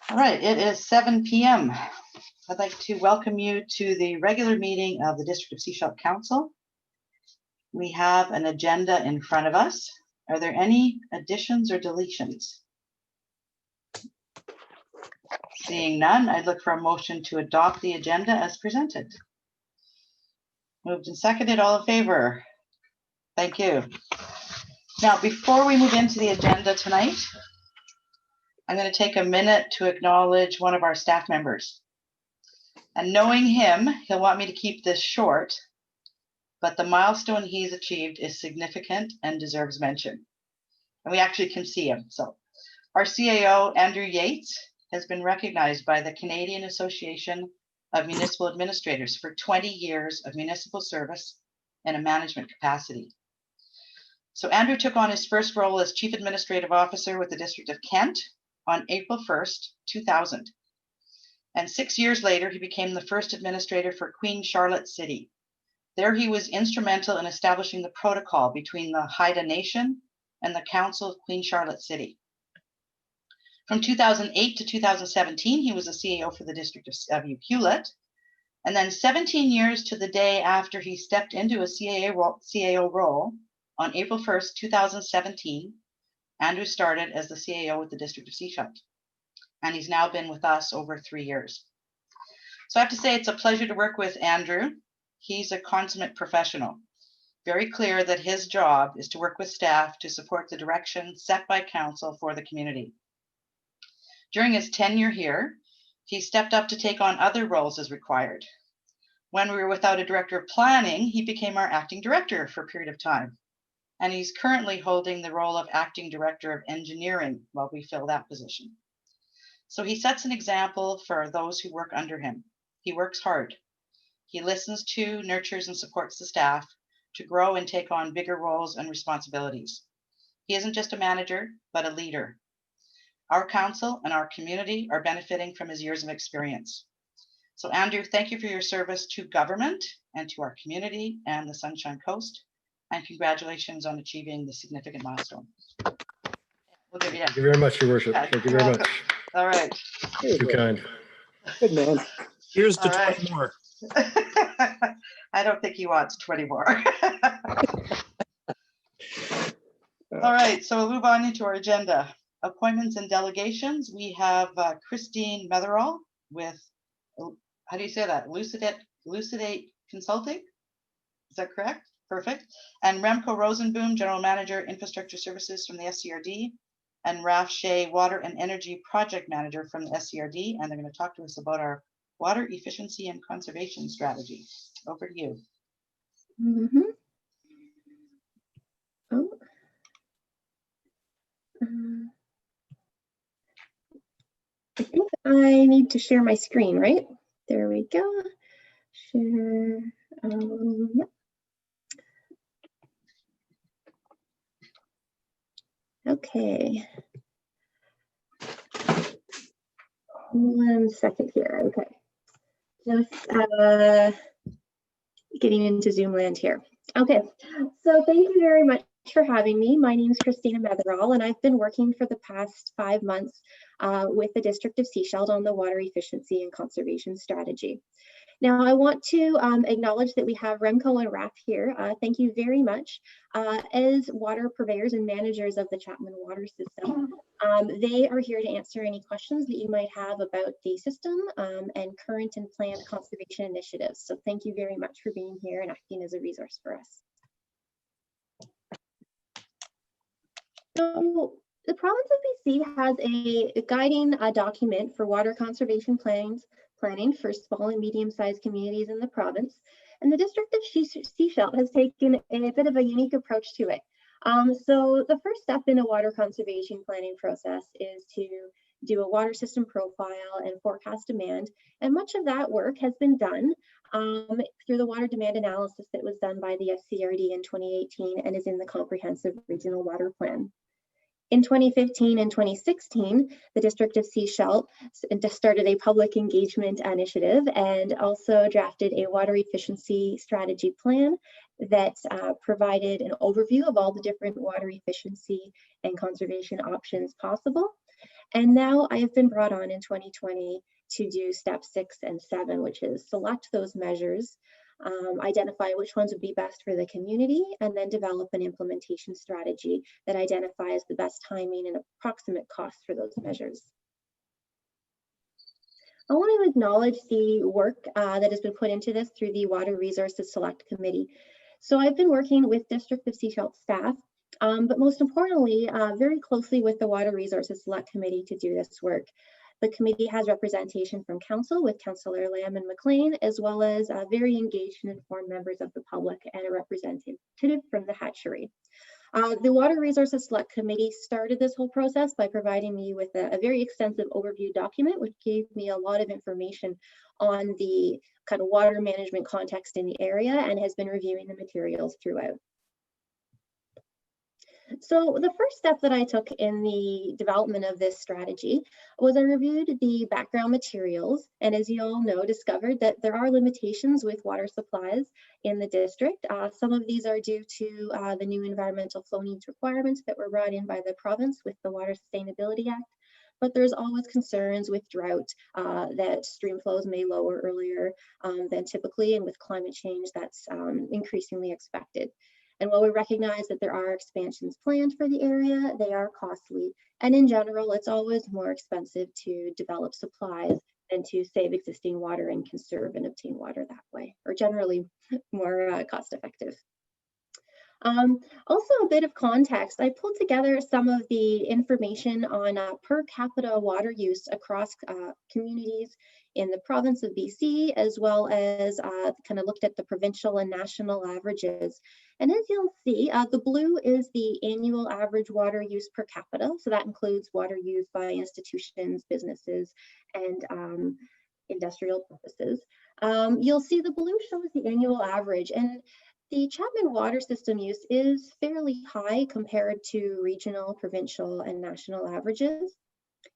All right, it is 7 p.m. I'd like to welcome you to the regular meeting of the District of Seaside Council. We have an agenda in front of us. Are there any additions or deletions? Seeing none, I'd look for a motion to adopt the agenda as presented. Moved and seconded, all in favor? Thank you. Now, before we move into the agenda tonight, I'm going to take a minute to acknowledge one of our staff members. And knowing him, he'll want me to keep this short, but the milestone he's achieved is significant and deserves mention. And we actually can see him. So our CAO, Andrew Yates, has been recognized by the Canadian Association of Municipal Administrators for 20 years of municipal service in a management capacity. So Andrew took on his first role as Chief Administrative Officer with the District of Kent on April 1st, 2000. And 6 years later, he became the first administrator for Queen Charlotte City. There he was instrumental in establishing the protocol between the Haida Nation and the Council of Queen Charlotte City. From 2008 to 2017, he was a CAO for the District of Ucluelet. And then 17 years to the day after he stepped into a CAO role, on April 1st, 2017, Andrew started as the CAO with the District of Seaside. And he's now been with us over 3 years. So I have to say it's a pleasure to work with Andrew. He's a consummate professional, very clear that his job is to work with staff to support the direction set by council for the community. During his tenure here, he stepped up to take on other roles as required. When we were without a director of planning, he became our acting director for a period of time. And he's currently holding the role of acting director of engineering while we fill that position. So he sets an example for those who work under him. He works hard. He listens to, nurtures, and supports the staff to grow and take on bigger roles and responsibilities. He isn't just a manager, but a leader. Our council and our community are benefiting from his years of experience. So Andrew, thank you for your service to government and to our community and the Sunshine Coast. And congratulations on achieving the significant milestone. We'll give you Thank you very much, Your Worship. Okay. Thank you very much. All right. Too kind. Good man. Here's to All right. 20 more. I don't think he wants 20 more. All right, so we'll move on into our agenda. Appointments and delegations. We have Christine Metherall with, how do you say that? Elucidate Consulting. Is that correct? Perfect. And Remco Rosenboom, General Manager, Infrastructure Services from the SCRD, and Raf Shea, Water and Energy Project Manager from the SCRD, and they're going to talk to us about our water efficiency and conservation strategy. Over to you. Oh. I think I need to share my screen, right? There we go. Share. Yep. Okay. 1 second here. Okay. Just getting into Zoom land here. Okay. So thank you very much for having me. My name is Christina Metherall, and I've been working for the past 5 months with the District of Seaside on the water efficiency and conservation strategy. Now, I want to acknowledge that we have Remco and Raf here. Thank you very much. As water purveyors and managers of the Chapman water system, they are here to answer any questions that you might have about the system and current and planned conservation initiatives. So thank you very much for being here and acting as a resource for us. So the province of BC has a guiding document for water conservation planning for small and medium-sized communities in the province. And the District of Seaside has taken a bit of a unique approach to it. So the first step in a water conservation planning process is to do a water system profile and forecast demand. And much of that work has been done through the water demand analysis that was done by the SCRD in 2018 and is in the Comprehensive Regional Water Plan. In 2015 and 2016, the District of Seaside started a public engagement initiative and also drafted a water efficiency strategy plan that provided an overview of all the different water efficiency and conservation options possible. And now I have been brought on in 2020 to do step 6 and 7, which is select those measures, identify which ones would be best for the community, and then develop an implementation strategy that identifies the best timing and approximate costs for those measures. I want to acknowledge the work that has been put into this through the Water Resources Select Committee. So I've been working with District of Seashelt staff, but most importantly, very closely with the Water Resources Select Committee to do this work. The committee has representation from council with Councillor Lamb and McLean, as well as very engaged and informed members of the public and a representative from the hatchery. The Water Resources Select Committee started this whole process by providing me with a very extensive overview document, which gave me a lot of information on the kind of water management context in the area and has been reviewing the materials throughout. So the first step that I took in the development of this strategy was I reviewed the background materials, and as you all know, discovered that there are limitations with water supplies in the district. Some of these are due to the new environmental flow needs requirements that were brought in by the province with the Water Sustainability Act. But there's always concerns with drought, that stream flows may lower earlier than typically, and with climate change, that's increasingly expected. And while we recognize that there are expansions planned for the area, they are costly. And in general, it's always more expensive to develop supplies than to save existing water and conserve and obtain water that way, or generally more cost effective. Also, a bit of context, I pulled together some of the information on per capita water use across communities in the province of BC, as well as kind of looked at the provincial and national averages. And as you'll see, the blue is the annual average water use per capita. So that includes water used by institutions, businesses, and industrial purposes. You'll see the blue shows the annual average, and the Chapman water system use is fairly high compared to regional, provincial, and national averages.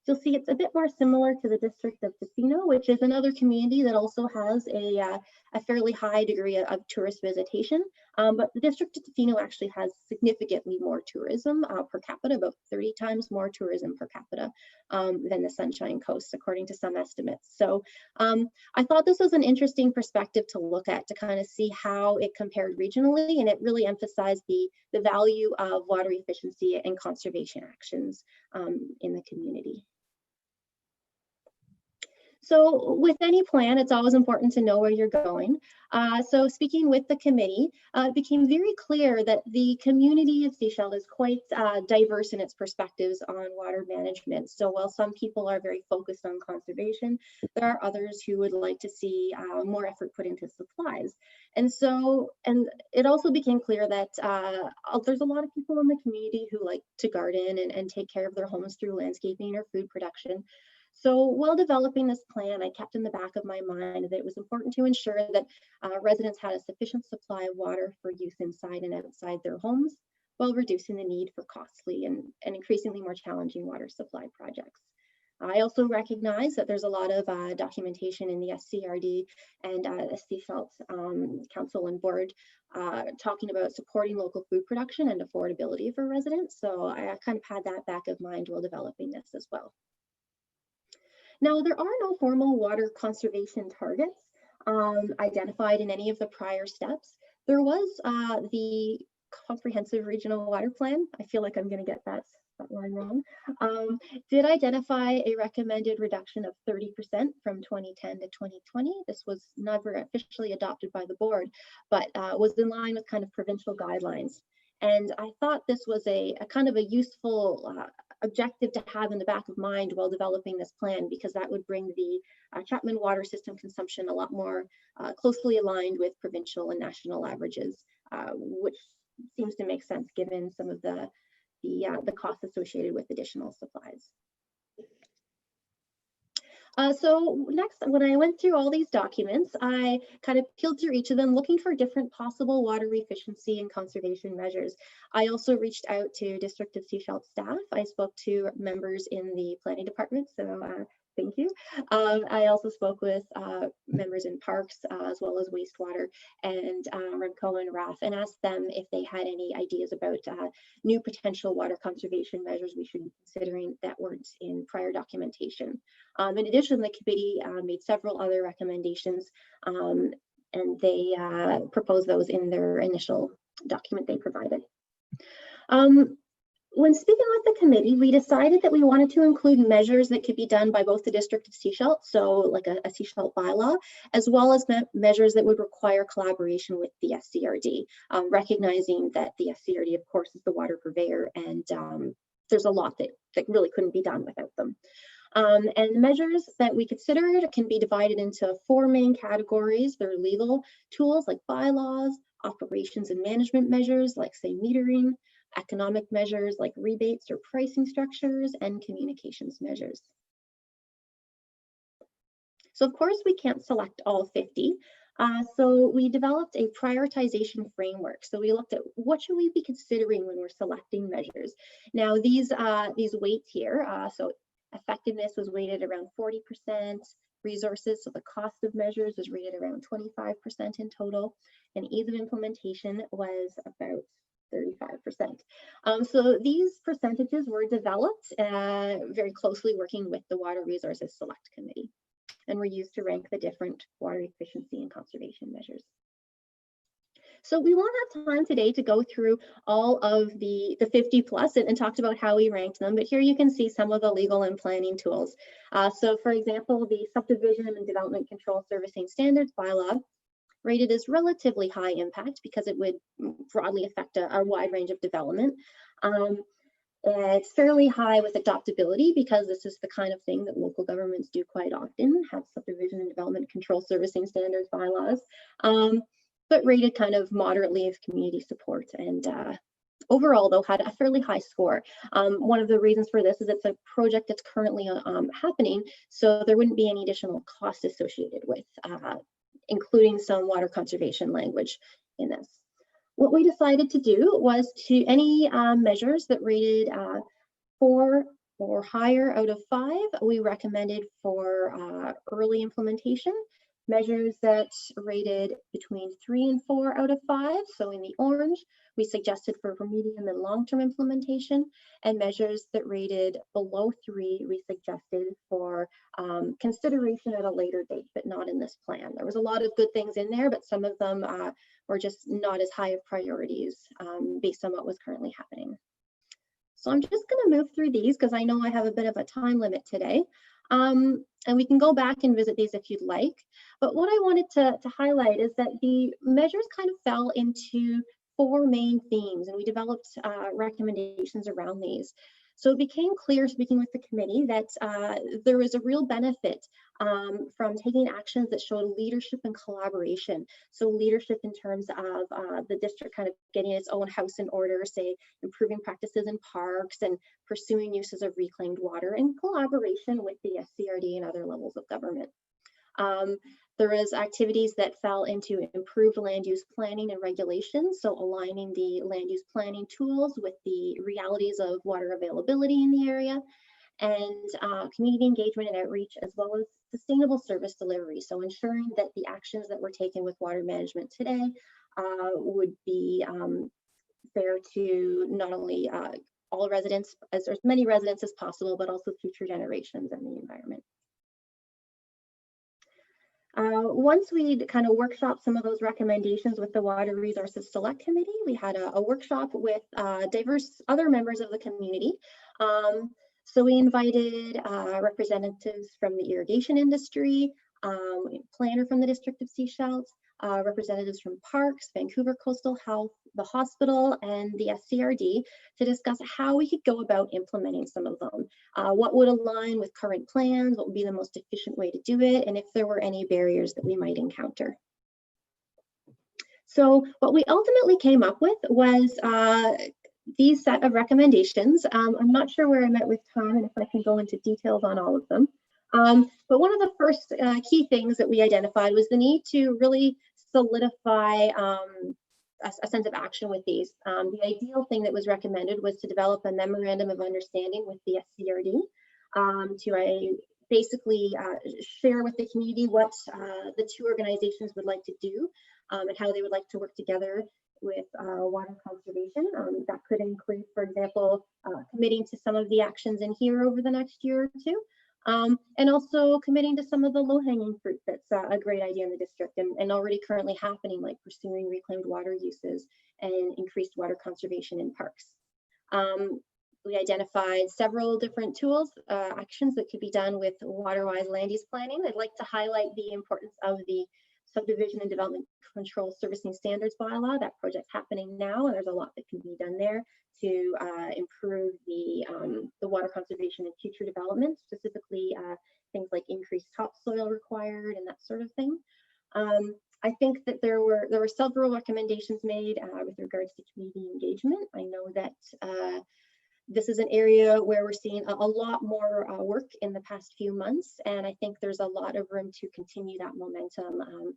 You'll see it's a bit more similar to the district of Tofino, which is another community that also has a fairly high degree of tourist visitation. But the district of Tofino actually has significantly more tourism per capita, about 30 times more tourism per capita than the Sunshine Coast, according to some estimates. So I thought this was an interesting perspective to look at, to kind of see how it compared regionally, and it really emphasized the value of water efficiency and conservation actions in the community. So with any plan, it's always important to know where you're going. So speaking with the committee, it became very clear that the community of Seashelt is quite diverse in its perspectives on water management. So while some people are very focused on conservation, there are others who would like to see more effort put into supplies. And it also became clear that there's a lot of people in the community who like to garden and take care of their homes through landscaping or food production. So while developing this plan, I kept in the back of my mind that it was important to ensure that residents had a sufficient supply of water for use inside and outside their homes, while reducing the need for costly and increasingly more challenging water supply projects. I also recognize that there's a lot of documentation in the SCRD and Seashelt Council and Board talking about supporting local food production and affordability for residents. So I kind of had that back of mind while developing this as well. Now, there are no formal water conservation targets identified in any of the prior steps. There was the Comprehensive Regional Water Plan. I feel like I'm going to get that line wrong. Did identify a recommended reduction of 30% from 2010 to 2020. This was never officially adopted by the board, but was in line with kind of provincial guidelines. And I thought this was a kind of a useful objective to have in the back of mind while developing this plan, because that would bring the Chapman water system consumption a lot more closely aligned with provincial and national averages, which seems to make sense given some of the costs associated with additional supplies. So next, when I went through all these documents, I kind of peeled through each of them looking for different possible water efficiency and conservation measures. I also reached out to District of Seashelt staff. I spoke to members in the planning department, so Thank you. I also spoke with members in parks as well as wastewater and Remco and RAF, and asked them if they had any ideas about new potential water conservation measures we should be considering that weren't in prior documentation. In addition, the committee made several other recommendations, and they proposed those in their initial document they provided. When speaking with the committee, we decided that we wanted to include measures that could be done by both the District of Seashelt, so like a Seashelt bylaw, as well as measures that would require collaboration with the SCRD, recognizing that the SCRD, of course, is the water purveyor, and there's a lot that really couldn't be done without them. And the measures that we considered can be divided into 4 main categories. They're legal tools like bylaws, operations and management measures like, say, metering, economic measures like rebates or pricing structures, and communications measures. So of course we can't select all 50. So we developed a prioritization framework. So we looked at what should we be considering when we're selecting measures. Now these weights here, so effectiveness was weighted around 40%, resources, so the cost of measures was rated around 25% in total, and ease of implementation was about 35%. So these percentages were developed very closely working with the Water Resources Select Committee, and were used to rank the different water efficiency and conservation measures. So we won't have time today to go through all of the 50 plus and talked about how we ranked them, but here you can see some of the legal and planning tools. So for example, the Subdivision and Development Control Servicing Standards bylaw rated as relatively high impact because it would broadly affect a wide range of development. It's fairly high with adoptability because this is the kind of thing that local governments do quite often, have subdivision and development control servicing standards bylaws, but rated kind of moderately of community support, and overall though had a fairly high score. One of the reasons for this is it's a project that's currently happening, so there wouldn't be any additional cost associated with including some water conservation language in this. What we decided to do was to any measures that rated 4 or higher out of 5, we recommended for early implementation. Measures that rated between 3 and 4 out of 5, so in the orange, we suggested for medium and long-term implementation, and measures that rated below 3, we suggested for consideration at a later date, but not in this plan. There was a lot of good things in there, but some of them were just not as high of priorities based on what was currently happening. So I'm just going to move through these because I know I have a bit of a time limit today. And we can go back and visit these if you'd like. But what I wanted to highlight is that the measures kind of fell into 4 main themes, and we developed recommendations around these. So it became clear, speaking with the committee, that there was a real benefit from taking actions that showed leadership and collaboration. So leadership in terms of the district kind of getting its own house in order, say improving practices in parks and pursuing uses of reclaimed water, in collaboration with the SCRD and other levels of government. There was activities that fell into improved land use planning and regulations, so aligning the land use planning tools with the realities of water availability in the area, and community engagement and outreach, as well as sustainable service delivery, so ensuring that the actions that were taken with water management today would be fair to not only all residents, as many residents as possible, but also future generations and the environment. Once we'd kind of workshopped some of those recommendations with the Water Resources Select Committee, we had a workshop with diverse other members of the community. So we invited representatives from the irrigation industry, planner from the District of Seashelt, representatives from Parks, Vancouver Coastal Health, the hospital, and the SCRD to discuss how we could go about implementing some of them. What would align with current plans, what would be the most efficient way to do it, and if there were any barriers that we might encounter. So what we ultimately came up with was these set of recommendations. I'm not sure where I'm at with time and if I can go into details on all of them. But one of the first key things that we identified was the need to really solidify a sense of action with these. The ideal thing that was recommended was to develop a memorandum of understanding with the SCRD to basically share with the community what the two organizations would like to do and how they would like to work together with water conservation. That could include, for example, committing to some of the actions in here over the next year or two, and also committing to some of the low-hanging fruit that's a great idea in the district and already currently happening, like pursuing reclaimed water uses and increased water conservation in parks. We identified several different tools, actions that could be done with water-wise land use planning. I'd like to highlight the importance of the Subdivision and Development Control Servicing Standards Bylaw. That project's happening now, and there's a lot that can be done there to improve the water conservation in future development, specifically things like increased topsoil required and that sort of thing. I think that there were several recommendations made with regards to community engagement. I know that this is an area where we're seeing a lot more work in the past few months, and I think there's a lot of room to continue that momentum.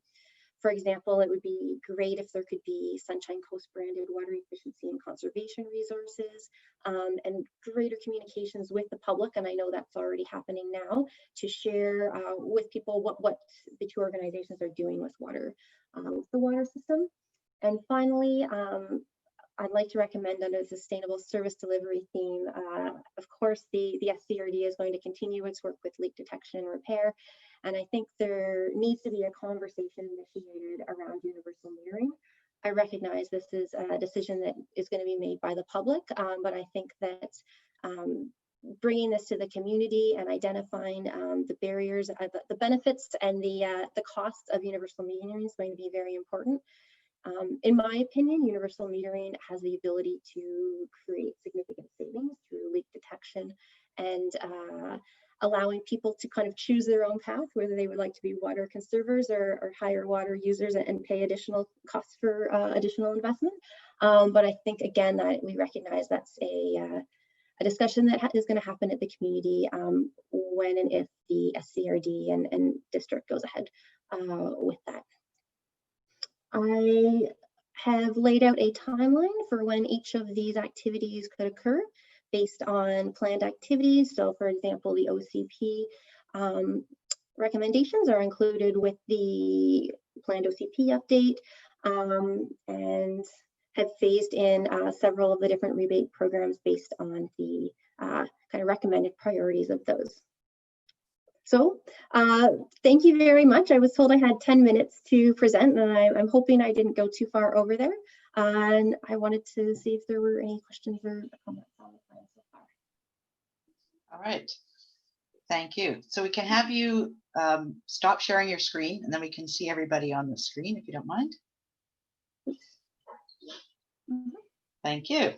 For example, it would be great if there could be Sunshine Coast branded water efficiency and conservation resources and greater communications with the public, and I know that's already happening now, to share with people what the two organizations are doing with water, with the water system. And finally, I'd like to recommend under the sustainable service delivery theme, of course, the SCRD is going to continue its work with leak detection and repair. And I think there needs to be a conversation initiated around universal metering. I recognize this is a decision that is going to be made by the public, but I think that bringing this to the community and identifying the barriers, the benefits and the costs of universal metering is going to be very important. In my opinion, universal metering has the ability to create significant savings through leak detection and allowing people to kind of choose their own path, whether they would like to be water conservers or higher water users and pay additional costs for additional investment. But I think, again, that we recognize that's a discussion that is going to happen at the community when and if the SCRD and district goes ahead with that. I have laid out a timeline for when each of these activities could occur based on planned activities. So, for example, the OCP recommendations are included with the planned OCP update and have phased in several of the different rebate programs based on the kind of recommended priorities of those. So thank you very much. I was told I had 10 minutes to present, and I'm hoping I didn't go too far over there. And I wanted to see if there were any questions or comments on the plan so far. All right. Thank you. So we can have you stop sharing your screen, and then we can see everybody on the screen, if you don't mind. Mm-hmm. Thank you.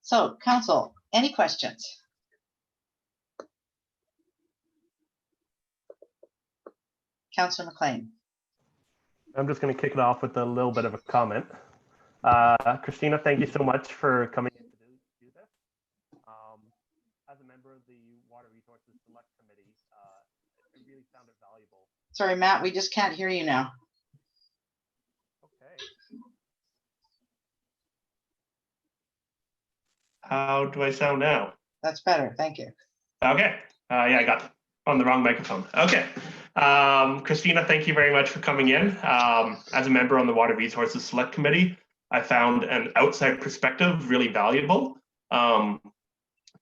So, Council, any questions? Councillor McLean. I'm just going to kick it off with a little bit of a comment. Christina, thank you so much for coming in to do this. As a member of the Water Resources Select Committee, it really sounded valuable. Sorry, Matt, we just can't hear you now. Okay. How do I sound now? That's better. Thank you. Okay. Yeah, I got on the wrong microphone. Okay. Christina, thank you very much for coming in. As a member on the Water Resources Select Committee, I found an outside perspective really valuable.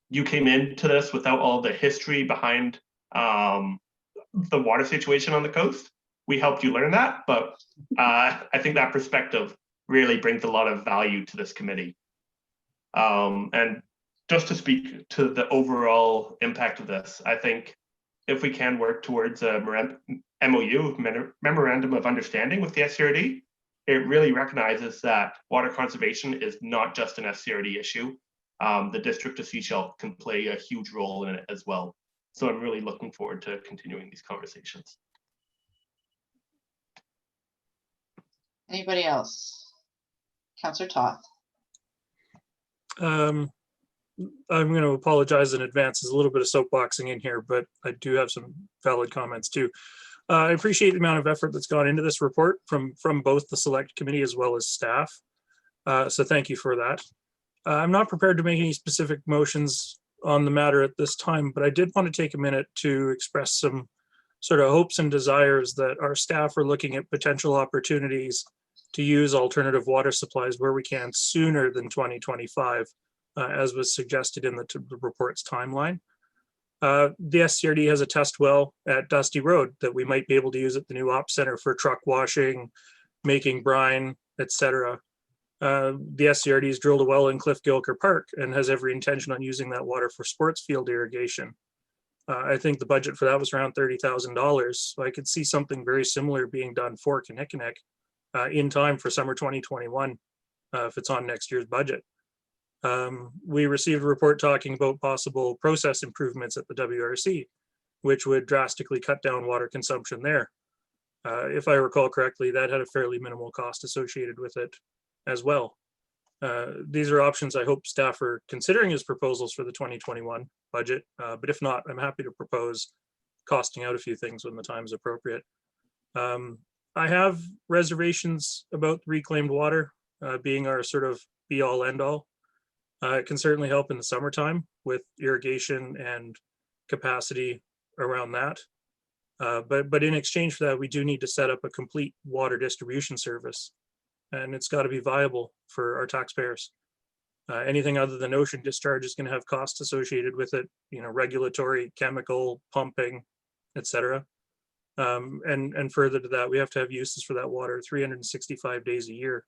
You came into this without all the history behind the water situation on the coast. We helped you learn that, but I think that perspective really brings a lot of value to this committee. And just to speak to the overall impact of this, I think if we can work towards a MOU, Memorandum of Understanding with the SCRD, it really recognizes that water conservation is not just an SCRD issue. The District of Seashell can play a huge role in it as well. So I'm really looking forward to continuing these conversations. Anybody else? Councillor Toth. I'm going to apologize in advance. There's a little bit of soapboxing in here, but I do have some valid comments too. I appreciate the amount of effort that's gone into this report from both the select committee as well as staff. So thank you for that. I'm not prepared to make any specific motions on the matter at this time, but I did want to take a minute to express some sort of hopes and desires that our staff are looking at potential opportunities to use alternative water supplies where we can sooner than 2025, as was suggested in the report's timeline. The SCRD has a test well at Dusty Road that we might be able to use at the new op center for truck washing, making brine, etc. The SCRD has drilled a well in Cliff Gilker Park and has every intention on using that water for sports field irrigation. I think the budget for that was around $30,000. So I could see something very similar being done for Kinnickinnick in time for summer 2021, if it's on next year's budget. We received a report talking about possible process improvements at the WRC, which would drastically cut down water consumption there. If I recall correctly, that had a fairly minimal cost associated with it as well. These are options I hope staff are considering as proposals for the 2021 budget, but if not, I'm happy to propose costing out a few things when the time is appropriate. I have reservations about reclaimed water being our sort of be all end all. It can certainly help in the summertime with irrigation and capacity around that. But in exchange for that, we do need to set up a complete water distribution service, and it's got to be viable for our taxpayers. Anything other than ocean discharge is going to have costs associated with it, regulatory, chemical, pumping, etc. And further to that, we have to have uses for that water 365 days a year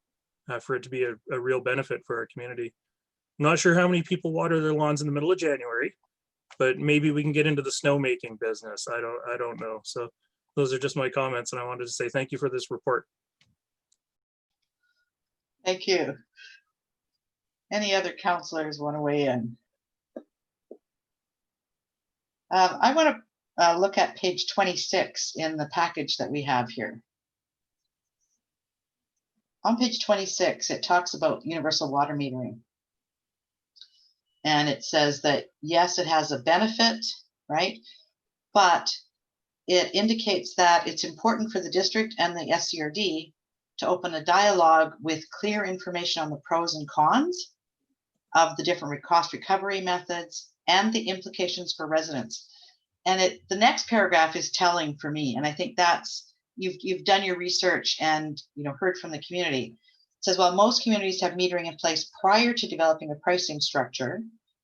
for it to be a real benefit for our community. I'm not sure how many people water their lawns in the middle of January, but maybe we can get into the snowmaking business. I don't know. So those are just my comments, and I wanted to say thank you for this report. Thank you. Any other councillors want to weigh in? I want to look at page 26 in the package that we have here. On page 26, it talks about universal water metering. And it says that, yes, it has a benefit, right? But it indicates that it's important for the district and the SCRD to open a dialogue with clear information on the pros and cons of the different cost recovery methods and the implications for residents. And the next paragraph is telling for me, and I think that's, you've done your research and heard from the community. It says, while most communities have metering in place prior to developing a pricing structure,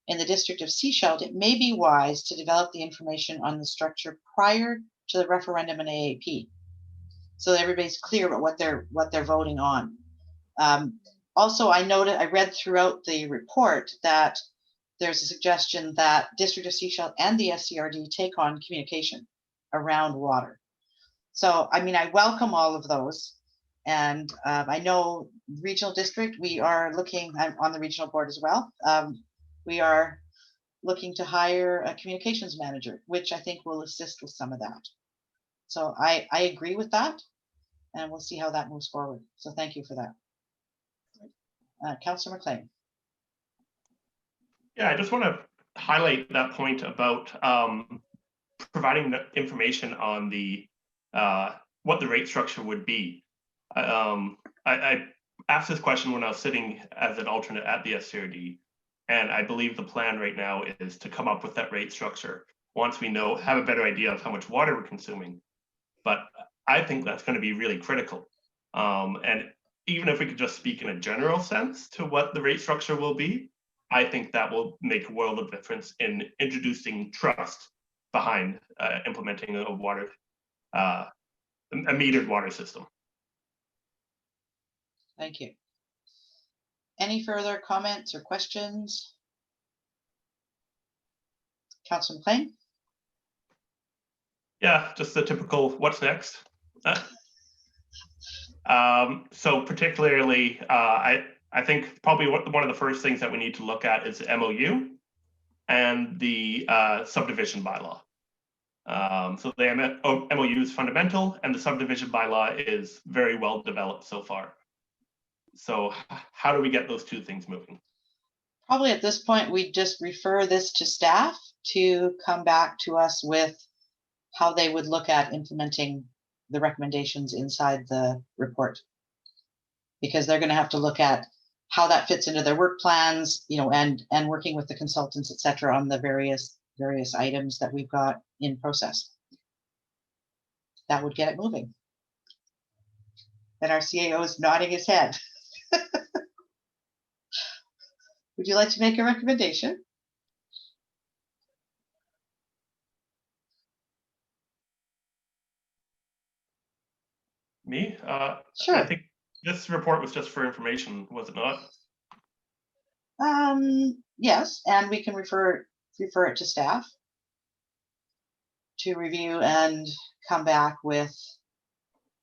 in the district of Seaside, it may be wise to develop the information on the structure prior to the referendum and AAP, so that everybody's clear about what they're voting on. Also, I read throughout the report that there's a suggestion that District of Seaside and the SCRD take on communication around water. So, I mean, I welcome all of those. And I know regional district, we are looking, I'm on the regional board as well. We are looking to hire a communications manager, which I think will assist with some of that. So I agree with that, and we'll see how that moves forward. So thank you for that. Councillor McLean. Yeah, I just want to highlight that point about providing the information on the what the rate structure would be. I asked this question when I was sitting as an alternate at the SCRD, and I believe the plan right now is to come up with that rate structure once we have a better idea of how much water we're consuming. But I think that's going to be really critical. And even if we could just speak in a general sense to what the rate structure will be, I think that will make a world of difference in introducing trust behind implementing a metered water system. Thank you. Any further comments or questions? Councillor McLean? Yeah, just the typical what's next. So particularly, I think probably one of the first things that we need to look at is the MOU and the subdivision bylaw. So the MOU is fundamental, and the subdivision bylaw is very well developed so far. So how do we get those two things moving? Probably at this point, we just refer this to staff to come back to us with how they would look at implementing the recommendations inside the report. Because they're going to have to look at how that fits into their work plans, and working with the consultants, et cetera, on the various items that we've got in process. That would get it moving. And our CAO is nodding his head. Would you like to make a recommendation? Me? Sure. I think this report was just for information, was it not? Yes, and we can refer it to staff to review and come back with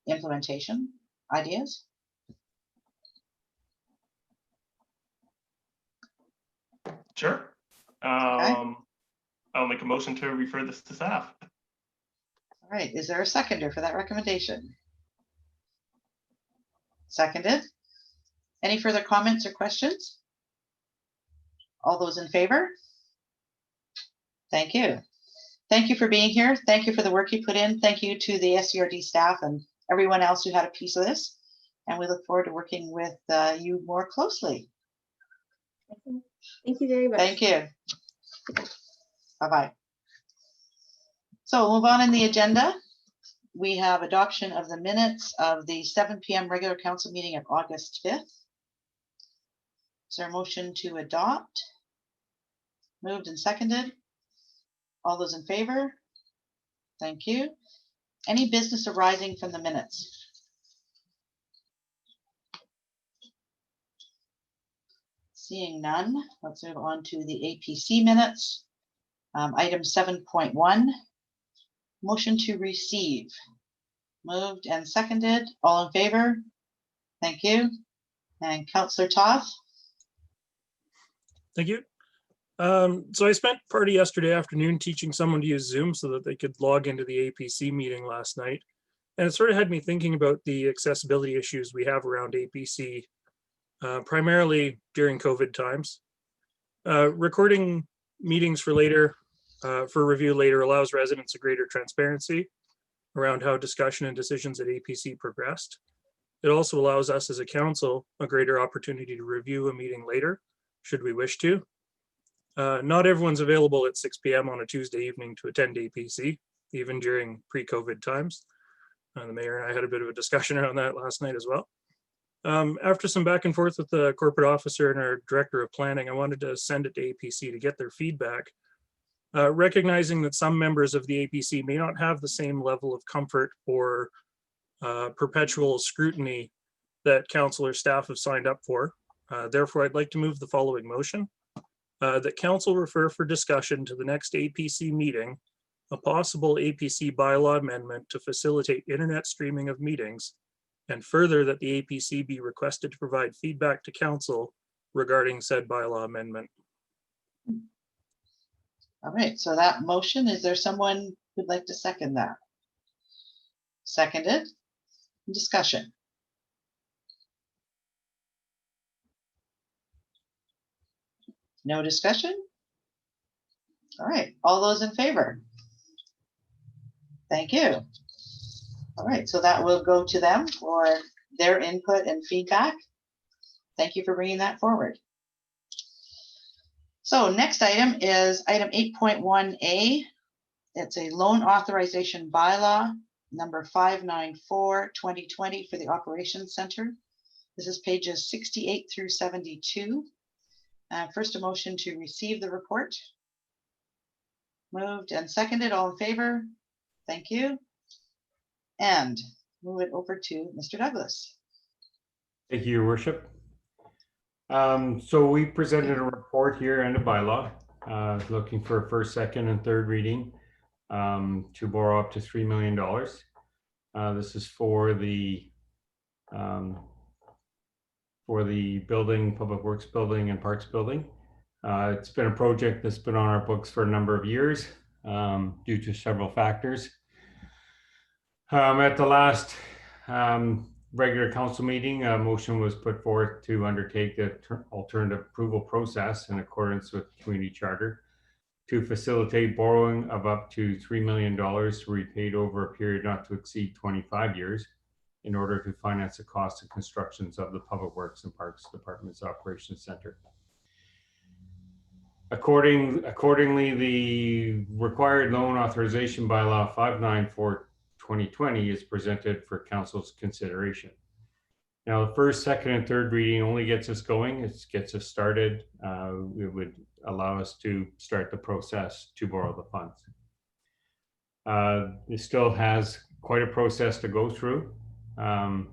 implementation ideas. Sure. I'll make a motion to refer this to staff. All right, is there a seconder for that recommendation? Seconded. Any further comments or questions? All those in favor? Thank you. Thank you for being here. Thank you for the work you put in. Thank you to the SCRD staff and everyone else who had a piece of this. And we look forward to working with you more closely. Thank you very much. Thank you. Bye-bye. So we'll move on in the agenda. We have adoption of the minutes of the 7 p.m. regular council meeting of August 5th. Is there a motion to adopt? Moved and seconded. All those in favor? Thank you. Any business arising from the minutes? Seeing none, let's move on to the APC minutes. Item 7.1, motion to receive. Moved and seconded. All in favor? Thank you. And Councillor Toth? Thank you. So I spent part of yesterday afternoon teaching someone to use Zoom so that they could log into the APC meeting last night. And it sort of had me thinking about the accessibility issues we have around APC, primarily during COVID times. Recording meetings for review later allows residents a greater transparency around how discussion and decisions at APC progressed. It also allows us as a council a greater opportunity to review a meeting later, should we wish to. Not everyone's available at 6 p.m. on a Tuesday evening to attend APC, even during pre-COVID times. The mayor and I had a bit of a discussion around that last night as well. After some back and forth with the corporate officer and our director of planning, I wanted to send it to APC to get their feedback, recognizing that some members of the APC may not have the same level of comfort or perpetual scrutiny that council or staff have signed up for. Therefore, I'd like to move the following motion. That council refer for discussion to the next APC meeting a possible APC bylaw amendment to facilitate internet streaming of meetings, and further that the APC be requested to provide feedback to council regarding said bylaw amendment. All right, so that motion, is there someone who'd like to second that? Seconded. Discussion. No discussion? All right, all those in favor? Thank you. All right, so that will go to them for their input and feedback. Thank you for bringing that forward. So next item is item 8.1A. It's a loan authorization bylaw number 594/2020 for the Operations Center. This is pages 68 through 72. First, a motion to receive the report. Moved and seconded. All in favor? Thank you. And move it over to Mr. Douglas. Thank you, Your Worship. So we presented a report here and a bylaw looking for a first, second, and third reading to borrow up to $3 million. This is for the building, Public Works building and Parks building. It's been a project that's been on our books for a number of years due to several factors. At the last regular council meeting, a motion was put forth to undertake the alternative approval process in accordance with the community charter to facilitate borrowing of up to $3 million to be paid over a period not to exceed 25 years in order to finance the cost of constructions of the Public Works and Parks Department's Operations Center. Accordingly, the required loan authorization bylaw 594/2020 is presented for council's consideration. Now, the first, second, and third reading only gets us going. It gets us started. It would allow us to start the process to borrow the funds. It still has quite a process to go through and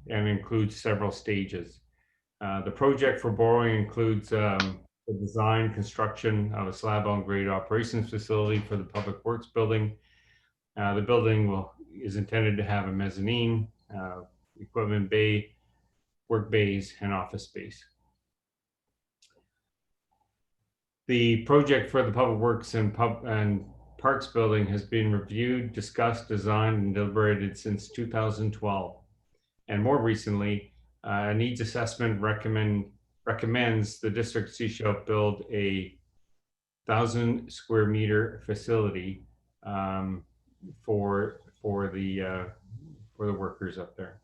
includes several stages. The project for borrowing includes the design, construction of a slab on grade operations facility for the Public Works building. The building is intended to have a mezzanine, equipment bay, work bays, and office space. The project for the Public Works and Parks building has been reviewed, discussed, designed, and deliberated since 2012. And more recently, a needs assessment recommends the district Seaside build a 1,000 square meter facility for the workers up there.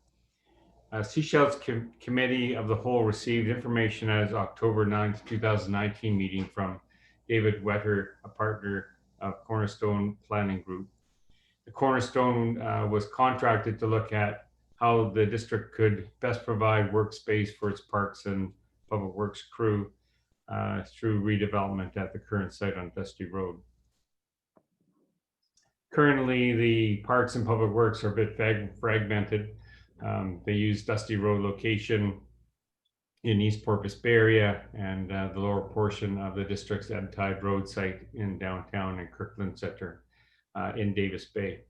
Seaside's Committee of the Whole received information at its October 9th, 2019 meeting from David Wetter, a partner of Cornerstone Planning Group. The Cornerstone was contracted to look at how the district could best provide workspace for its parks and public works crew through redevelopment at the current site on Dusty Road. Currently, the parks and public works are a bit fragmented. They use Dusty Road location in East Porpoise Bay area and the lower portion of the district's Ebb Tide Road site in downtown and Kirkland Center in Davis Bay.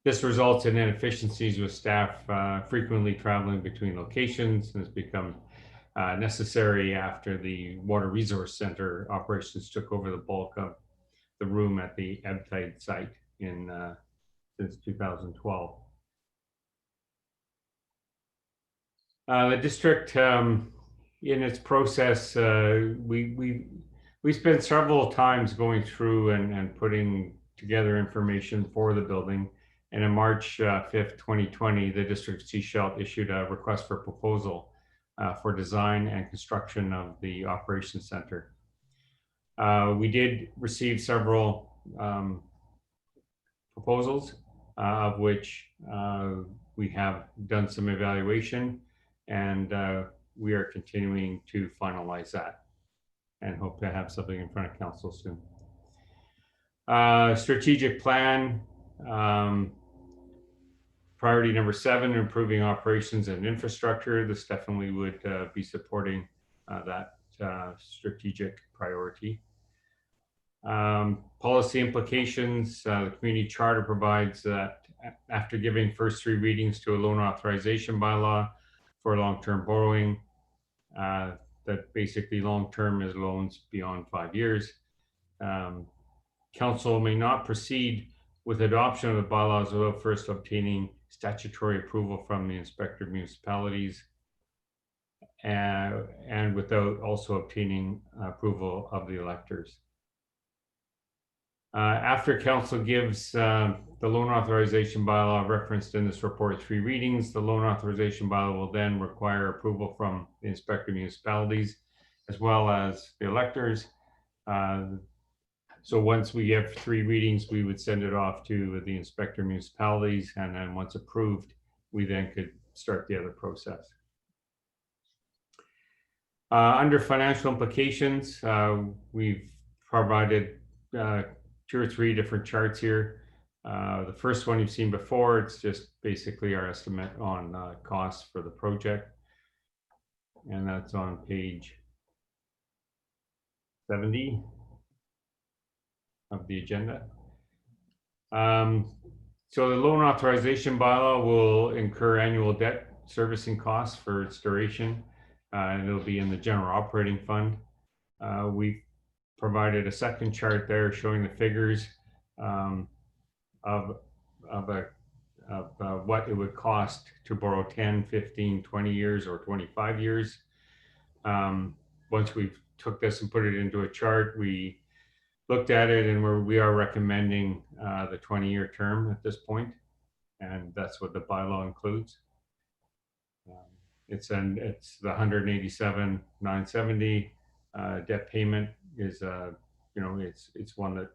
This results in inefficiencies with staff frequently traveling between locations and has become necessary after the Water Resource Center operations took over the bulk of the room at the Ebb Tide site since 2012. The district, in its process, we spent several times going through and putting together information for the building. And on March 5th, 2020, the district Seaside issued a request for proposal for design and construction of the operations center. We did receive several proposals, of which we have done some evaluation, and we are continuing to finalize that and hope to have something in front of council soon. Strategic plan, priority number 7, improving operations and infrastructure. This definitely would be supporting that strategic priority. Policy implications, the community charter provides that after giving first 3 readings to a loan authorization bylaw for long-term borrowing, that basically long-term is loans beyond 5 years. Council may not proceed with adoption of the bylaws without first obtaining statutory approval from the Inspector of Municipalities and without also obtaining approval of the electors. After council gives the loan authorization bylaw referenced in this report 3 readings, the loan authorization bylaw will then require approval from the Inspector of Municipalities as well as the electors. So once we have 3 readings, we would send it off to the Inspector of Municipalities, and then once approved, we then could start the other process. Under financial implications, we've provided 2 or 3 different charts here. The first one you've seen before, it's just basically our estimate on costs for the project. And that's on page 70 of the agenda. So the loan authorization bylaw will incur annual debt servicing costs for its duration, and it'll be in the general operating fund. We've provided a second chart there showing the figures of what it would cost to borrow 10, 15, 20 years or 25 years. Once we've took this and put it into a chart, we looked at it and we are recommending the 20-year term at this point. and that's what the bylaw includes. It's the 187,970 debt payment is it's one that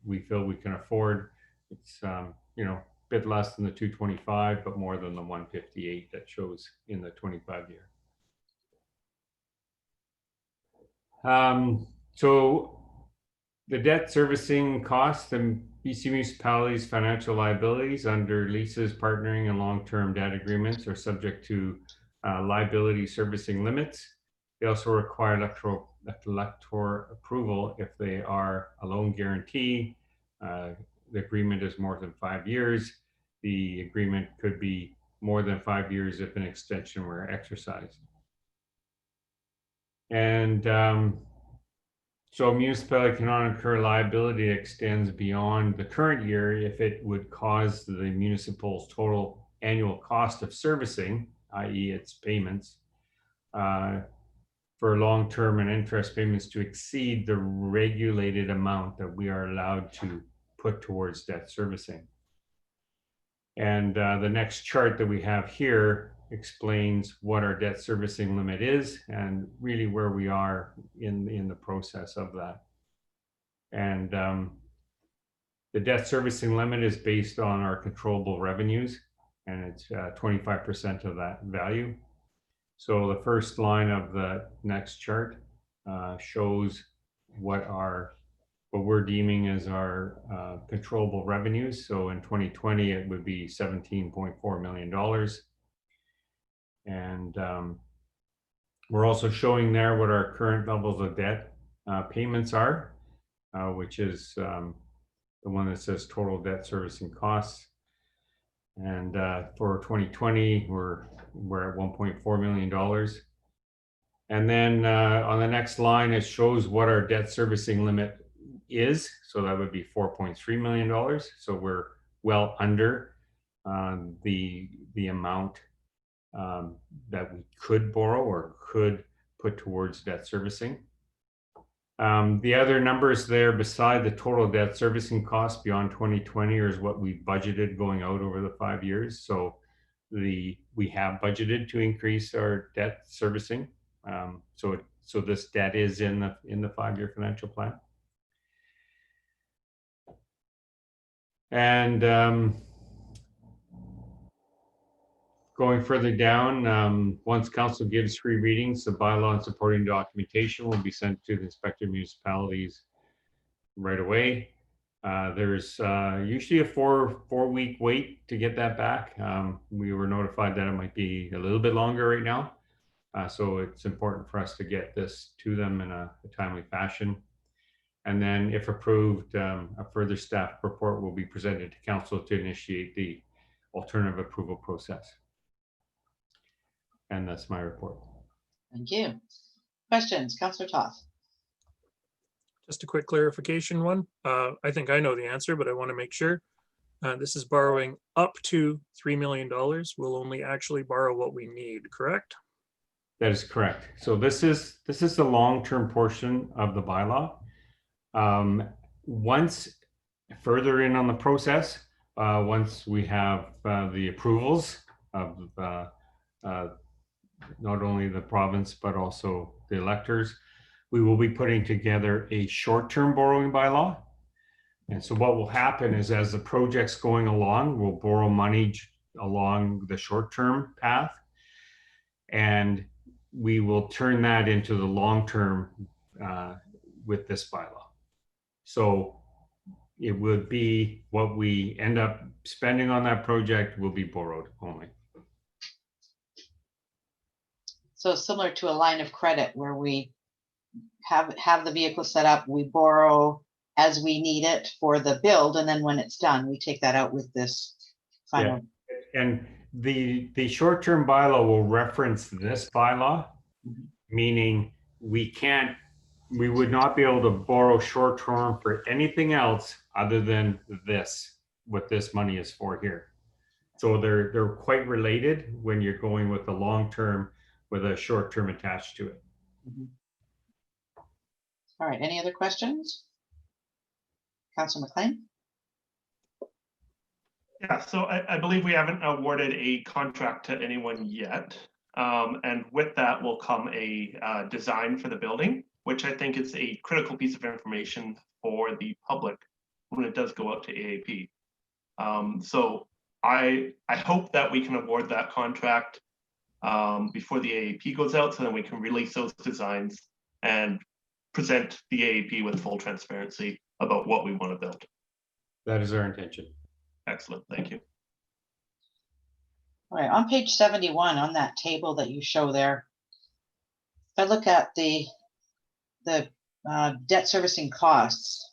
we feel we can afford. It's a bit less than the 225, but more than the 158 that shows in the 25 year. So the debt servicing costs and BC municipalities' financial liabilities under leases, partnering, and long-term debt agreements are subject to liability servicing limits. They also require elector approval if they are a loan guarantee. The agreement is more than 5 years. The agreement could be more than 5 years if an extension were exercised. And so a municipality cannot incur liability that extends beyond the current year if it would cause the municipal's total annual cost of servicing, i.e. its payments, for long-term and interest payments to exceed the regulated amount that we are allowed to put towards debt servicing. And the next chart that we have here explains what our debt servicing limit is and really where we are in the process of that. And the debt servicing limit is based on our controllable revenues, and it's 25% of that value. So the first line of the next chart shows what we're deeming as our controllable revenues. So in 2020, it would be $17.4 million. And we're also showing there what our current levels of debt payments are, which is the one that says total debt servicing costs. And for 2020, we're at $1.4 million. And then on the next line, it shows what our debt servicing limit is. So that would be $4.3 million. So we're well under the amount that we could borrow or could put towards debt servicing. The other numbers there beside the total debt servicing cost beyond 2020 is what we budgeted going out over the 5 years. So we have budgeted to increase our debt servicing. So this debt is in the 5-year financial plan. And going further down, once council gives 3 readings, the bylaw and supporting documentation will be sent to the inspector of municipalities right away. There's usually a 4-week wait to get that back. We were notified that it might be a little bit longer right now. So it's important for us to get this to them in a timely fashion. And then if approved, a further staff report will be presented to council to initiate the alternative approval process. And that's my report. Thank you. Questions, Councillor Toth? Just a quick clarification one. I think I know the answer, but I want to make sure. This is borrowing up to $3 million. We'll only actually borrow what we need, correct? That is correct. So this is the long-term portion of the bylaw. Once further in on the process, once we have the approvals of not only the province, but also the electors, we will be putting together a short-term borrowing bylaw. And so what will happen is as the project's going along, we'll borrow money along the short-term path, and we will turn that into the long-term with this bylaw. So it would be what we end up spending on that project will be borrowed only. So similar to a line of credit where we have the vehicle set up, we borrow as we need it for the build, and then when it's done, we take that out with this final. Yeah. And the short-term bylaw will reference this bylaw, meaning we would not be able to borrow short-term for anything else other than this, what this money is for here. So they're quite related when you're going with the long-term with a short-term attached to it. All right, any other questions? Councillor McLean? Yeah, so I believe we haven't awarded a contract to anyone yet. And with that will come a design for the building, which I think is a critical piece of information for the public when it does go out to AAP. So I hope that we can award that contract before the AAP goes out, so then we can release those designs and present the AAP with full transparency about what we want to build. That is our intention. Excellent, thank you. All right, on page 71, on that table that you show there, if I look at the debt servicing costs,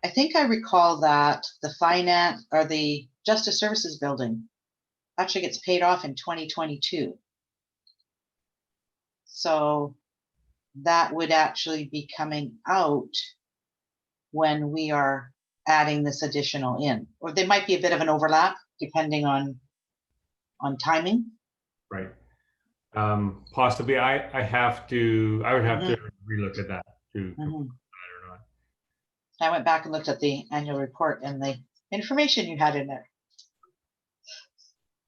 I think I recall that the finance or the justice services building actually gets paid off in 2022. So that would actually be coming out when we are adding this additional in, or there might be a bit of an overlap depending on timing. Right. Possibly. I would have to relook at that too. I don't know. I went back and looked at the annual report and the information you had in there.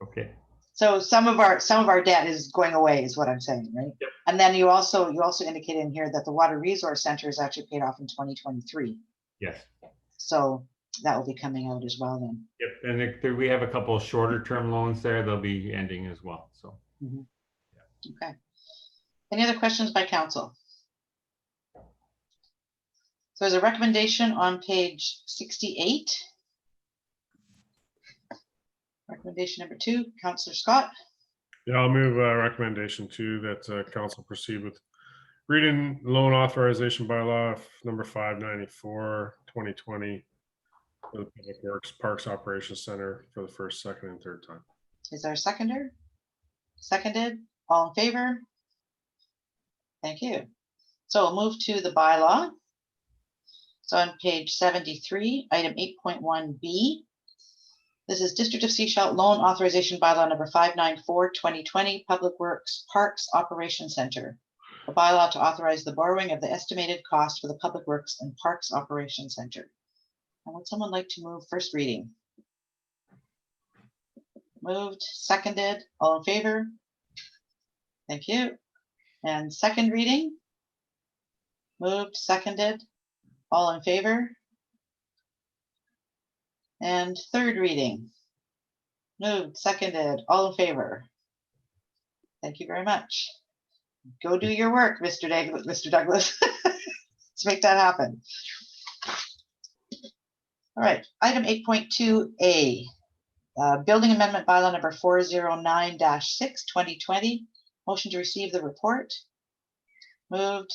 Okay. So some of our debt is going away, is what I'm saying, right? Yep. And then you also indicated in here that the Water Resource Center is actually paid off in 2023. Yes. So that will be coming out as well then. Yep. And we have a couple of shorter term loans there. They'll be ending as well. So. Okay. Any other questions by council? So there's a recommendation on page 68. Recommendation number 2, Councillor Scott. Yeah, I'll move recommendation 2 that council proceed with reading loan authorization bylaw number 594, 2020 for the Public Works Parks Operations Center for the first, second, and third time. Is there a seconder? Seconded. All in favor? Thank you. So we'll move to the bylaw. So on page 73, item 8.1B. This is District of Sechelt Loan Authorization Bylaw number 594, 2020, Public Works Parks Operations Center. A bylaw to authorize the borrowing of the estimated cost for the Public Works and Parks Operations Center. And would someone like to move first reading? Moved, seconded, all in favor? Thank you. And second reading? Moved, seconded, all in favor? And third reading? Moved, seconded, all in favor? Thank you very much. Go do your work, Mr. Douglas. Let's make that happen. All right, item 8.2A, Building Amendment Bylaw number 409-6, 2020. Motion to receive the report. Moved,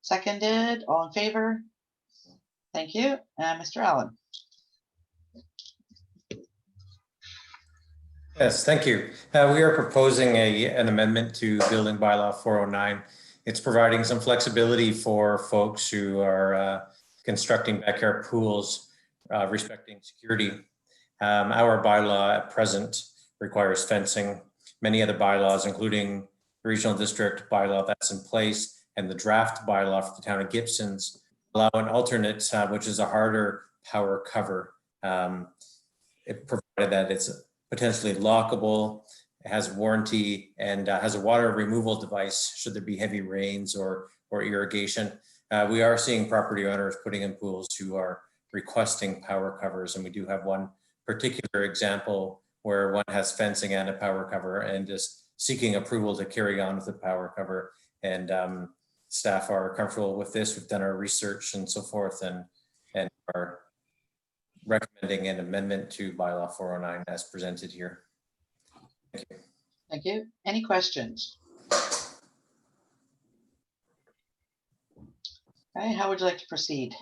seconded, all in favor? Thank you. And Mr. Allen. Yes, thank you. We are proposing an amendment to Building Bylaw 409. It's providing some flexibility for folks who are constructing backyard pools, respecting security. Our bylaw at present requires fencing. Many other bylaws, including the regional district bylaw that's in place and the draft bylaw for the town of Gibson's, allow an alternate, which is a harder power cover. It provided that it's potentially lockable, it has warranty, and has a water removal device should there be heavy rains or irrigation. We are seeing property owners putting in pools who are requesting power covers, and we do have one particular example where one has fencing and a power cover and is seeking approval to carry on with the power cover. And staff are comfortable with this. We've done our research and so forth, and are recommending an amendment to Bylaw 409 as presented here. Thank you. Thank you. Any questions? Okay, how would you like to proceed?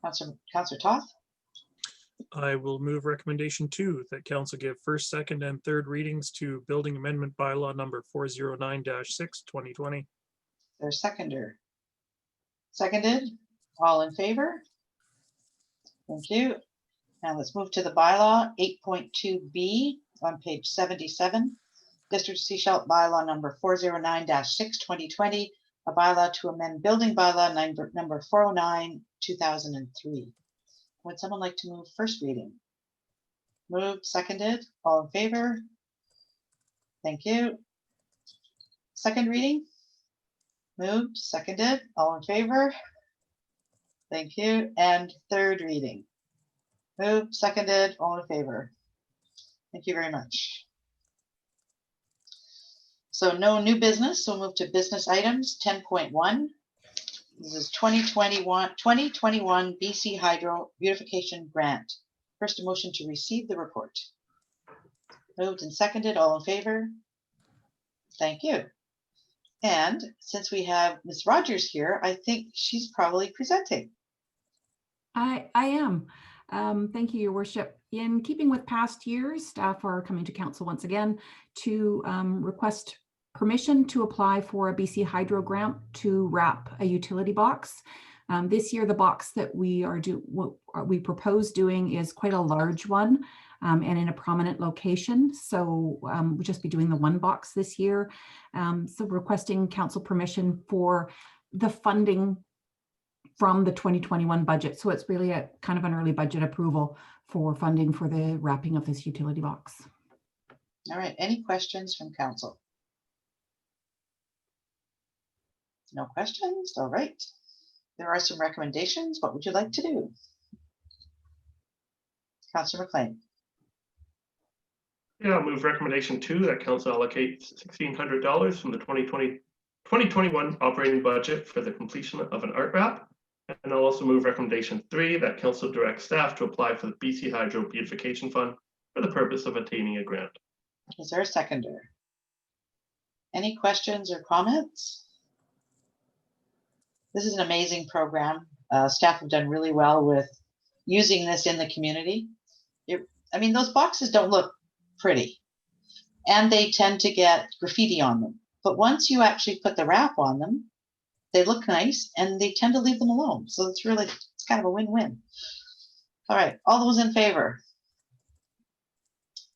Councillor Toth? I will move recommendation 2 that council give first, second, and third readings to Building Amendment Bylaw number 409-6, 2020. There's a seconder. Seconded. All in favor? Thank you. Now let's move to the bylaw 8.2B on page 77. District of Sechelt Bylaw number 409-6, 2020, a bylaw to amend Building Bylaw number 409, 2003. Would someone like to move first reading? Moved, seconded, all in favor? Thank you. Second reading? Moved, seconded, all in favor? Thank you. And third reading? Moved, seconded, all in favor? Thank you very much. So no new business, so we'll move to business items. 10.1. This is 2021 BC Hydro Beautification Grant. First, a motion to receive the report. Moved and seconded, all in favor? Thank you. And since we have Ms. Rogers here, I think she's probably presenting. I am. Thank you, Your Worship. In keeping with past years, staff are coming to council once again to request permission to apply for a BC Hydro grant to wrap a utility box. This year, the box that we propose doing is quite a large one and in a prominent location. So we'll just be doing the one box this year. So requesting council permission for the funding from the 2021 budget. So it's really a kind of an early budget approval for funding for the wrapping of this utility box. All right, any questions from council? No questions, all right. There are some recommendations. What would you like to do? Councillor McLean. Yeah, I'll move recommendation 2 that council allocates $1,600 from the 2021 operating budget for the completion of an art wrap. And I'll also move recommendation 3 that council directs staff to apply for the BC Hydro Beautification Fund for the purpose of attaining a grant. Is there a seconder? Any questions or comments? This is an amazing program. Staff have done really well with using this in the community. I mean, those boxes don't look pretty and they tend to get graffiti on them. But once you actually put the wrap on them, they look nice and they tend to leave them alone. So it's kind of a win-win. All right, all those in favor?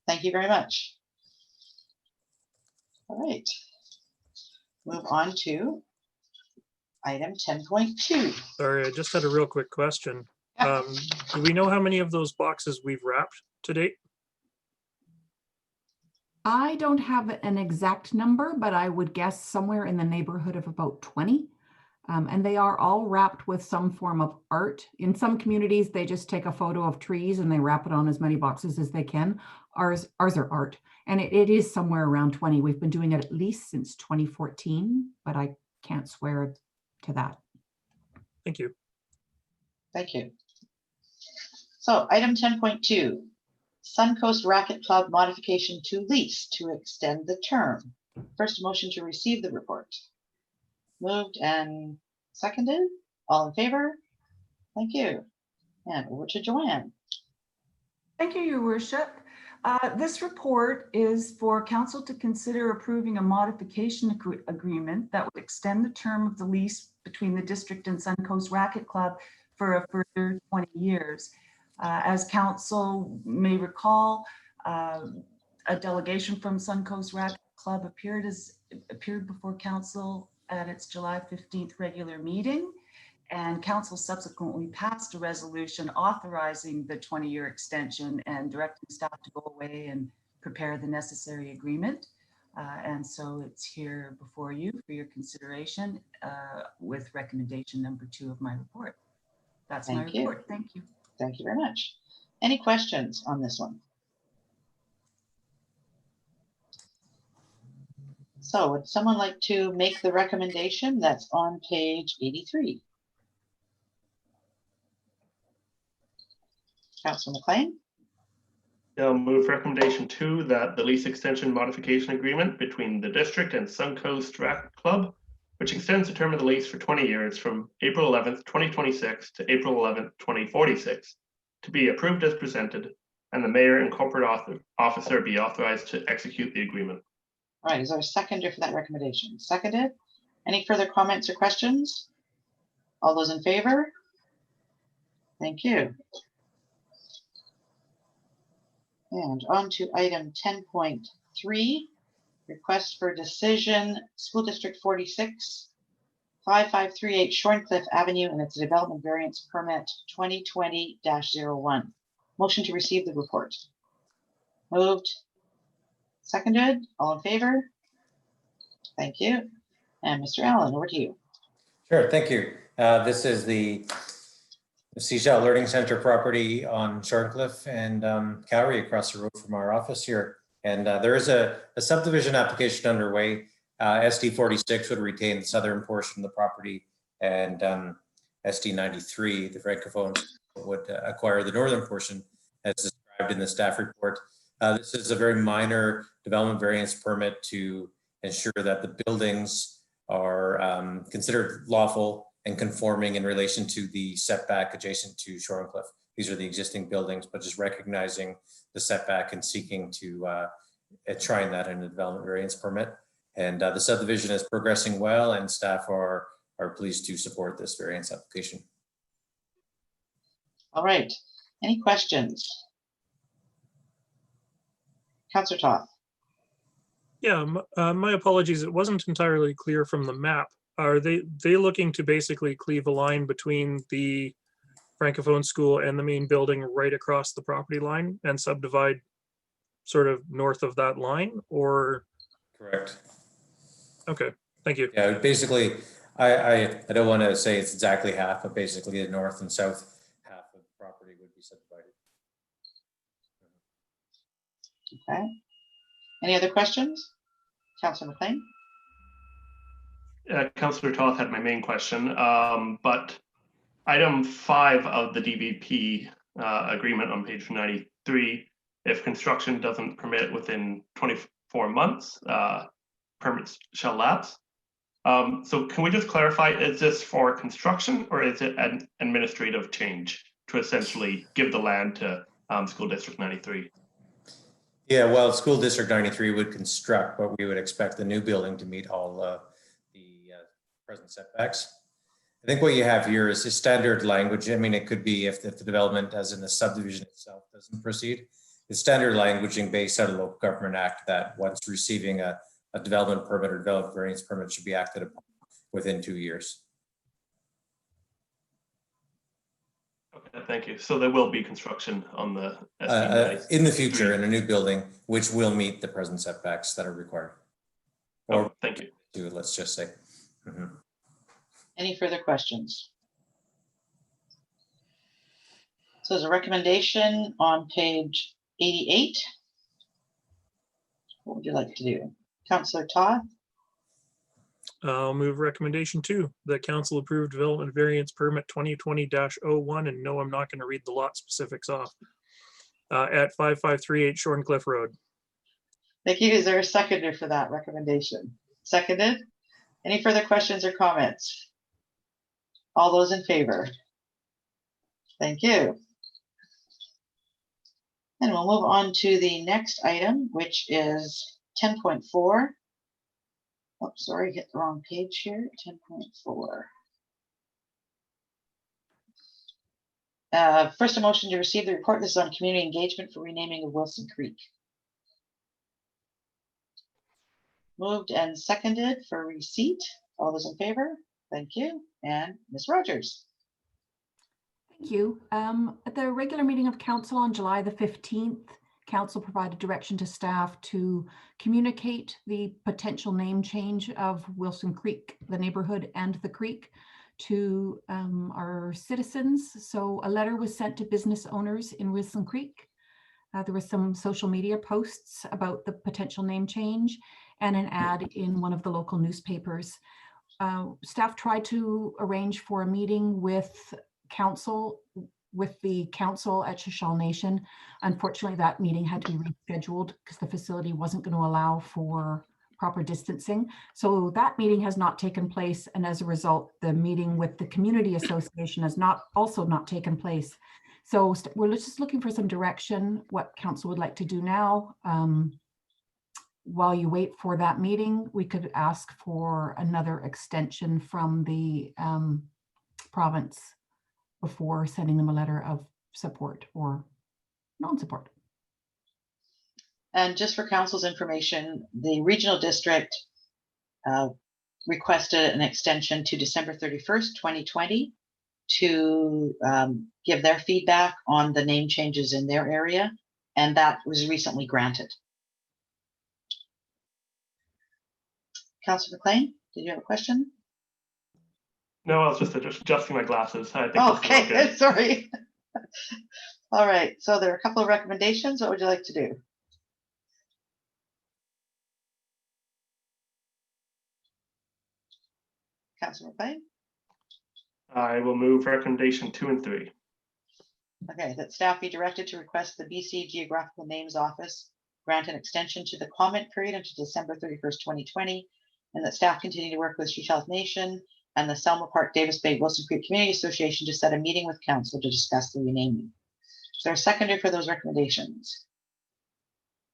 Thank you very much. All right, move on to item 10.2. Sorry, I just had a real quick question. Yeah. Do we know how many of those boxes we've wrapped to date? I don't have an exact number, but I would guess somewhere in the neighborhood of about 20. And they are all wrapped with some form of art. In some communities, they just take a photo of trees and they wrap it on as many boxes as they can. Ours are art, and it is somewhere around 20. We've been doing it at least since 2014, but I can't swear to that. Thank you. Thank you. So item 10.2, Suncoast Racket Club modification to lease to extend the term. First, motion to receive the report. Moved and seconded. All in favor? Thank you. And over to Joanne. Thank you, Your Worship. This report is for council to consider approving a modification agreement that would extend the term of the lease between the district and Suncoast Racket Club for a further 20 years. As council may recall, a delegation from Suncoast Racket Club appeared before council at its July 15th regular meeting, and council subsequently passed a resolution authorizing the 20-year extension and directing staff to go away and prepare the necessary agreement. And so it's here before you for your consideration with recommendation number 2 of my report. That's my report. Thank you. Thank you very much. Any questions on this one? So would someone like to make the recommendation that's on page 83? Councilor McLean. I'll move recommendation 2 that the lease extension modification agreement between the district and Suncoast Racket Club, which extends the term of the lease for 20 years from April 11th, 2026 to April 11th, 2046, to be approved as presented, and the mayor and corporate officer be authorized to execute the agreement. All right, is there a seconder for that recommendation? Seconded. Any further comments or questions? All those in favor? Thank you. And on to item 10.3, request for decision, School District 46, 5538 Shorncliffe Avenue, and its a development variance permit 2020-01. Motion to receive the report. Moved. Seconded. All in favor? Thank you. And Mr. Allen, over to you. Sure, thank you. This is the Seaside Learning Center property on Shorncliffe and Cowrie across the road from our office here. And there is a subdivision application underway. SD 46 would retain the southern portion of the property, and SD 93, the Francophones, would acquire the northern portion as described in the staff report. This is a very minor development variance permit to ensure that the buildings are considered lawful and conforming in relation to the setback adjacent to Shorncliffe. These are the existing buildings, but just recognizing the setback and seeking to enshrine that in a development variance permit. And the subdivision is progressing well, and staff are pleased to support this variance application. All right. Any questions? Councillor Toth. Yeah, my apologies. It wasn't entirely clear from the map. Are they looking to basically cleave a line between the Francophone school and the main building right across the property line and subdivide sort of north of that line, or? Correct. Okay, thank you. Yeah, basically, I don't want to say it's exactly half, but basically the north and south half of the property would be subdivided. Okay. Any other questions? Councillor McLean. Councillor Toth had my main question, but item 5 of the DBP agreement on page 93, if construction doesn't permit within 24 months, permits shall lapse. So can we just clarify, is this for construction or is it an administrative change to essentially give the land to School District 93? Yeah, well, School District 93 would construct, but we would expect the new building to meet all the present setbacks. I think what you have here is standard language. I mean, it could be if the development, as in the subdivision itself, doesn't proceed. It's standard languaging based on a Local Government Act that once receiving a development permit or development variance permit should be acted upon within 2 years. Okay, thank you. So there will be construction on the in the future in a new building, which will meet the present setbacks that are required. Or thank you. Let's just say. Mm-hmm. Any further questions? So there's a recommendation on page 88. What would you like to do? Councillor Todd? I'll move recommendation 2, that council approved development variance permit 2020-01, and no, I'm not going to read the lot specifics off, at 5538 Shorncliffe Road. Thank you. Is there a seconder for that recommendation? Seconded. Any further questions or comments? All those in favor? Thank you. And we'll move on to the next item, which is 10.4. Oh, sorry, hit the wrong page here. 10.4. First, a motion to receive the report. This is on community engagement for renaming of Wilson Creek. Moved and seconded for receipt. All those in favor? Thank you. And Ms. Rogers. Thank you. At the regular meeting of council on July the 15th, council provided direction to staff to communicate the potential name change of Wilson Creek, the neighborhood and the creek, to our citizens. So a letter was sent to business owners in Wilson Creek. There was some social media posts about the potential name change and an ad in one of the local newspapers. Staff tried to arrange for a meeting with the council at Shishal Nation. Unfortunately, that meeting had to be rescheduled because the facility wasn't going to allow for proper distancing. So that meeting has not taken place. And as a result, the meeting with the community association has also not taken place. So we're just looking for some direction, what council would like to do now. While you wait for that meeting, we could ask for another extension from the province before sending them a letter of support or non-support. And just for council's information, the regional district requested an extension to December 31st, 2020 to give their feedback on the name changes in their area. and that was recently granted. Councillor McLean, did you have a question? No, I was just adjusting my glasses. I think Oh, this is all okay, good. sorry. All right, so there are a couple of recommendations. What would you like to do? Councillor McLean? I will move recommendation 2 and 3. Okay, that staff be directed to request the BC Geographical Names Office grant an extension to the comment period until December 31st, 2020, and that staff continue to work with Seaside Nation and the Selma Park, Davis Bay, Wilson Creek Community Association to set a meeting with council to discuss the renaming. Is there a seconder for those recommendations?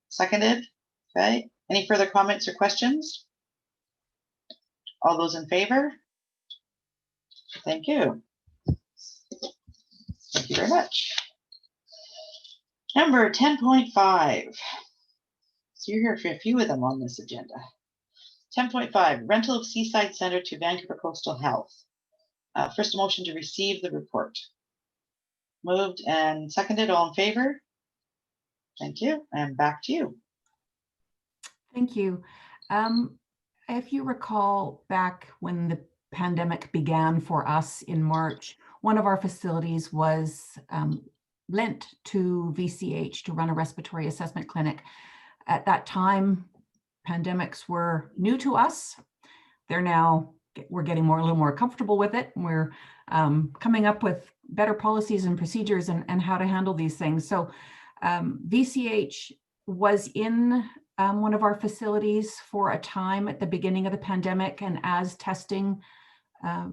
Seconded. Okay. Any further comments or questions? All those in favor? Thank you. Thank you very much. Number 10.5. So you're here for a few of them on this agenda. 10.5, rental of Seaside Center to Vancouver Coastal Health. First, a motion to receive the report. Moved and seconded, all in favor? Thank you, and back to you. Thank you. If you recall back when the pandemic began for us in March, one of our facilities was lent to VCH to run a respiratory assessment clinic. At that time, pandemics were new to us. We're getting a little more comfortable with it. We're coming up with better policies and procedures and how to handle these things. So VCH was in one of our facilities for a time at the beginning of the pandemic, and as testing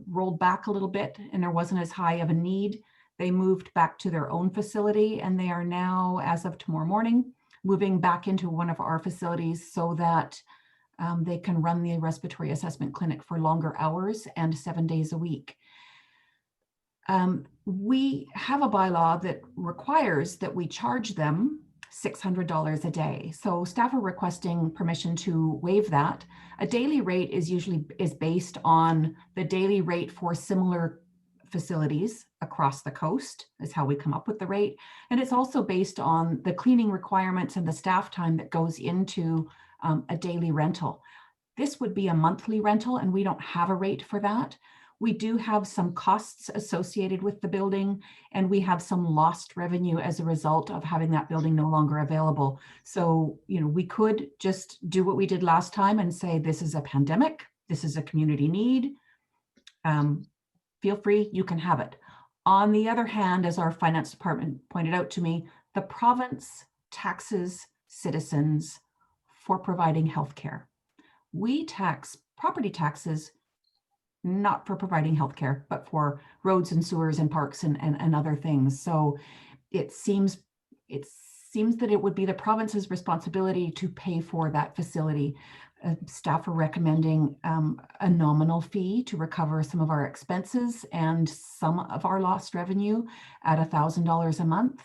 rolled back a little bit and there wasn't as high of a need, they moved back to their own facility, and they are now, as of tomorrow morning, moving back into one of our facilities so that they can run the respiratory assessment clinic for longer hours and 7 days a week. We have a bylaw that requires that we charge them $600 a day. So staff are requesting permission to waive that. A daily rate is based on the daily rate for similar facilities across the coast, is how we come up with the rate. And it's also based on the cleaning requirements and the staff time that goes into a daily rental. This would be a monthly rental, and we don't have a rate for that. We do have some costs associated with the building, and we have some lost revenue as a result of having that building no longer available. So, we could just do what we did last time and say, this is a pandemic, this is a community need. Feel free, you can have it. On the other hand, as our finance department pointed out to me, the province taxes citizens for providing healthcare. We tax property taxes not for providing healthcare, but for roads and sewers and parks and other things. So it seems that it would be the province's responsibility to pay for that facility. Staff are recommending a nominal fee to recover some of our expenses and some of our lost revenue at $1,000 a month.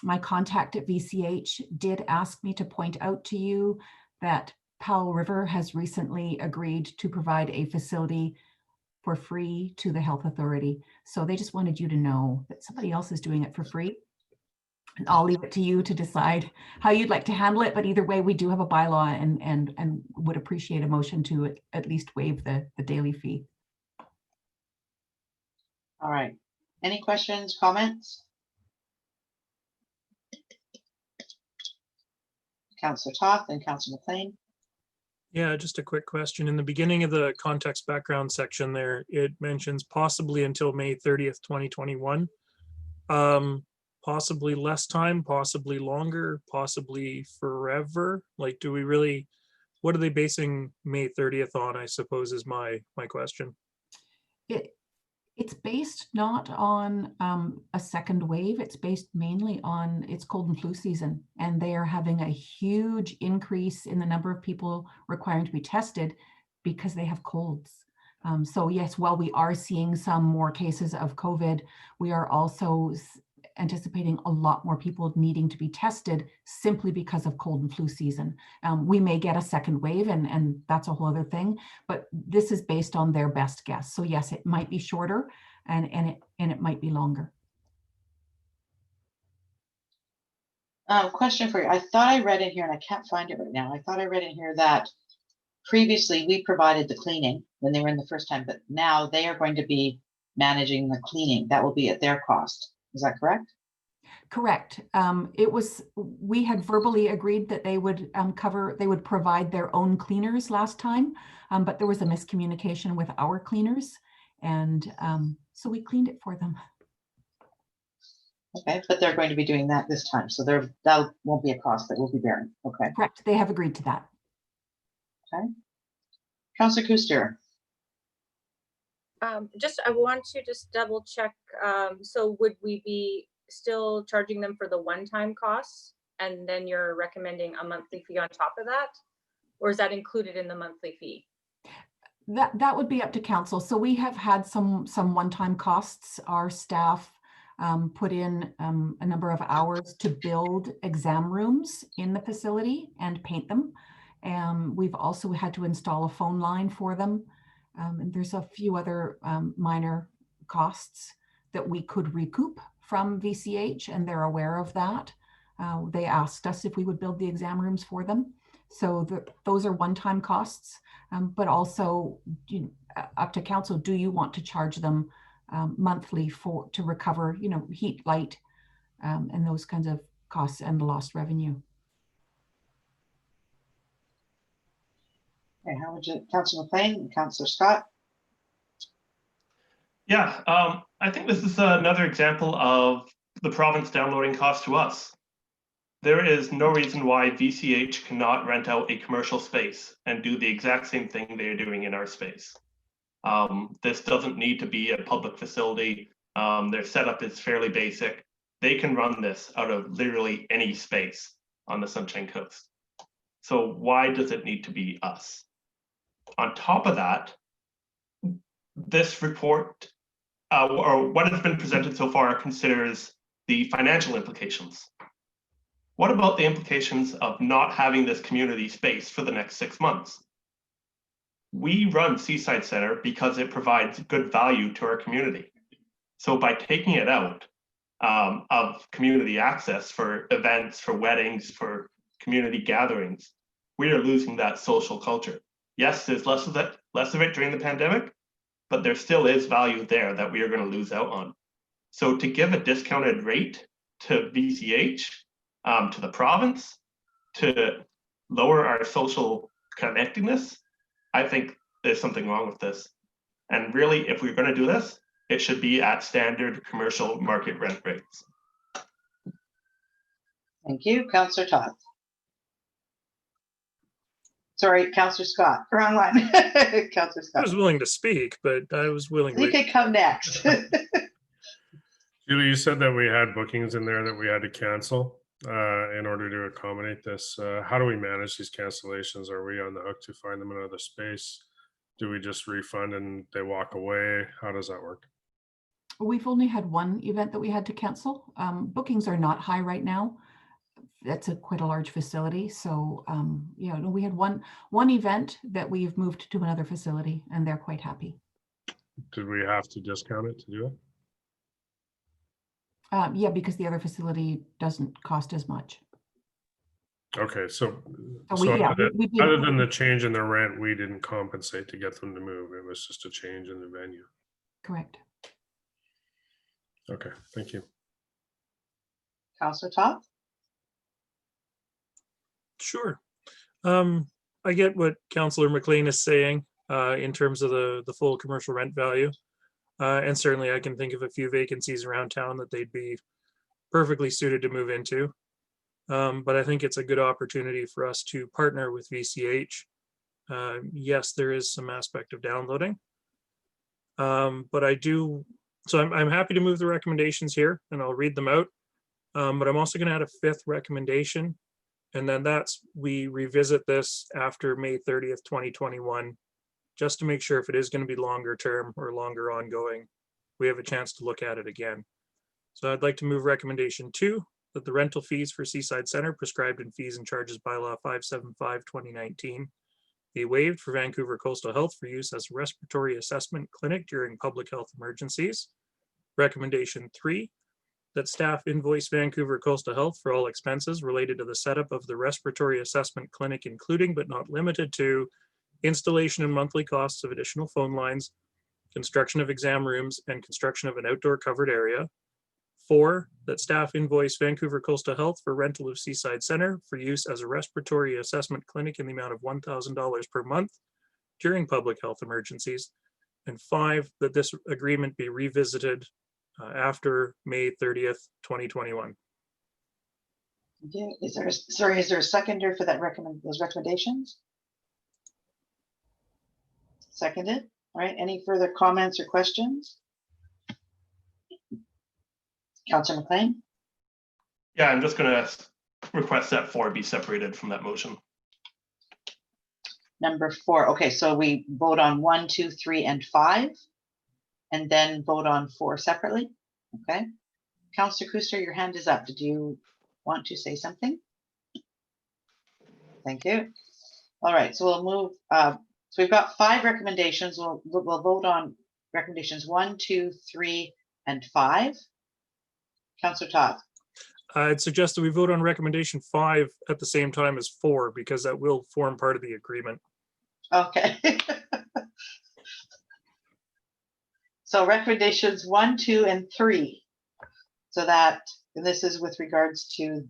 My contact at VCH did ask me to point out to you that Powell River has recently agreed to provide a facility for free to the health authority. So they just wanted you to know that somebody else is doing it for free. And I'll leave it to you to decide how you'd like to handle it. But either way, we do have a bylaw and would appreciate a motion to at least waive the daily fee. All right. Any questions, comments? Councillor Toth and Councillor McLean. Yeah, just a quick question. In the beginning of the context background section there, it mentions possibly until May 30th, 2021. Possibly less time, possibly longer, possibly forever. Like, do we really, what are they basing May 30th on, I suppose, is my question. It's based not on a second wave. It's based mainly on it's cold and flu season, and they are having a huge increase in the number of people requiring to be tested because they have colds. So yes, while we are seeing some more cases of COVID, we are also anticipating a lot more people needing to be tested simply because of cold and flu season. We may get a second wave, and that's a whole other thing, but this is based on their best guess. So yes, it might be shorter and it might be longer. Question for you. I thought I read in here, and I can't find it right now. I thought I read in here that previously we provided the cleaning when they were in the first time, but now they are going to be managing the cleaning. That will be at their cost. Is that correct? Correct. We had verbally agreed that they would they would provide their own cleaners last time, but there was a miscommunication with our cleaners, and so we cleaned it for them. Okay, but they're going to be doing that this time, so that won't be a cost that we'll be bearing. Okay. Correct. They have agreed to that. Okay. Councillor Kuster. I want to just double check. So would we be still charging them for the one-time costs, and then you're recommending a monthly fee on top of that? Or is that included in the monthly fee? That would be up to council. So we have had some one-time costs. Our staff put in a number of hours to build exam rooms in the facility and paint them. We've also had to install a phone line for them. And there's a few other minor costs that we could recoup from VCH, and they're aware of that. They asked us if we would build the exam rooms for them. So those are one-time costs, but also up to council. Do you want to charge them monthly to recover, heat, light, and those kinds of costs and the lost revenue? Okay, how would you, Councillor McLean and Councillor Scott? Yeah, I think this is another example of the province downloading costs to us. There is no reason why VCH cannot rent out a commercial space and do the exact same thing they're doing in our space. This doesn't need to be a public facility. Their setup is fairly basic. They can run this out of literally any space on the Sunshine Coast. So why does it need to be us? On top of that, this report, or what has been presented so far, considers the financial implications. What about the implications of not having this community space for the next 6 months? We run Seaside Center because it provides good value to our community. So by taking it out of community access for events, for weddings, for community gatherings, we are losing that social culture. Yes, there's less of it during the pandemic, but there still is value there that we are going to lose out on. So to give a discounted rate to VCH, to the province, to lower our social connectedness, I think there's something wrong with this. And really, if we're going to do this, it should be at standard commercial market rent rates. Thank you. Councillor Todd. Sorry, Councillor Scott. Wrong one. Councillor Scott. I was willing to speak, but I was willing You to. can come next. Julie, you said that we had bookings in there that we had to cancel in order to accommodate this. How do we manage these cancellations? Are we on the hook to find them another space? Do we just refund and they walk away? How does that work? We've only had one event that we had to cancel. Bookings are not high right now. That's quite a large facility. So yeah, no, we had one event that we've moved to another facility and they're quite happy. Did we have to discount it to do it? Yeah, because the other facility doesn't cost as much. Okay, so we did. other than the change in the rent, we didn't compensate to get them to move. It was just a change in the venue. Correct. Okay, thank you. Councillor Todd. Sure. I get what Councillor McLean is saying in terms of the full commercial rent value. And certainly I can think of a few vacancies around town that they'd be perfectly suited to move into. But I think it's a good opportunity for us to partner with VCH. Yes, there is some aspect of downloading. But I do, so I'm happy to move the recommendations here and I'll read them out. But I'm also going to add a fifth recommendation. And then we revisit this after May 30th, 2021, just to make sure if it is going to be longer term or longer ongoing, we have a chance to look at it again. So I'd like to move recommendation 2, that the rental fees for Seaside Center prescribed in fees and charges bylaw 575/2019 be waived for Vancouver Coastal Health for use as a respiratory assessment clinic during public health emergencies. Recommendation 3, that staff invoice Vancouver Coastal Health for all expenses related to the setup of the respiratory assessment clinic, including but not limited to installation and monthly costs of additional phone lines, construction of exam rooms, and construction of an outdoor covered area. 4, that staff invoice Vancouver Coastal Health for rental of Seaside Center for use as a respiratory assessment clinic in the amount of $1,000 per month during public health emergencies. And 5, that this agreement be revisited after May 30th, 2021. Yeah, is there, is there a seconder for that those recommendations? Seconded. All right, any further comments or questions? Councillor McLean? Yeah, I'm just gonna request that 4 be separated from that motion. Number 4. Okay, so we vote on 1, 2, 3, and 5, and then vote on 4 separately. Okay. Councillor Kuster, your hand is up. Did you want to say something? Thank you. All right, so we'll move. So we've got 5 recommendations. We'll vote on recommendations 1, 2, 3, and 5. Councillor Toth. I'd suggest that we vote on recommendation 5 at the same time as 4, because that will form part of the agreement. Okay. So recommendations 1, 2, and 3. So that, and this is with regards to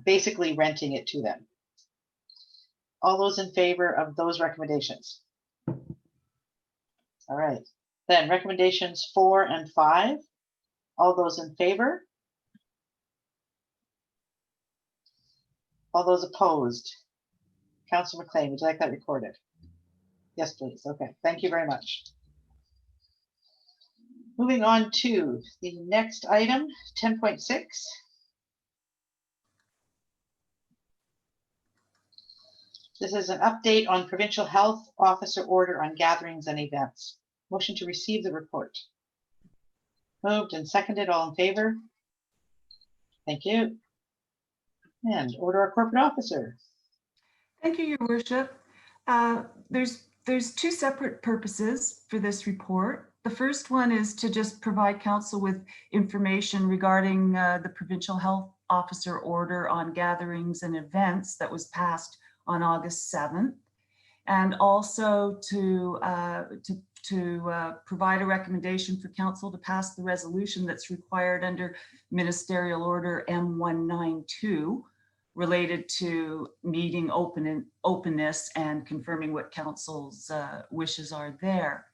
basically renting it to them. All those in favor of those recommendations? All right. Then recommendations 4 and 5. All those in favor? All those opposed? Councillor McLean, would you like that recorded? Yes, please. Okay, thank you very much. Moving on to the next item, 10.6. This is an update on Provincial Health Officer Order on gatherings and events. Motion to receive the report. Moved and seconded, all in favor? Thank you. And order our corporate officer. Thank you, Your Worship. There's 2 separate purposes for this report. The first one is to just provide council with information regarding the Provincial Health Officer Order on gatherings and events that was passed on August 7th, and also to provide a recommendation for council to pass the resolution that's required under Ministerial Order M192 related to meeting openness and confirming what council's wishes are there.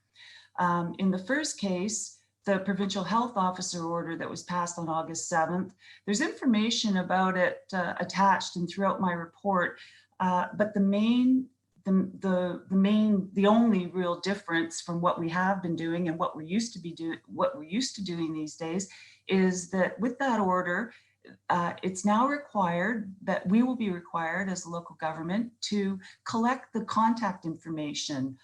In the first case, the Provincial Health Officer Order that was passed on August 7th, there's information about it attached and throughout my report, but the only real difference from what we have been doing and what we're used to doing these days is that with that order, it's now required that we will be required as a local government to collect the contact information,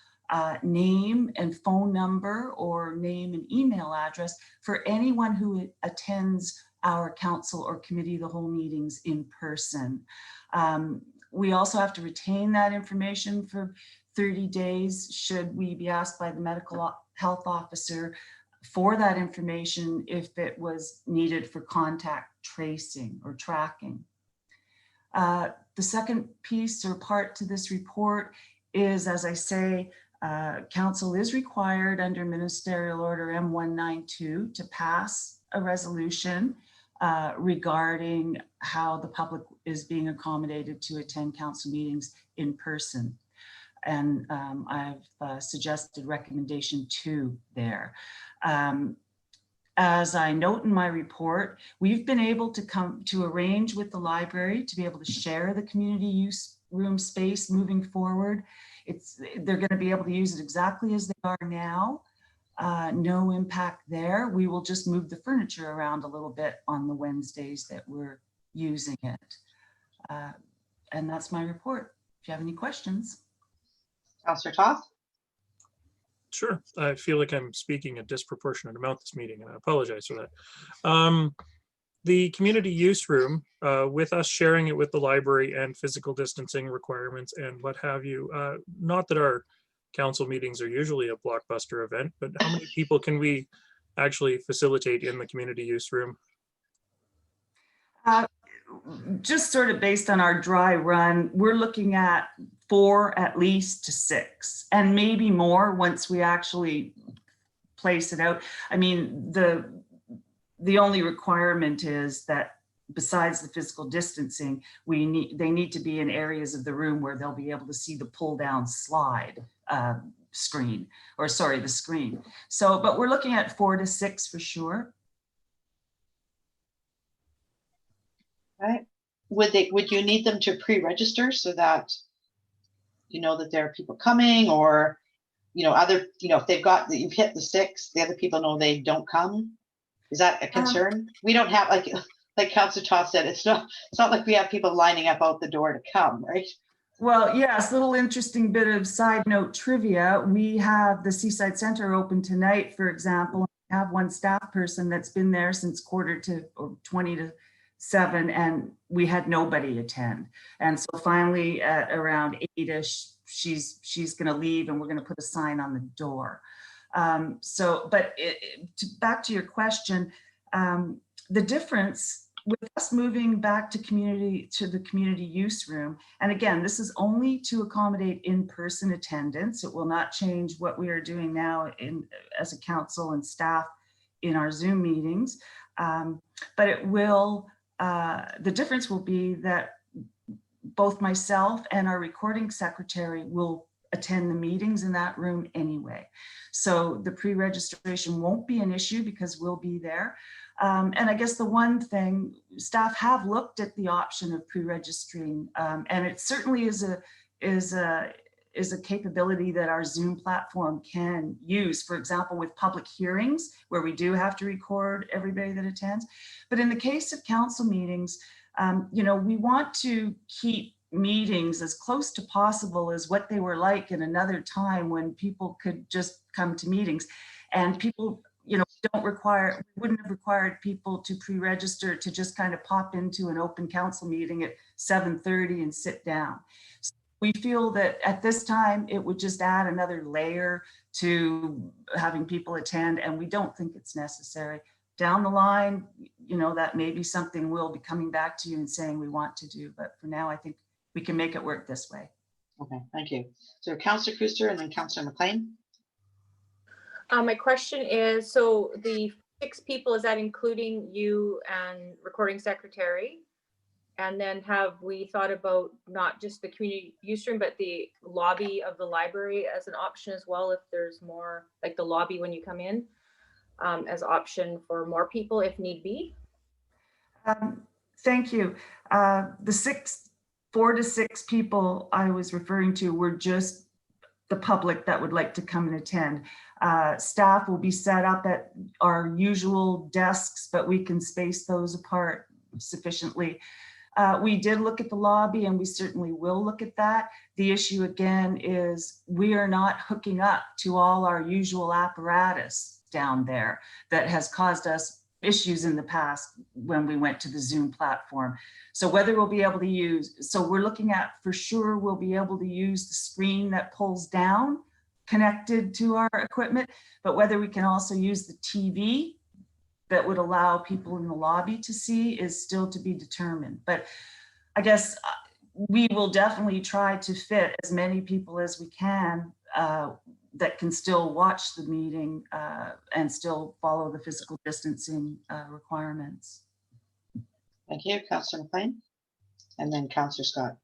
name and phone number, or name and email address for anyone who attends our council or committee of the whole meetings in person. We also have to retain that information for 30 days should we be asked by the medical health officer for that information if it was needed for contact tracing or tracking. The second piece or part to this report is, as I say, council is required under Ministerial Order M192 to pass a resolution regarding how the public is being accommodated to attend council meetings in person. And I've suggested recommendation 2 there. As I note in my report, we've been able to arrange with the library to be able to share the community use room space moving forward. They're going to be able to use it exactly as they are now. No impact there. We will just move the furniture around a little bit on the Wednesdays that we're using it. And that's my report. If you have any questions. Councillor Toth? Sure. I feel like I'm speaking a disproportionate amount this meeting, and I apologize for that. The community use room, with us sharing it with the library and physical distancing requirements and what have you, not that our council meetings are usually a blockbuster event, but how many people can we actually facilitate in the community use room? Just sort of based on our dry run, we're looking at 4 at least to 6, and maybe more once we actually place it out. I mean, the only requirement is that besides the physical distancing, they need to be in areas of the room where they'll be able to see the pull down slide screen, or sorry, the screen. So, but we're looking at 4 to 6 for sure. Right. Would you need them to pre-register so that you know that there are people coming, or if they've got that, you've hit the 6, the other people know they don't come? Is that a concern? We don't have, like Councillor Toth said, it's not like we have people lining up out the door to come, right? Well, yes, little interesting bit of side note trivia. We have the Seaside Center open tonight, for example. We have one staff person that's been there since 20 to 7, and we had nobody attend. And so finally at around 8ish, she's going to leave, and we're going to put a sign on the door. Back to your question, the difference with us moving back to the community use room, and again, this is only to accommodate in-person attendance. It will not change what we are doing now as a council and staff in our Zoom meetings, but it will. The difference will be that both myself and our recording secretary will attend the meetings in that room anyway. So the pre-registration won't be an issue because we'll be there. And I guess the one thing, staff have looked at the option of pre-registering, and it certainly is a capability that our Zoom platform can use, for example, with public hearings where we do have to record everybody that attends. But in the case of council meetings, we want to keep meetings as close to possible as what they were like in another time when people could just come to meetings, and people, wouldn't have required people to pre-register to just kind of pop into an open council meeting at 7:30 and sit down. So we feel that at this time, it would just add another layer to having people attend, and we don't think it's necessary. Down the line, that may be something we'll be coming back to you and saying we want to do, but for now, I think we can make it work this way. Okay, thank you. So Councillor Kuster and then Councillor McLean. My question is, so the 6 people, is that including you and recording secretary? And then have we thought about not just the community use room, but the lobby of the library as an option as well, if there's more, like the lobby when you come in, as option for more people if need be? Thank you. The 4 to 6 people I was referring to were just the public that would like to come and attend. Staff will be set up at our usual desks, but we can space those apart sufficiently. We did look at the lobby, and we certainly will look at that. The issue again is we are not hooking up to all our usual apparatus down there that has caused us issues in the past when we went to the Zoom platform. So whether we'll be able to we're looking at, for sure, we'll be able to use the screen that pulls down connected to our equipment, but whether we can also use the TV that would allow people in the lobby to see is still to be determined. But I guess we will definitely try to fit as many people as we can that can still watch the meeting and still follow the physical distancing requirements. Thank you, Councillor McLean, and then Councillor Scott.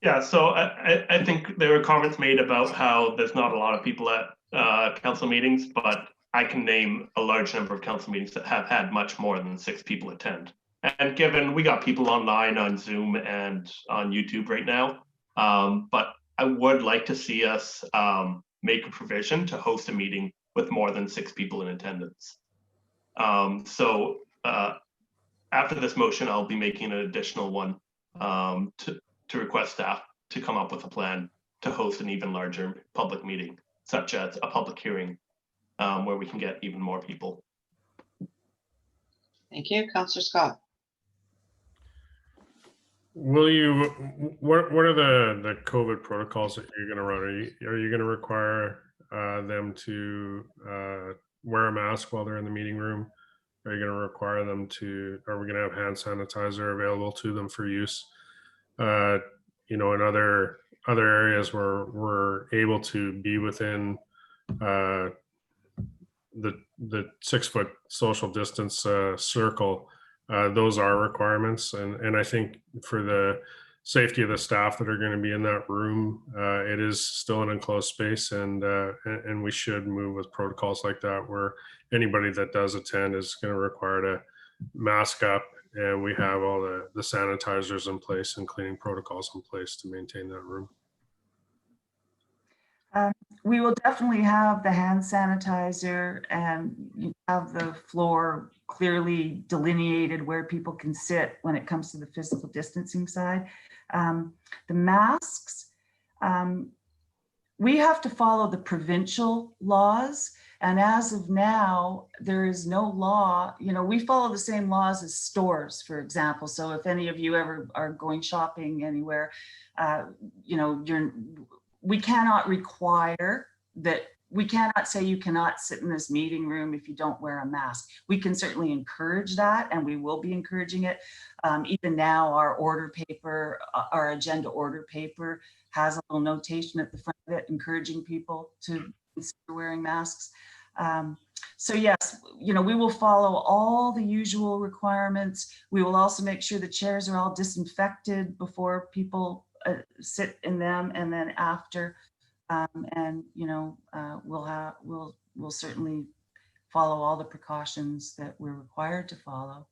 Yeah, so I think there were comments made about how there's not a lot of people at council meetings, but I can name a large number of council meetings that have had much more than 6 people attend. And given we got people online on Zoom and on YouTube right now, but I would like to see us make a provision to host a meeting with more than 6 people in attendance. So after this motion, I'll be making an additional one to request staff to come up with a plan to host an even larger public meeting, such as a public hearing where we can get even more people. Thank you, Councillor Scott. Will you, what are the COVID protocols that you're going to run? Are you going to require them to wear a mask while they're in the meeting room? Are you going to require them to, are we going to have hand sanitizer available to them for use? You know, in other areas where we're able to be within the 6 foot social distance circle, those are requirements. And I think for the safety of the staff that are going to be in that room, it is still an enclosed space, and we should move with protocols like that, where anybody that does attend is going to require to mask up, and we have all the sanitizers in place and cleaning protocols in place to maintain that room. We will definitely have the hand sanitizer, and you have the floor clearly delineated where people can sit when it comes to the physical distancing side. The masks, we have to follow the provincial laws. And as of now, there is no law, you know, we follow the same laws as stores, for example. So if any of you ever are going shopping anywhere, you know, we cannot require that. We cannot say you cannot sit in this meeting room if you don't wear a mask. We can certainly encourage that, and we will be encouraging it. Even now, our order paper, our agenda order paper has a little notation at the front of it encouraging people to consider wearing masks. So yes, you know, we will follow all the usual requirements. We will also make sure the chairs are all disinfected before people sit in them, and then after. And you know, we'll certainly follow all the precautions that we're required to follow.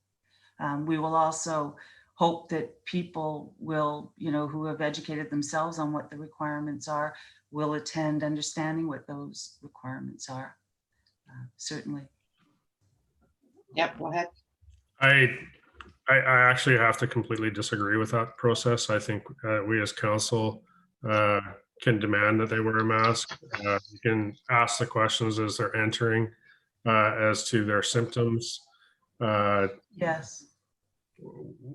We will also hope that people will, you know, who have educated themselves on what the requirements are, will attend understanding what those requirements are. Certainly. Yep, go ahead. I actually have to completely disagree with that process. I think we as council can demand that they wear a mask. You can ask the questions as they're entering as to their symptoms. Yes.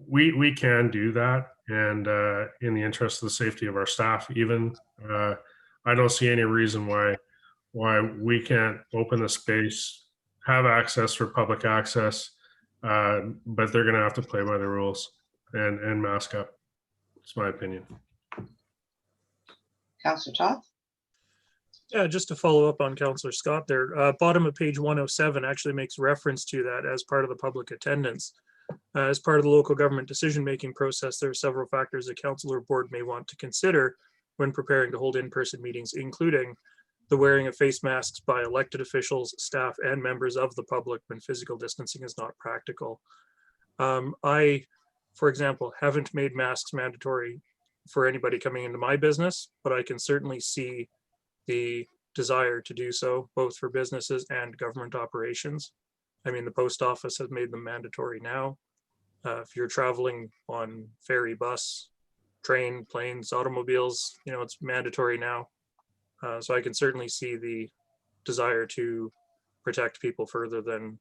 We can do that, and in the interest of the safety of our staff, even I don't see any reason why we can't open the space, have access for public access, but they're going to have to play by the rules and mask up. It's my opinion. Councillor Toth? Yeah, just to follow up on Councillor Scott there, bottom of page 107 actually makes reference to that as part of the public attendance. As part of the local government decision-making process, there are several factors the council or board may want to consider when preparing to hold in-person meetings, including the wearing of face masks by elected officials, staff, and members of the public when physical distancing is not practical. I, for example, haven't made masks mandatory for anybody coming into my business, but I can certainly see the desire to do so, both for businesses and government operations. I mean, the post office has made them mandatory now. If you're traveling on ferry, bus, train, planes, automobiles, you know, it's mandatory now. So I can certainly see the desire to protect people further than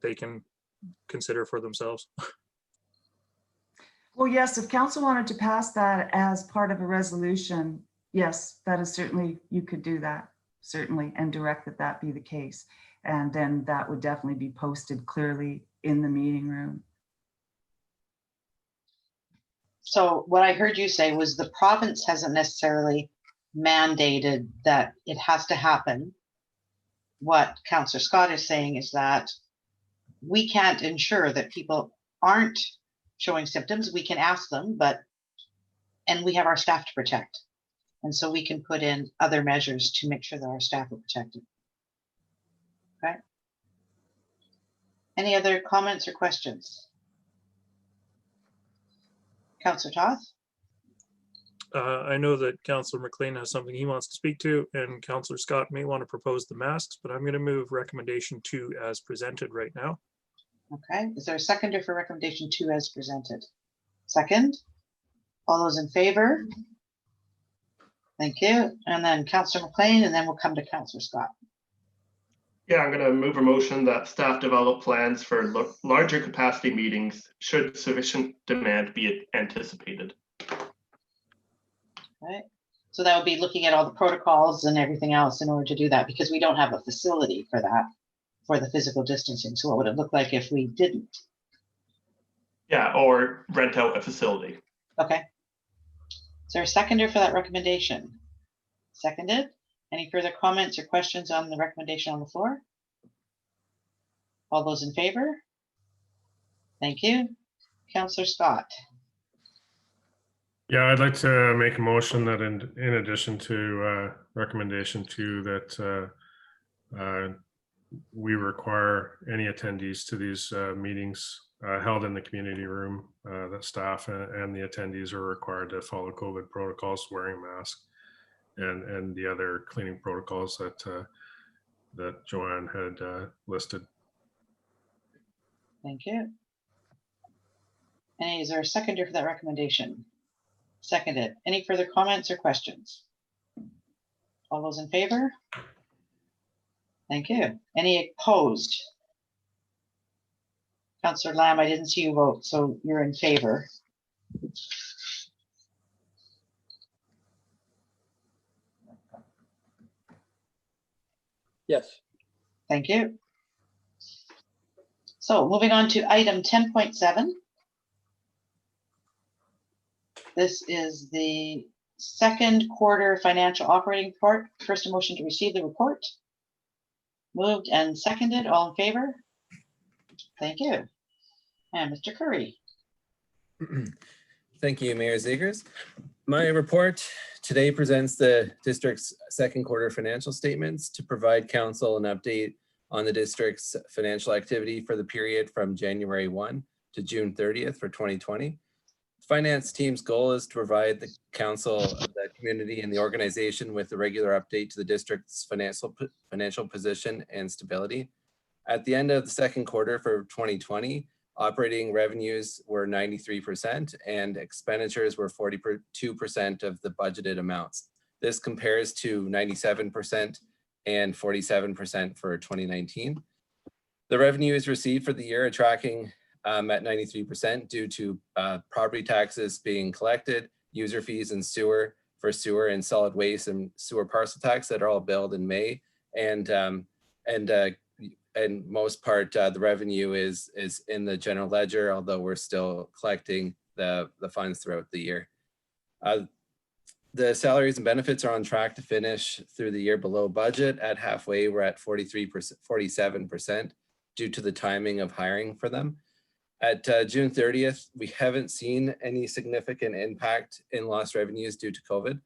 they can consider for themselves. Well, yes, if council wanted to pass that as part of a resolution, yes, that is certainly, you could do that, certainly, and direct that that be the case. And then that would definitely be posted clearly in the meeting room. So what I heard you say was the province hasn't necessarily mandated that it has to happen. What Councillor Scott is saying is that we can't ensure that people aren't showing symptoms. We can ask them, and we have our staff to protect. And so we can put in other measures to make sure that our staff are protected. Okay. Any other comments or questions? Councillor Toth? I know that Councillor McLean has something he wants to speak to, and Councillor Scott may want to propose the masks, but I'm going to move recommendation 2 as presented right now. Okay, is there a seconder for recommendation 2 as presented? Second? All those in favor? Thank you. And then Councillor McLean, and then we'll come to Councillor Scott. Yeah, I'm going to move a motion that staff develop plans for larger capacity meetings should sufficient demand be anticipated. Right. So that would be looking at all the protocols and everything else in order to do that, because we don't have a facility for that. for the physical distancing. So what would it look like if we didn't? Yeah, or rent out a facility. Okay. Is there a seconder for that recommendation? Seconded. Any further comments or questions on the recommendation on the floor? All those in favor? Thank you. Councillor Scott. Yeah, I'd like to make a motion that in addition to recommendation 2, that we require any attendees to these meetings held in the community room, that staff and the attendees are required to follow COVID protocols, wearing masks, and the other cleaning protocols that Joanne had listed. Thank you. And is there a seconder for that recommendation? Seconded. Any further comments or questions? All those in favor? Thank you. Any opposed? Councillor Lamb, I didn't see you vote, so you're in favor. Yes. Thank you. So moving on to item 10.7. This is the second quarter financial operating report. First, a motion to receive the report. Moved and seconded. All in favor? Thank you. And Mr. Curry. Thank you, Mayor Zegers. My report today presents the district's second quarter financial statements to provide council an update on the district's financial activity for the period from January 1 to June 30th for 2020. Finance team's goal is to provide the council, the community, and the organization with a regular update to the district's financial position and stability. At the end of the second quarter for 2020, operating revenues were 93% and expenditures were 42% of the budgeted amounts. This compares to 97% and 47% for 2019. The revenues received for the year are tracking at 93% due to property taxes being collected, user fees and sewer for sewer and solid waste and sewer parcel tax that are all billed in May, and most part the revenue is in the general ledger, although we're still collecting the funds throughout the year. The salaries and benefits are on track to finish through the year below budget. At halfway, we're at 47% due to the timing of hiring for them. At June 30th, we haven't seen any significant impact in lost revenues due to COVID.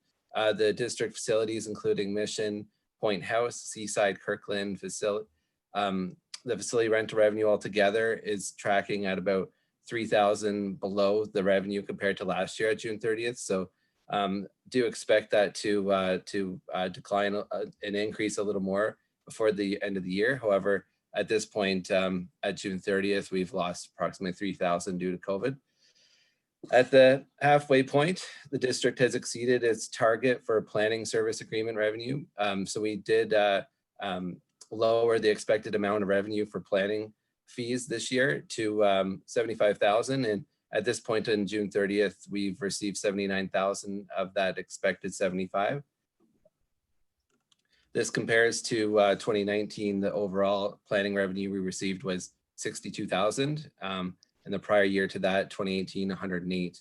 The district facilities, including Mission, Point House, Seaside, Kirkland facility, the facility rental revenue altogether is tracking at about 3,000 below the revenue compared to last year at June 30th. So do expect that to decline and increase a little more before the end of the year. However, at this point, at June 30th, we've lost approximately 3,000 due to COVID. At the halfway point, the district has exceeded its target for planning service agreement revenue. So we did lower the expected amount of revenue for planning fees this year to 75,000. And at this point on June 30th, we've received 79,000 of that expected 75. This compares to 2019, the overall planning revenue we received was 62,000. And the prior year to that, 2018, 108.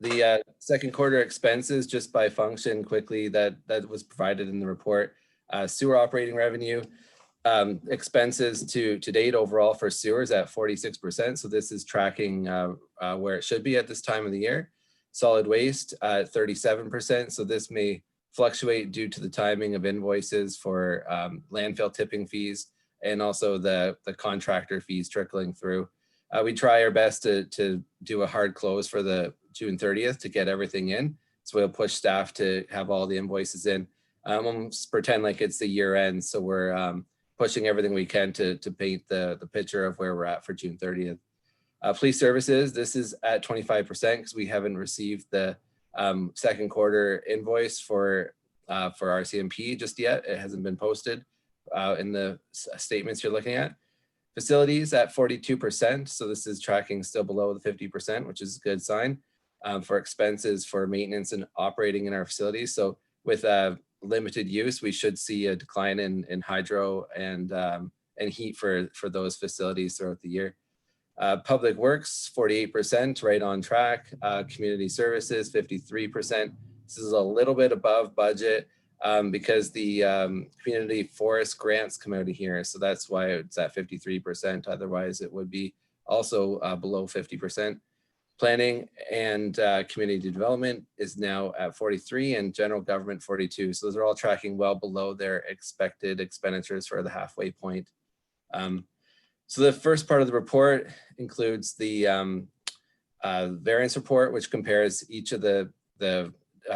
The second quarter expenses, just by function quickly, that was provided in the report. Sewer operating revenue, expenses to date overall for sewers at 46%. So this is tracking where it should be at this time of the year. Solid waste at 37%. So this may fluctuate due to the timing of invoices for landfill tipping fees and also the contractor fees trickling through. We try our best to do a hard close for the June 30th to get everything in. So we'll push staff to have all the invoices in. Almost pretend like it's the year end. So we're pushing everything we can to paint the picture of where we're at for June 30th. Police services, this is at 25% because we haven't received the second quarter invoice for RCMP just yet. It hasn't been posted in the statements you're looking at. Facilities at 42%. So this is tracking still below the 50%, which is a good sign for expenses for maintenance and operating in our facilities. So with limited use, we should see a decline in hydro and heat for those facilities throughout the year. Public Works, 48%, right on track. Community Services, 53%. This is a little bit above budget because the community forest grants come out of here. So that's why it's at 53%. Otherwise, it would be also below 50%. Planning and community development is now at 43 and general government 42. So those are all tracking well below their expected expenditures for the halfway point. So the first part of the report includes the variance report, which compares each of the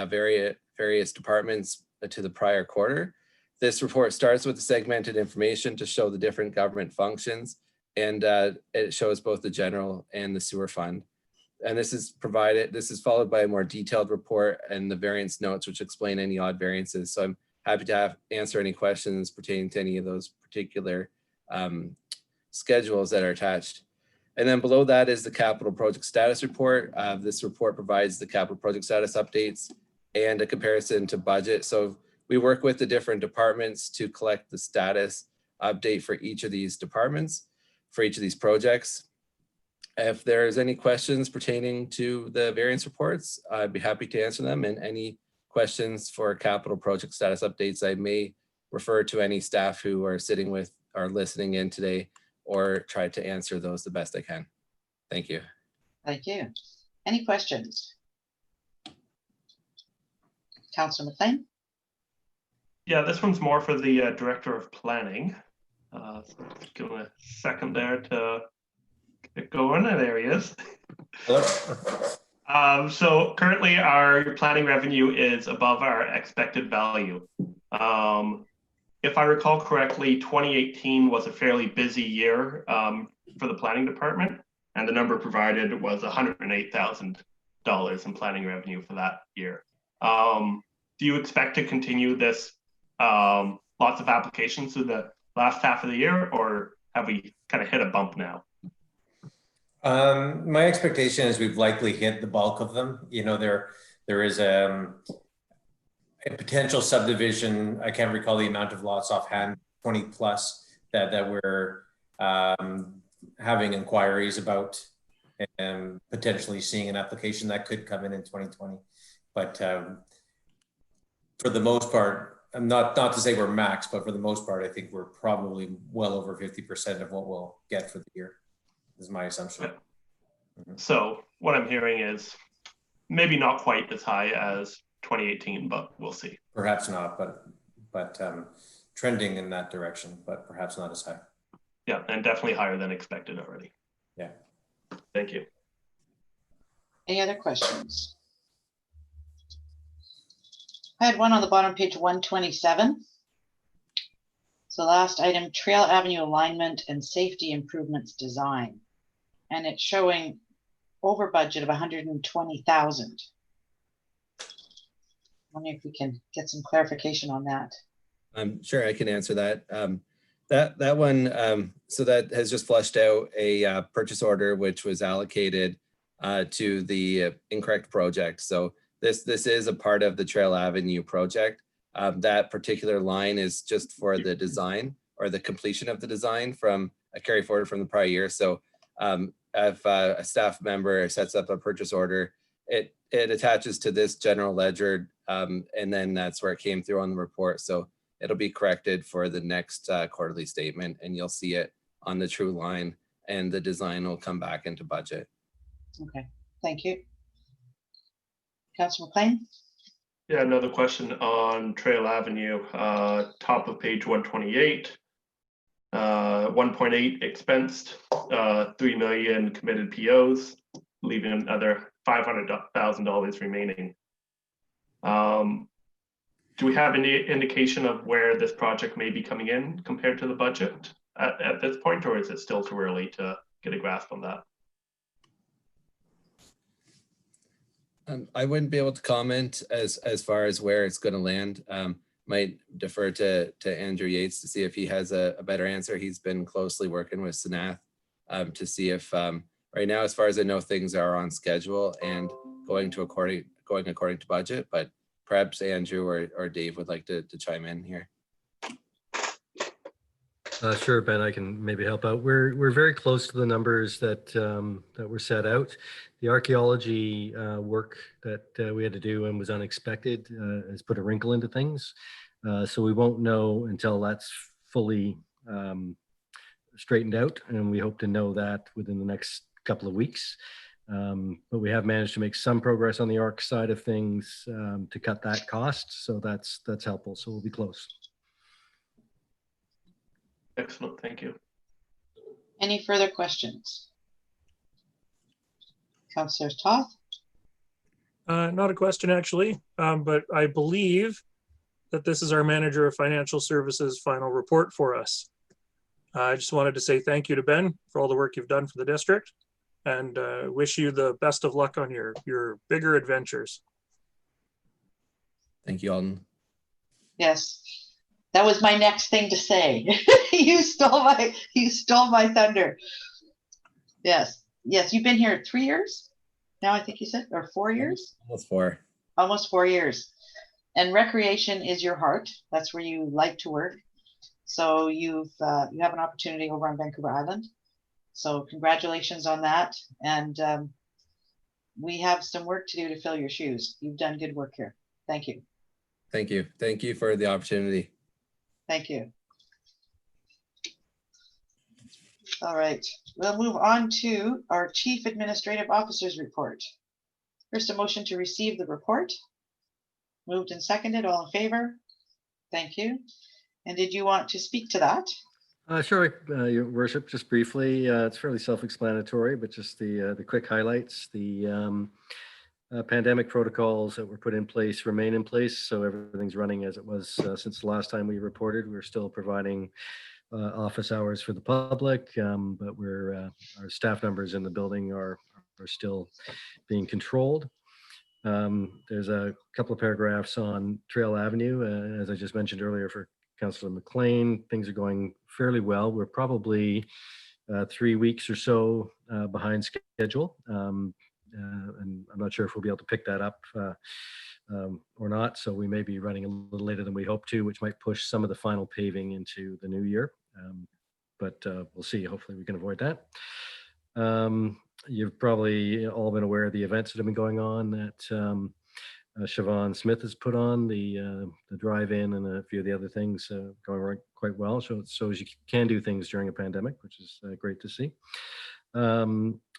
various departments to the prior quarter. This report starts with the segmented information to show the different government functions, and it shows both the general and the sewer fund. And this is followed by a more detailed report and the variance notes, which explain any odd variances. So I'm happy to answer any questions pertaining to any of those particular schedules that are attached. And then below that is the capital project status report. This report provides the capital project status updates and a comparison to budget. So we work with the different departments to collect the status update for each of these departments, for each of these projects. If there's any questions pertaining to the variance reports, I'd be happy to answer them. And any questions for capital project status updates, I may refer to any staff who are sitting with or listening in today, or try to answer those the best I can. Thank you. Thank you. Any questions? Councillor McLean? Yeah, this one's more for the Director of Planning. So give him a second there to get going. There he is. Hello. So currently our planning revenue is above our expected value. If I recall correctly, 2018 was a fairly busy year for the planning department, and the number provided was $108,000 in planning revenue for that year. Do you expect to continue this lots of applications through the last half of the year, or have we kind of hit a bump now? My expectation is we've likely hit the bulk of them. You know, there is a potential subdivision. I can't recall the amount of lots offhand, 20 plus that we're having inquiries about, and potentially seeing an application that could come in 2020. But for the most part, I'm not to say we're max, but for the most part, I think we're probably well over 50% of what we'll get for the year, is my assumption. Yeah. So what I'm hearing is maybe not quite as high as 2018, but we'll see. Perhaps not, but trending in that direction, but perhaps not as high. Yeah, and definitely higher than expected already. Yeah. Thank you. Any other questions? I had one on the bottom, page 127. So last item, Trail Avenue alignment and safety improvements design. And it's showing over budget of 120,000. Wondering if we can get some clarification on that. I'm sure I can answer that. That one, so that has just flushed out a purchase order, which was allocated to the incorrect project. So this is a part of the Trail Avenue project. That particular line is just for the design or the completion of the design from a carry forward from the prior year. So if a staff member sets up a purchase order, it attaches to this general ledger, and then that's where it came through on the report. So it'll be corrected for the next quarterly statement, and you'll see it on the true line, and the design will come back into budget. Okay, thank you. Councillor McLean? Yeah, another question on Trail Avenue, top of page 128. 1.8 expensed, 3 million committed POs, leaving another $500,000 remaining. Do we have any indication of where this project may be coming in compared to the budget at this point, or is it still too early to get a grasp on that? I wouldn't be able to comment as far as where it's going to land. Might defer to Andrew Yates to see if he has a better answer. He's been closely working with Sanath to see if right now, as far as I know, things are on schedule and going according to budget, but perhaps Andrew or Dave would like to chime in here. Sure, Ben, I can maybe help out. We're very close to the numbers that that were set out. The archaeology work that we had to do and was unexpected has put a wrinkle into things. So we won't know until that's fully straightened out, and we hope to know that within the next couple of weeks. But we have managed to make some progress on the ARC side of things to cut that cost. So that's helpful. So we'll be close. Excellent, thank you. Any further questions? Councillor Toth? Not a question, actually, but I believe that this is our Manager of Financial Services final report for us. I just wanted to say thank you to Ben for all the work you've done for the district, and wish you the best of luck on your bigger adventures. Thank you, Alden. Yes, that was my next thing to say. You stole my thunder. Yes, you've been here 3 years now, I think you said, or 4 years? Almost 4. Almost 4 years. And recreation is your heart. That's where you like to work. So you have an opportunity over on Vancouver Island. So congratulations on that. And we have some work to do to fill your shoes. You've done good work here. Thank you. Thank you. Thank you for the opportunity. Thank you. All right, we'll move on to our Chief Administrative Officer's report. First, a motion to receive the report. Moved and seconded, all in favor? Thank you. And did you want to speak to that? Sure, Your Worship, just briefly. It's fairly self-explanatory, but just the quick highlights. The pandemic protocols that were put in place remain in place, so everything's running as it was since the last time we reported. We're still providing office hours for the public, but our staff numbers in the building are still being controlled. There's a couple of paragraphs on Trail Avenue. As I just mentioned earlier for Councillor McLean, things are going fairly well. We're probably 3 weeks or so behind schedule. And I'm not sure if we'll be able to pick that up or not. So we may be running a little later than we hope to, which might push some of the final paving into the new year. But we'll see. Hopefully we can avoid that. You've probably all been aware of the events that have been going on that Siobhan Smith has put on, the drive-in and a few of the other things going quite well. So it shows you can do things during a pandemic, which is great to see.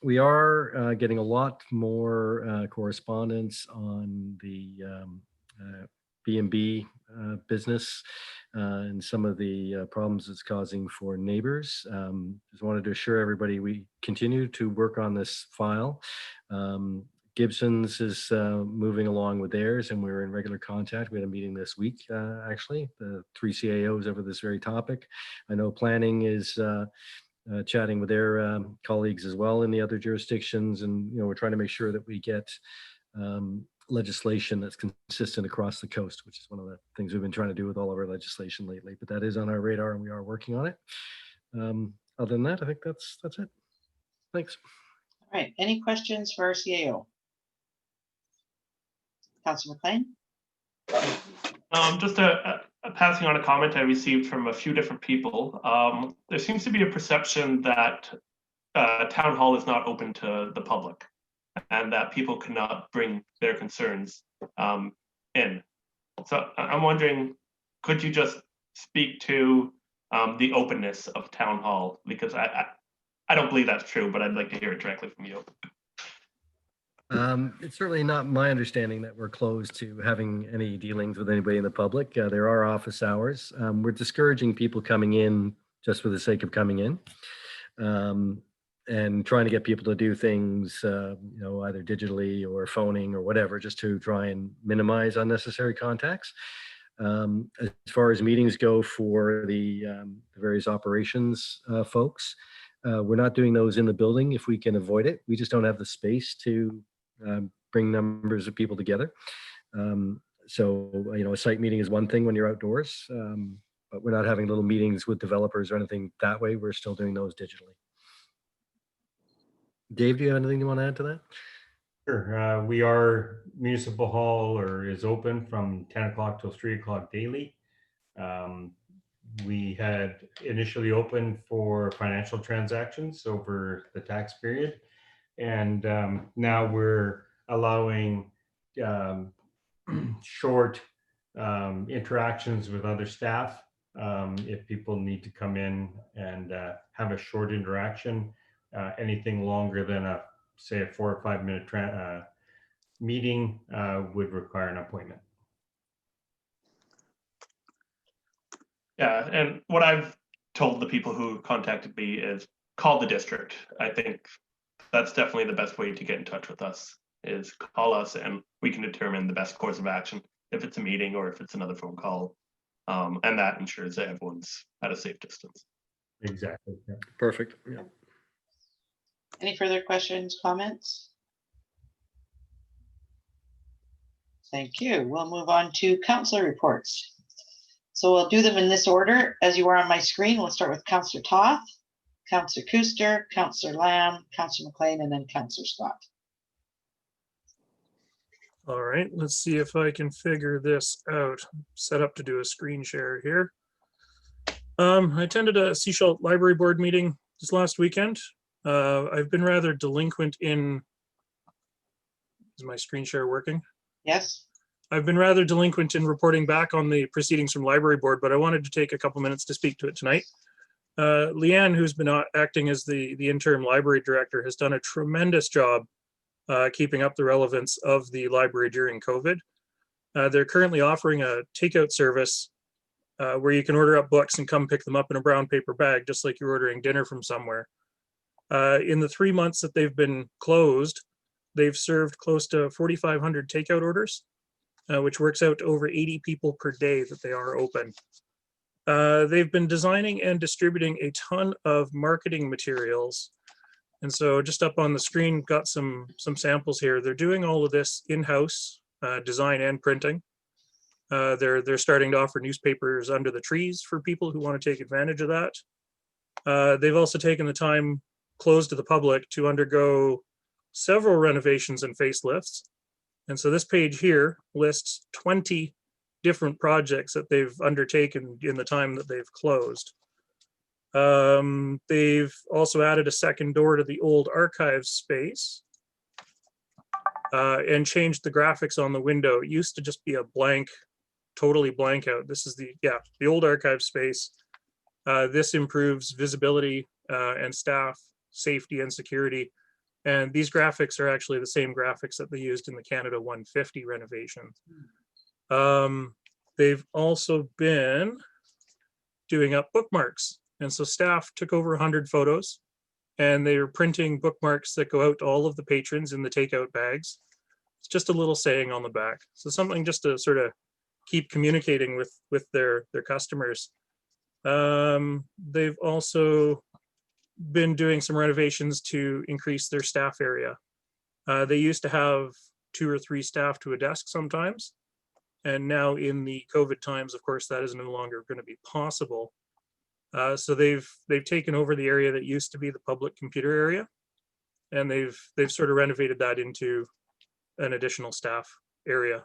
We are getting a lot more correspondence on the B&B business and some of the problems it's causing for neighbors. Just wanted to assure everybody we continue to work on this file. Gibson's is moving along with theirs, and we're in regular contact. We had a meeting this week, actually, the 3 CAOs over this very topic. I know planning is chatting with their colleagues as well in the other jurisdictions, and we're trying to make sure that we get legislation that's consistent across the coast, which is one of the things we've been trying to do with all of our legislation lately. But that is on our radar, and we are working on it. Other than that, I think that's it. Thanks. All right. Any questions for our CAO? Councillor McLean? Just passing on a comment I received from a few different people. There seems to be a perception that town hall is not open to the public and that people cannot bring their concerns in. So I'm wondering, could you just speak to the openness of town hall? Because I don't believe that's true, but I'd like to hear it directly from you. It's certainly not my understanding that we're closed to having any dealings with anybody in the public. There are office hours. We're discouraging people coming in just for the sake of coming in, and trying to get people to do things, either digitally or phoning or whatever, just to try and minimize unnecessary contacts. As far as meetings go for the various operations folks, we're not doing those in the building if we can avoid it. We just don't have the space to bring numbers of people together. So, a site meeting is one thing when you're outdoors, but we're not having little meetings with developers or anything that way. We're still doing those digitally. Dave, do you have anything you want to add to that? Sure. We are Municipal Hall is open from 10 o'clock till 3 o'clock daily. We had initially opened for financial transactions over the tax period. And now we're allowing short interactions with other staff. If people need to come in and have a short interaction, anything longer than say a 4 or 5 minute meeting would require an appointment. Yeah, and what I've told the people who contacted me is call the district. I think that's definitely the best way to get in touch with us, is call us and we can determine the best course of action, if it's a meeting or if it's another phone call. And that ensures that everyone's at a safe distance. Exactly. Yeah. Perfect. Yeah. Any further questions, comments? Thank you. We'll move on to councillor reports. So we'll do them in this order as you are on my screen. We'll start with Councillor Toth, Councillor Kuster, Councillor Lamb, Councillor McLean, and then Councillor Scott. All right, let's see if I can figure this out. Set up to do a screen share here. I attended a Seashell Library Board meeting this last weekend. I've been rather delinquent in, is my screen share working? Yes. I've been rather delinquent in reporting back on the proceedings from Library Board, but I wanted to take a couple minutes to speak to it tonight. Leanne, who's been acting as the interim library director, has done a tremendous job keeping up the relevance of the library during COVID. They're currently offering a takeout service where you can order up books and come pick them up in a brown paper bag, just like you're ordering dinner from somewhere. In the 3 months that they've been closed, they've served close to 4,500 takeout orders, which works out to over 80 people per day that they are open. They've been designing and distributing a ton of marketing materials. And so just up on the screen, got some samples here. They're doing all of this in-house, design and printing. They're starting to offer newspapers under the trees for people who want to take advantage of that. They've also taken the time closed to the public to undergo several renovations and facelifts. And so this page here lists 20 different projects that they've undertaken in the time that they've closed. They've also added a second door to the old archives space and changed the graphics on the window. It used to just be a blank, totally blank out. This is the old archive space. This improves visibility and staff safety and security. And these graphics are actually the same graphics that they used in the Canada 150 renovation. They've also been doing up bookmarks. And so staff took over 100 photos and they were printing bookmarks that go out to all of the patrons in the takeout bags. It's just a little saying on the back. So something just to sort of keep communicating with their customers. They've also been doing some renovations to increase their staff area. They used to have 2 or 3 staff to a desk sometimes. And now in the COVID times, of course, that is no longer going to be possible. So they've taken over the area that used to be the public computer area, and they've sort of renovated that into an additional staff area.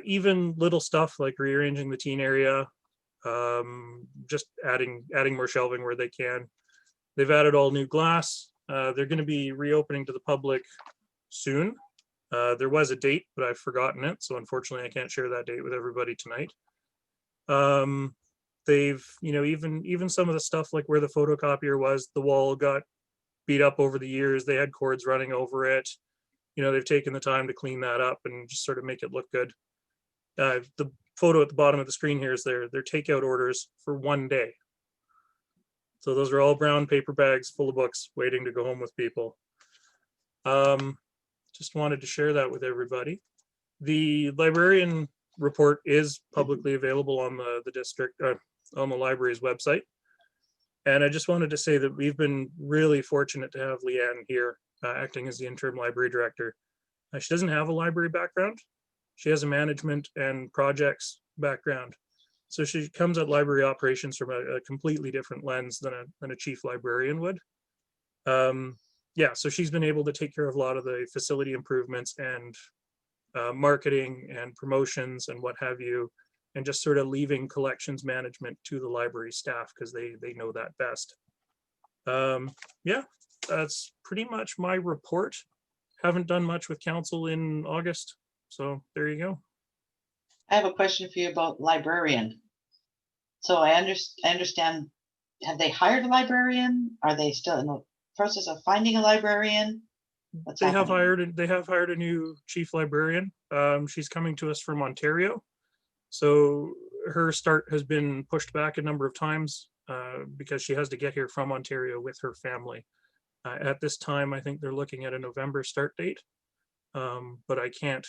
Even little stuff like rearranging the teen area, just adding more shelving where they can. They've added all new glass. They're going to be reopening to the public soon. There was a date, but I've forgotten it. So unfortunately, I can't share that date with everybody tonight. They've, even some of the stuff like where the photocopier was, the wall got beat up over the years. They had cords running over it. They've taken the time to clean that up and just sort of make it look good. The photo at the bottom of the screen here is their takeout orders for 1 day. So those are all brown paper bags full of books waiting to go home with people. Just wanted to share that with everybody. The librarian report is publicly available on the district, on the library's website. And I just wanted to say that we've been really fortunate to have Leanne here acting as the interim library director. She doesn't have a library background. She has a management and projects background. So she comes at library operations from a completely different lens than a chief librarian would. yeah, so she's been able to take care of a lot of the facility improvements and marketing and promotions and what have you, and just sort of leaving collections management to the library staff because they know that best. Yeah, that's pretty much my report. Haven't done much with council in August, so there you go. I have a question for you about librarian. So I understand, have they hired a librarian? Are they still in the process of finding a librarian? What's They have happening? hired a new chief librarian. She's coming to us from Ontario. So her start has been pushed back a number of times because she has to get here from Ontario with her family. At this time, I think they're looking at a November start date, but I can't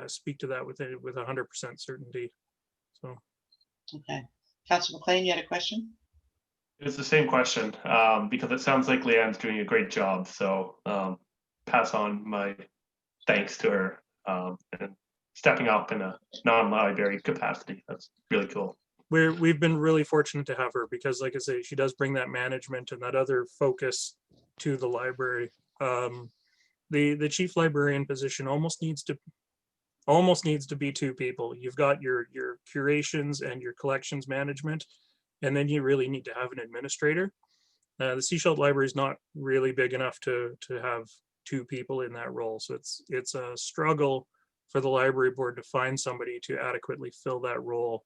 speak to that with 100% certainty. So, Okay. Councilor McLean, you had a question? It's the same question because it sounds like Leanne's doing a great job. So pass on my thanks to her and stepping up in a non-library capacity. That's really cool. we've been really fortunate to have her because, like I say, she does bring that management and that other focus to the library. The chief librarian position almost needs to be two people. You've got your curations and your collections management, and then you really need to have an administrator. The Seaside Library is not really big enough to have two people in that role, so it's a struggle for the library board to find somebody to adequately fill that role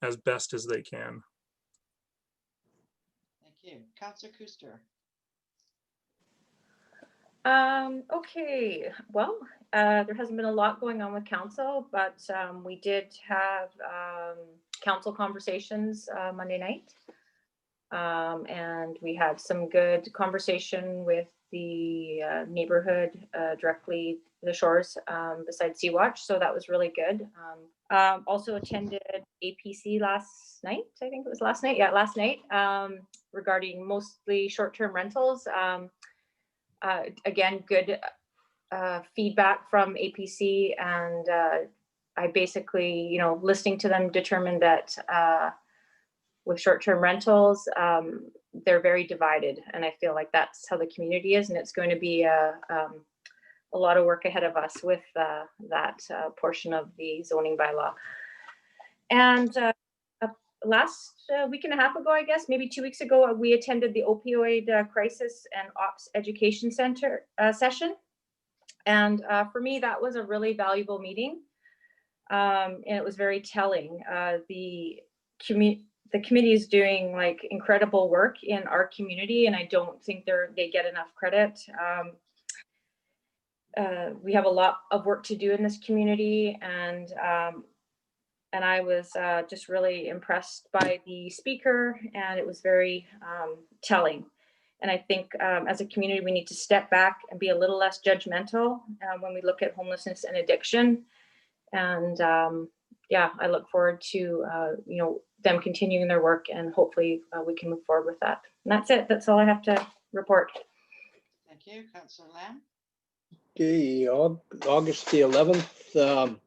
as best as they can. Thank you. Councilor Kuster. Okay, well, there hasn't been a lot going on with council, but we did have council conversations Monday night. And we had some good conversation with the neighborhood directly the shores beside Sea-Watch, so that was really good. Also attended APC last night, I think it was last night, yeah, last night, regarding mostly short-term rentals. Again, good feedback from APC, and I basically, listening to them, determined that with short-term rentals, they're very divided, and I feel like that's how the community is, and it's going to be a lot of work ahead of us with that portion of the zoning bylaw. And last week and a half ago, I guess, maybe 2 weeks ago, we attended the Opioid Crisis and Ops Education Center session. And for me, that was a really valuable meeting. And it was very telling. The committee is doing like incredible work in our community, and I don't think they get enough credit. We have a lot of work to do in this community, and I was just really impressed by the speaker, and it was very telling. And I think as a community, we need to step back and be a little less judgmental when we look at homelessness and addiction. And yeah, I look forward to them continuing their work, and hopefully we can move forward with that. And that's it. That's all I have to report. Thank you. Councilor Lamb. Okay, August the 11th,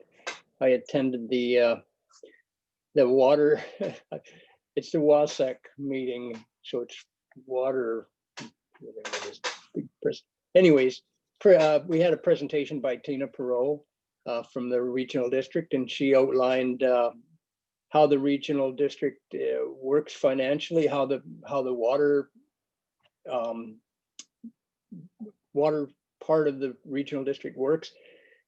I attended the water, it's the WASAC meeting, so it's water. Anyways, we had a presentation by Tina Perot from the regional district, and she outlined how the regional district works financially, how the water part of the regional district works,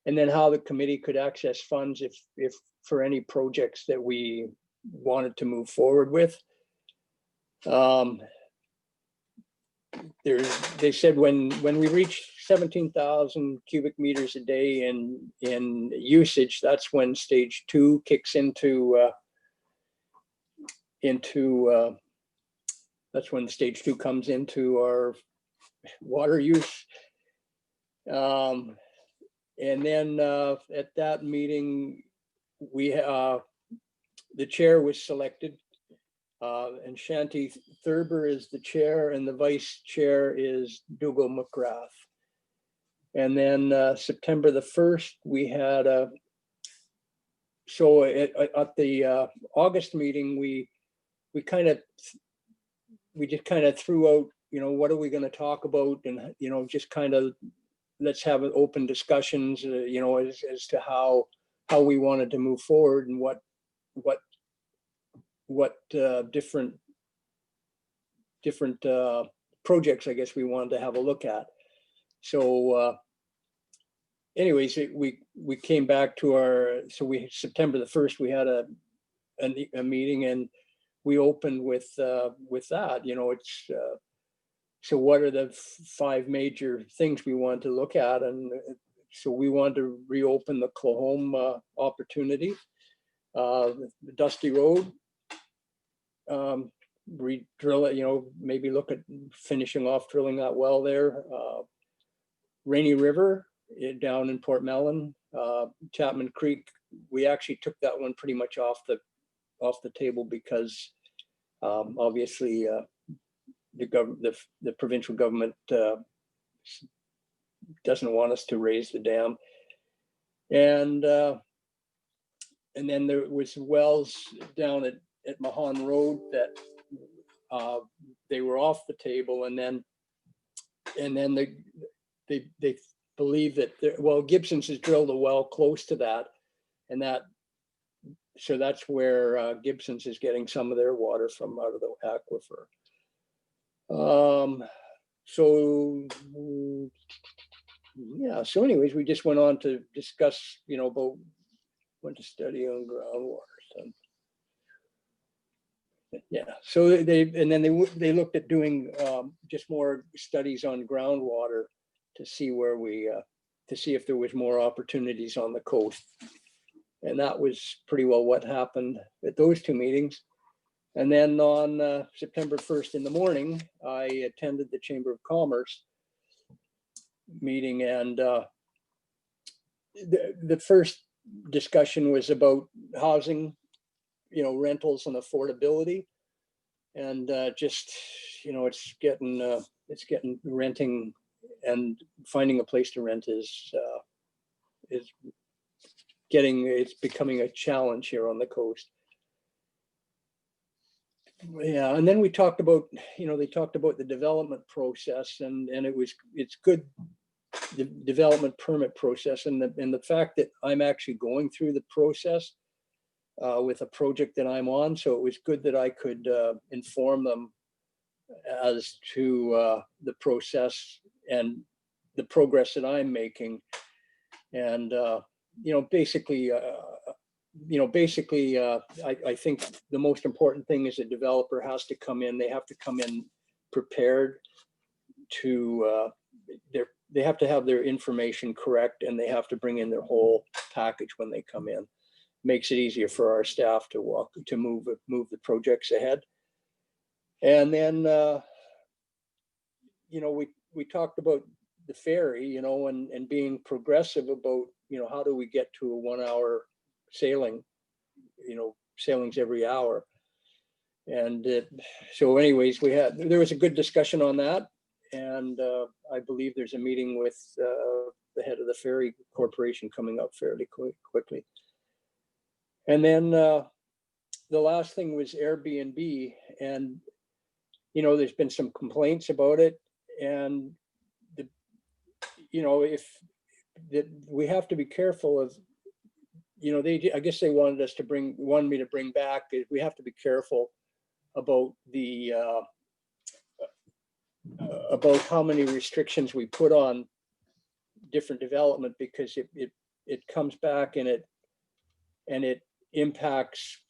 and then how the committee could access funds if for any projects that we wanted to move forward with. They said when we reach 17,000 cubic meters a day in usage, that's when stage 2 kicks into that's when stage 2 comes into our water use. And then at that meeting, the chair was selected, and Shanti Thurber is the chair, and the vice chair is Dougal McGrath. And then September the 1st, we had at the August meeting, we just kind of threw out what are we going to talk about? And, just kind of, let's have an open discussions, as to how we wanted to move forward and what different projects, I guess, we wanted to have a look at. So anyways, we came back to September the 1st, we had a meeting, and we opened with that, it's so what are the 5 major things we want to look at? And so we wanted to reopen the Clohome opportunity, the Dusty Road, re-drill it, maybe look at finishing off drilling that well there. Rainy River down in Port Mellon, Chapman Creek, we actually took that one pretty much off the table because obviously the provincial government doesn't want us to raise the dam. And then there was wells down at Mahon Road that they were off the table, and then they believe that Gibson's has drilled a well close to that, and so that's where Gibson's is getting some of their water from out of the aquifer. So yeah, so anyways, we just went on to discuss, about went to study on groundwater. So yeah, so they looked at doing just more studies on groundwater to see if there was more opportunities on the coast. And that was pretty well what happened at those 2 meetings. And then on September 1st in the morning, I attended the Chamber of Commerce meeting, and the first discussion was about housing, rentals and affordability. And just, it's getting renting and finding a place to rent is becoming a challenge here on the coast. Yeah, and then we talked about, they talked about the development process, and it's good, the development permit process, and the fact that I'm actually going through the process with a project that I'm on. So it was good that I could inform them as to the process and the progress that I'm making. And, basically, I think the most important thing is a developer has to come in. They have to come in prepared to, they have to have their information correct, and they have to bring in their whole package when they come in. Makes it easier for our staff to move the projects ahead. And then, we talked about the ferry, and being progressive about, how do we get to a 1-hour sailing, sailings every hour. And so anyways, there was a good discussion on that. And I believe there's a meeting with the head of the ferry corporation coming up fairly quickly. And then the last thing was Airbnb, and there's been some complaints about it, and we have to be careful of, I guess they wanted me to bring back, we have to be careful about about how many restrictions we put on different development, because it comes back and it impacts,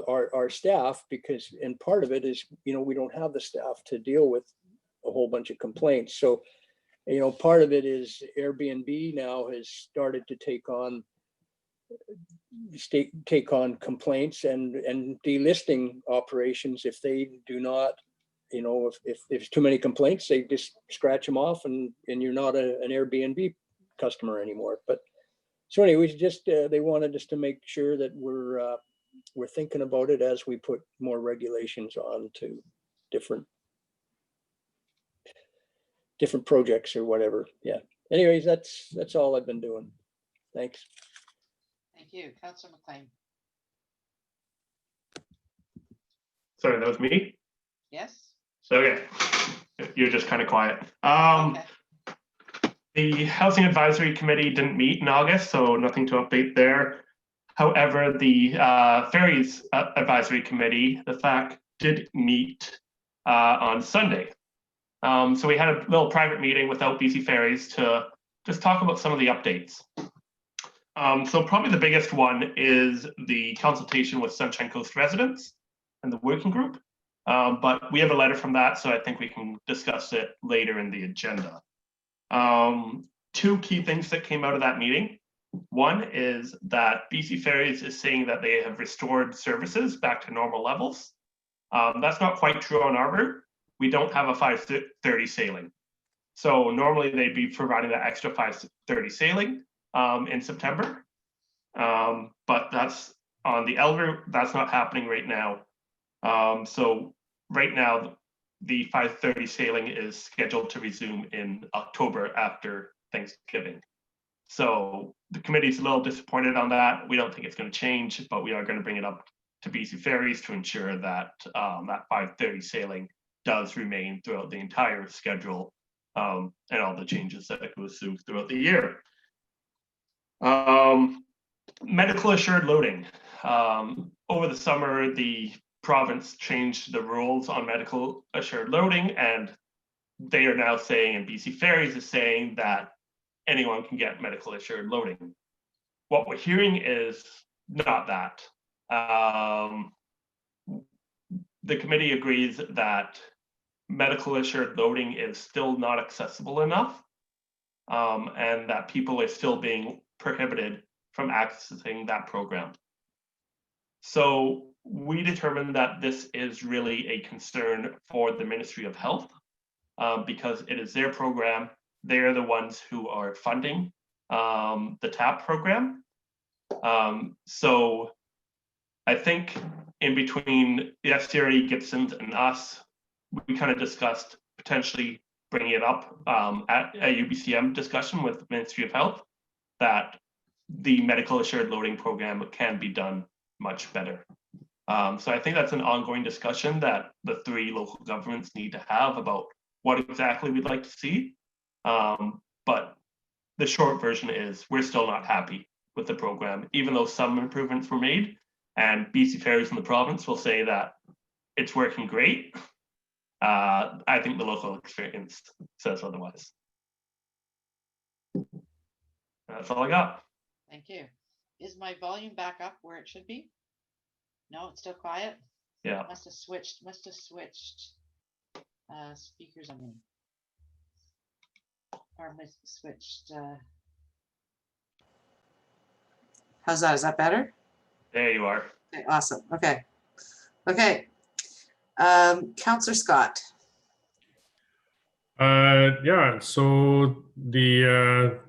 our staff, because, and part of it is, we don't have the staff to deal with a whole bunch of complaints. So, part of it is Airbnb now has started to take on complaints and delisting operations if they do not, if there's too many complaints, they just scratch them off, and you're not an Airbnb customer anymore. But so anyways, just they wanted us to make sure that we're thinking about it as we put more regulations on to different projects or whatever. Yeah. Anyways, that's all I've been doing. Thanks. Thank you. Councillor McLean. Sorry, that was me. Yes. Okay, you're just kind of quiet. Okay. The Housing Advisory Committee didn't meet in August, so nothing to update there. However, the Ferries Advisory Committee, the FAC, did meet on Sunday. So we had a little private meeting without BC Ferries to just talk about some of the updates. So probably the biggest one is the consultation with Sunshine Coast residents and the working group. But we have a letter from that, so I think we can discuss it later in the agenda. Two key things that came out of that meeting. One is that BC Ferries is saying that they have restored services back to normal levels. That's not quite true on our route. We don't have a 5:30 sailing. So normally they'd be providing that extra 5:30 sailing in September. But that's on the L route, that's not happening right now. So right now, the 5:30 sailing is scheduled to resume in October after Thanksgiving. So the committee's a little disappointed on that. We don't think it's going to change, but we are going to bring it up to BC Ferries to ensure that that 5:30 sailing does remain throughout the entire schedule and all the changes that goes through throughout the year. Medical assured loading. Over the summer, the province changed the rules on medical assured loading, and they are now saying, and BC Ferries is saying, that anyone can get medical assured loading. What we're hearing is not that. The committee agrees that medical assured loading is still not accessible enough, and that people are still being prohibited from accessing that program. So we determined that this is really a concern for the Ministry of Health because it is their program. They're the ones who are funding the TAP program. So I think in between the FCRE, Gibson's, and us, we kind of discussed potentially bringing it up at a UBCM discussion with the Ministry of Health that the medical assured loading program can be done much better. So I think that's an ongoing discussion that the three local governments need to have about what exactly we'd like to see. But the short version is we're still not happy with the program, even though some improvements were made, and BC Ferries in the province will say that it's working great. I think the local experience says otherwise. That's all I got. Thank you. Is my volume back up where it should be? No, it's still quiet? Yeah. Must have switched speakers on me. Or must have switched. How's that? Is that better? There you are. Okay, awesome. Okay. Okay. Councillor Scott. Yeah, so the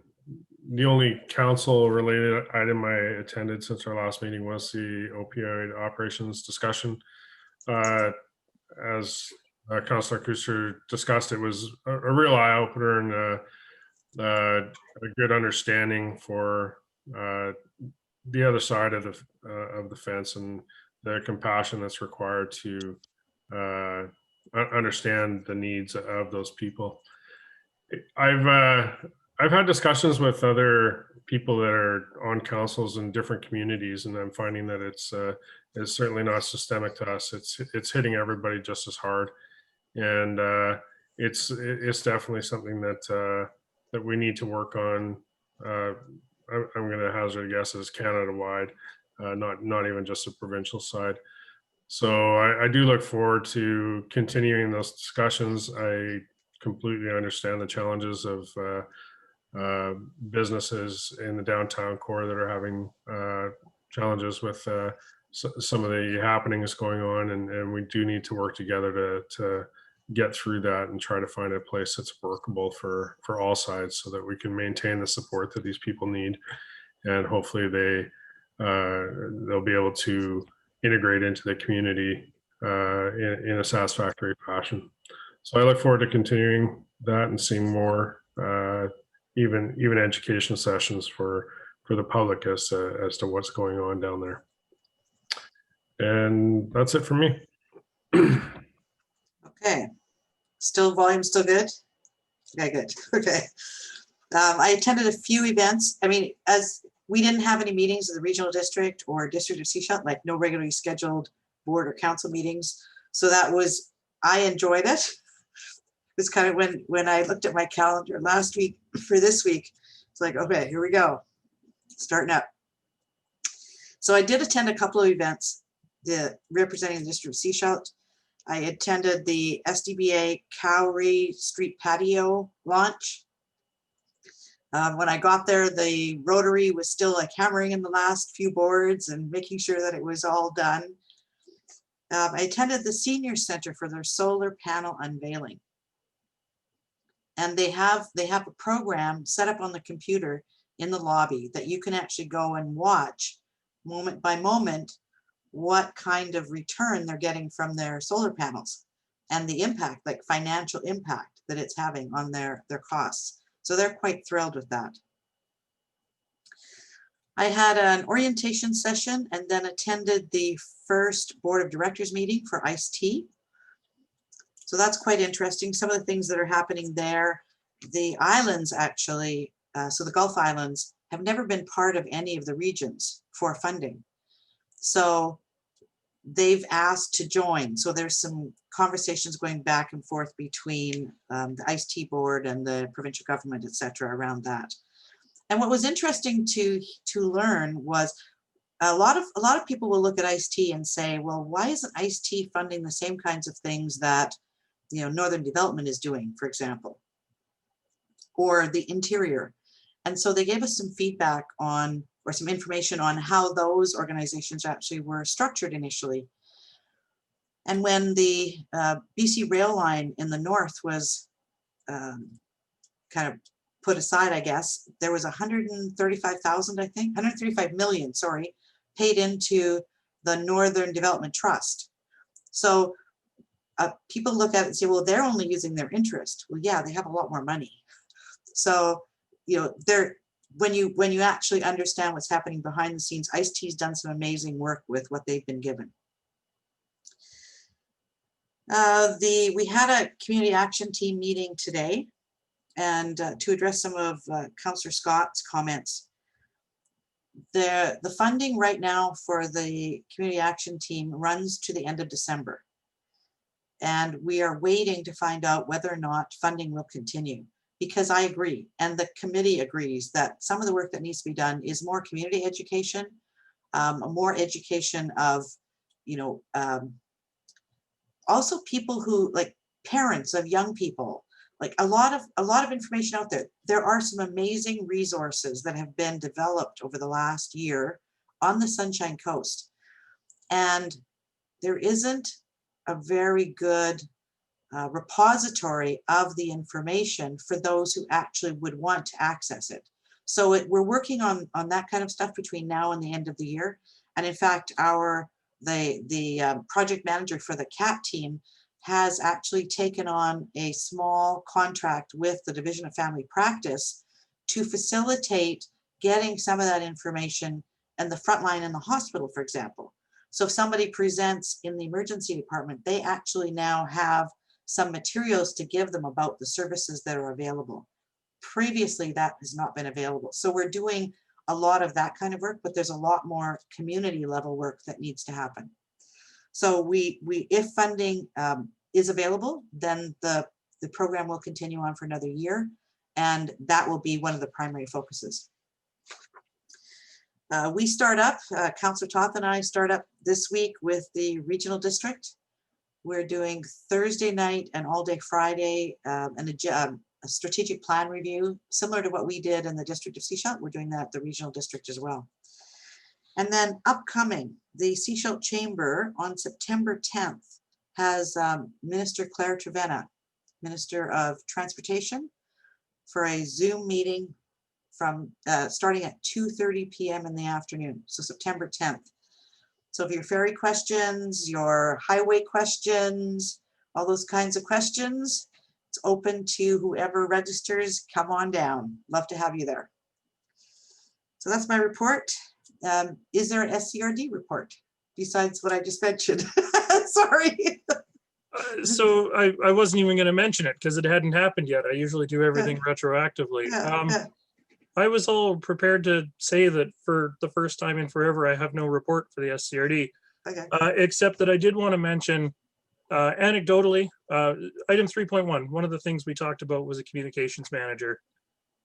only council related item I attended since our last meeting was the opioid operations discussion. As Councillor Kuster discussed, it was a real eye opener and a good understanding for the other side of the fence and the compassion that's required to understand the needs of those people. I've had discussions with other people that are on councils in different communities, and I'm finding that it's certainly not systemic to us. It's hitting everybody just as hard, and it's definitely something that we need to work on. I'm going to hazard a guess as Canada-wide, not even just the provincial side. So I do look forward to continuing those discussions. I completely understand the challenges of businesses in the downtown core that are having challenges with some of the happenings going on, and we do need to work together to get through that and try to find a place that's workable for all sides so that we can maintain the support that these people need, and hopefully they'll be able to integrate into the community in a satisfactory fashion. So I look forward to continuing that and seeing more even education sessions for the public as to what's going on down there. And that's it for me. Okay, Still volume, still good? Okay, good. Okay. I attended a few events. I mean, as we didn't have any meetings in the regional district or district of Seashell, like no regularly scheduled board or council meetings. So that was, I enjoyed it. It's kind of when I looked at my calendar last week for this week, it's like, okay, here we go, starting up. So I did attend a couple of events representing the district of Seashell. I attended the SDBA Cowrie Street Patio launch. When I got there, the Rotary was still like hammering in the last few boards and making sure that it was all done. I attended the Senior Center for their solar panel unveiling. And they have a program set up on the computer in the lobby that you can actually go and watch moment by moment what kind of return they're getting from their solar panels and the impact, like financial impact that it's having on their costs. So they're quite thrilled with that. I had an orientation session and then attended the first board of directors meeting for iced tea. So that's quite interesting. Some of the things that are happening there, the islands actually, so the Gulf Islands have never been part of any of the regions for funding. So they've asked to join. So there's some conversations going back and forth between the iced tea board and the provincial government, et cetera, around that. And what was interesting to learn was a lot of people will look at iced tea and say, well, why isn't iced tea funding the same kinds of things that, you know, Northern Development is doing, for example, or the interior? And so they gave us some feedback on, or some information on how those organizations actually were structured initially. And when the BC rail line in the north was kind of put aside, I guess, there was 135,000, I think, 135 million, sorry, paid into the Northern Development Trust. So people look at it and say, well, they're only using their interest. Well, yeah, they have a lot more money. So, you know, when you actually understand what's happening behind the scenes, Ice-T's done some amazing work with what they've been given. We had a community action team meeting today, and to address some of Councillor Scott's comments. The funding right now for the community action team runs to the end of December. And we are waiting to find out whether or not funding will continue, because I agree, and the committee agrees, that some of the work that needs to be done is more community education, more education of, you know, also people who, like parents of young people, like a lot of information out there. There are some amazing resources that have been developed over the last year on the Sunshine Coast. And there isn't a very good repository of the information for those who actually would want to access it. So we're working on that kind of stuff between now and the end of the year. And in fact, the project manager for the CAT team has actually taken on a small contract with the Division of Family Practice to facilitate getting some of that information and the front line in the hospital, for example. So if somebody presents in the emergency department, they actually now have some materials to give them about the services that are available. Previously, that has not been available. So we're doing a lot of that kind of work, but there's a lot more community level work that needs to happen. So if funding is available, then the program will continue on for another year, and that will be one of the primary focuses. We start up, Councillor Toth and I start up this week with the regional district. We're doing Thursday night and all day Friday, a strategic plan review, similar to what we did in the district of Seashell. We're doing that at the regional district as well. And then upcoming, the Seashell Chamber on September 10th has Minister Claire Trevena, Minister of Transportation, for a Zoom meeting from starting at 2:30 p.m. in the afternoon, so September 10th. So if your ferry questions, your highway questions, all those kinds of questions, it's open to whoever registers. Come on down. Love to have you there. So that's my report. Is there an SCRD report besides what I just mentioned? Sorry. So I wasn't even going to mention it because it hadn't happened yet. I usually do everything retroactively. Yeah. I was all prepared to say that for the first time in forever, I have no report for the SCRD, Okay. except that I did want to mention anecdotally, item 3.1, one of the things we talked about was a communications manager.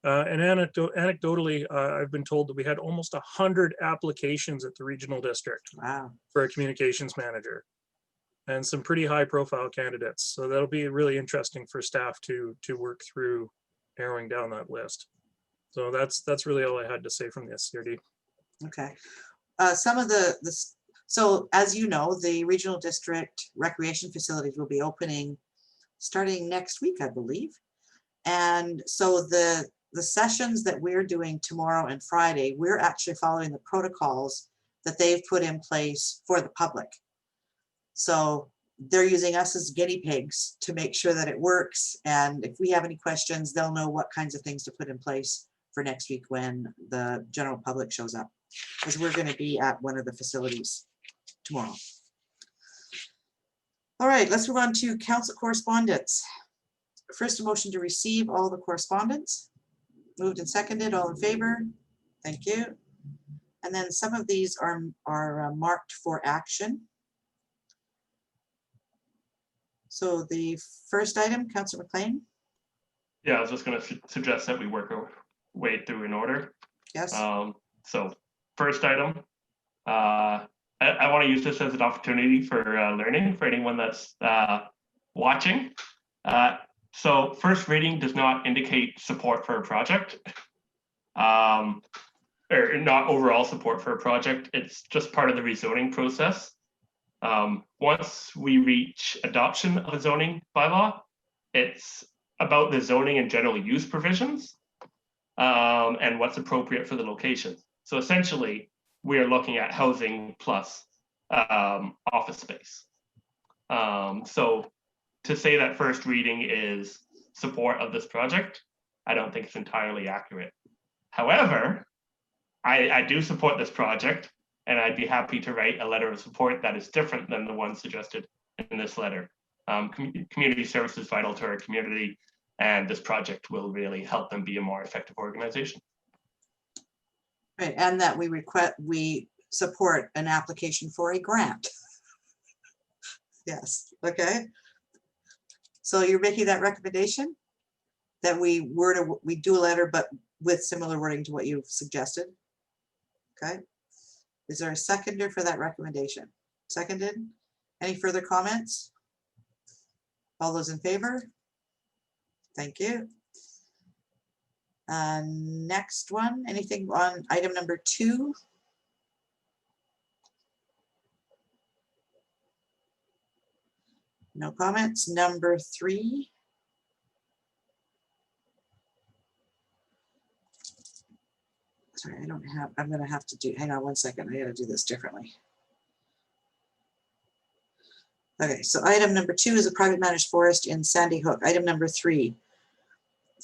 And anecdotally, I've been told that we had almost 100 applications at the regional district Wow. for a communications manager, and some pretty high profile candidates. So that'll be really interesting for staff to work through narrowing down that list. So that's really all I had to say from the SCRD. Okay. Some of so as you know, the regional district recreation facilities will be opening starting next week, I believe. And so the sessions that we're doing tomorrow and Friday, we're actually following the protocols that they've put in place for the public. So they're using us as guinea pigs to make sure that it works. And if we have any questions, they'll know what kinds of things to put in place for next week when the general public shows up, because we're going to be at one of the facilities tomorrow. All right, let's move on to council correspondence. First, a motion to receive all the correspondence. Moved and seconded, all in favor? Thank you. And then some of these are marked for action. So the first item, Councillor McLean. Yeah, I was just going to suggest that we work our way through in order. Yes. So first item, I want to use this as an opportunity for learning for anyone that's watching. So first reading does not indicate support for a project, or not overall support for a project. It's just part of the rezoning process. Once we reach adoption of a zoning bylaw, it's about the zoning and general use provisions and what's appropriate for the location. So essentially, we are looking at housing plus office space. So to say that first reading is support of this project, I don't think it's entirely accurate. However, I do support this project, and I'd be happy to write a letter of support that is different than the one suggested in this letter. Community service is vital to our community, and this project will really help them be a more effective organization. Right, and that we support an application for a grant. Yes, okay. So you're making that recommendation that we do a letter, but with similar wording to what you've suggested. Okay. Is there a seconder for that recommendation? Seconded. Any further comments? All those in favor? Thank you. Next one, anything on item number 2? No comments. Number 3. Sorry, I don't have, I'm gonna have to do, hang on one second, I gotta do this differently. Okay, so item number 2 is a private managed forest in Sandy Hook. Item number 3,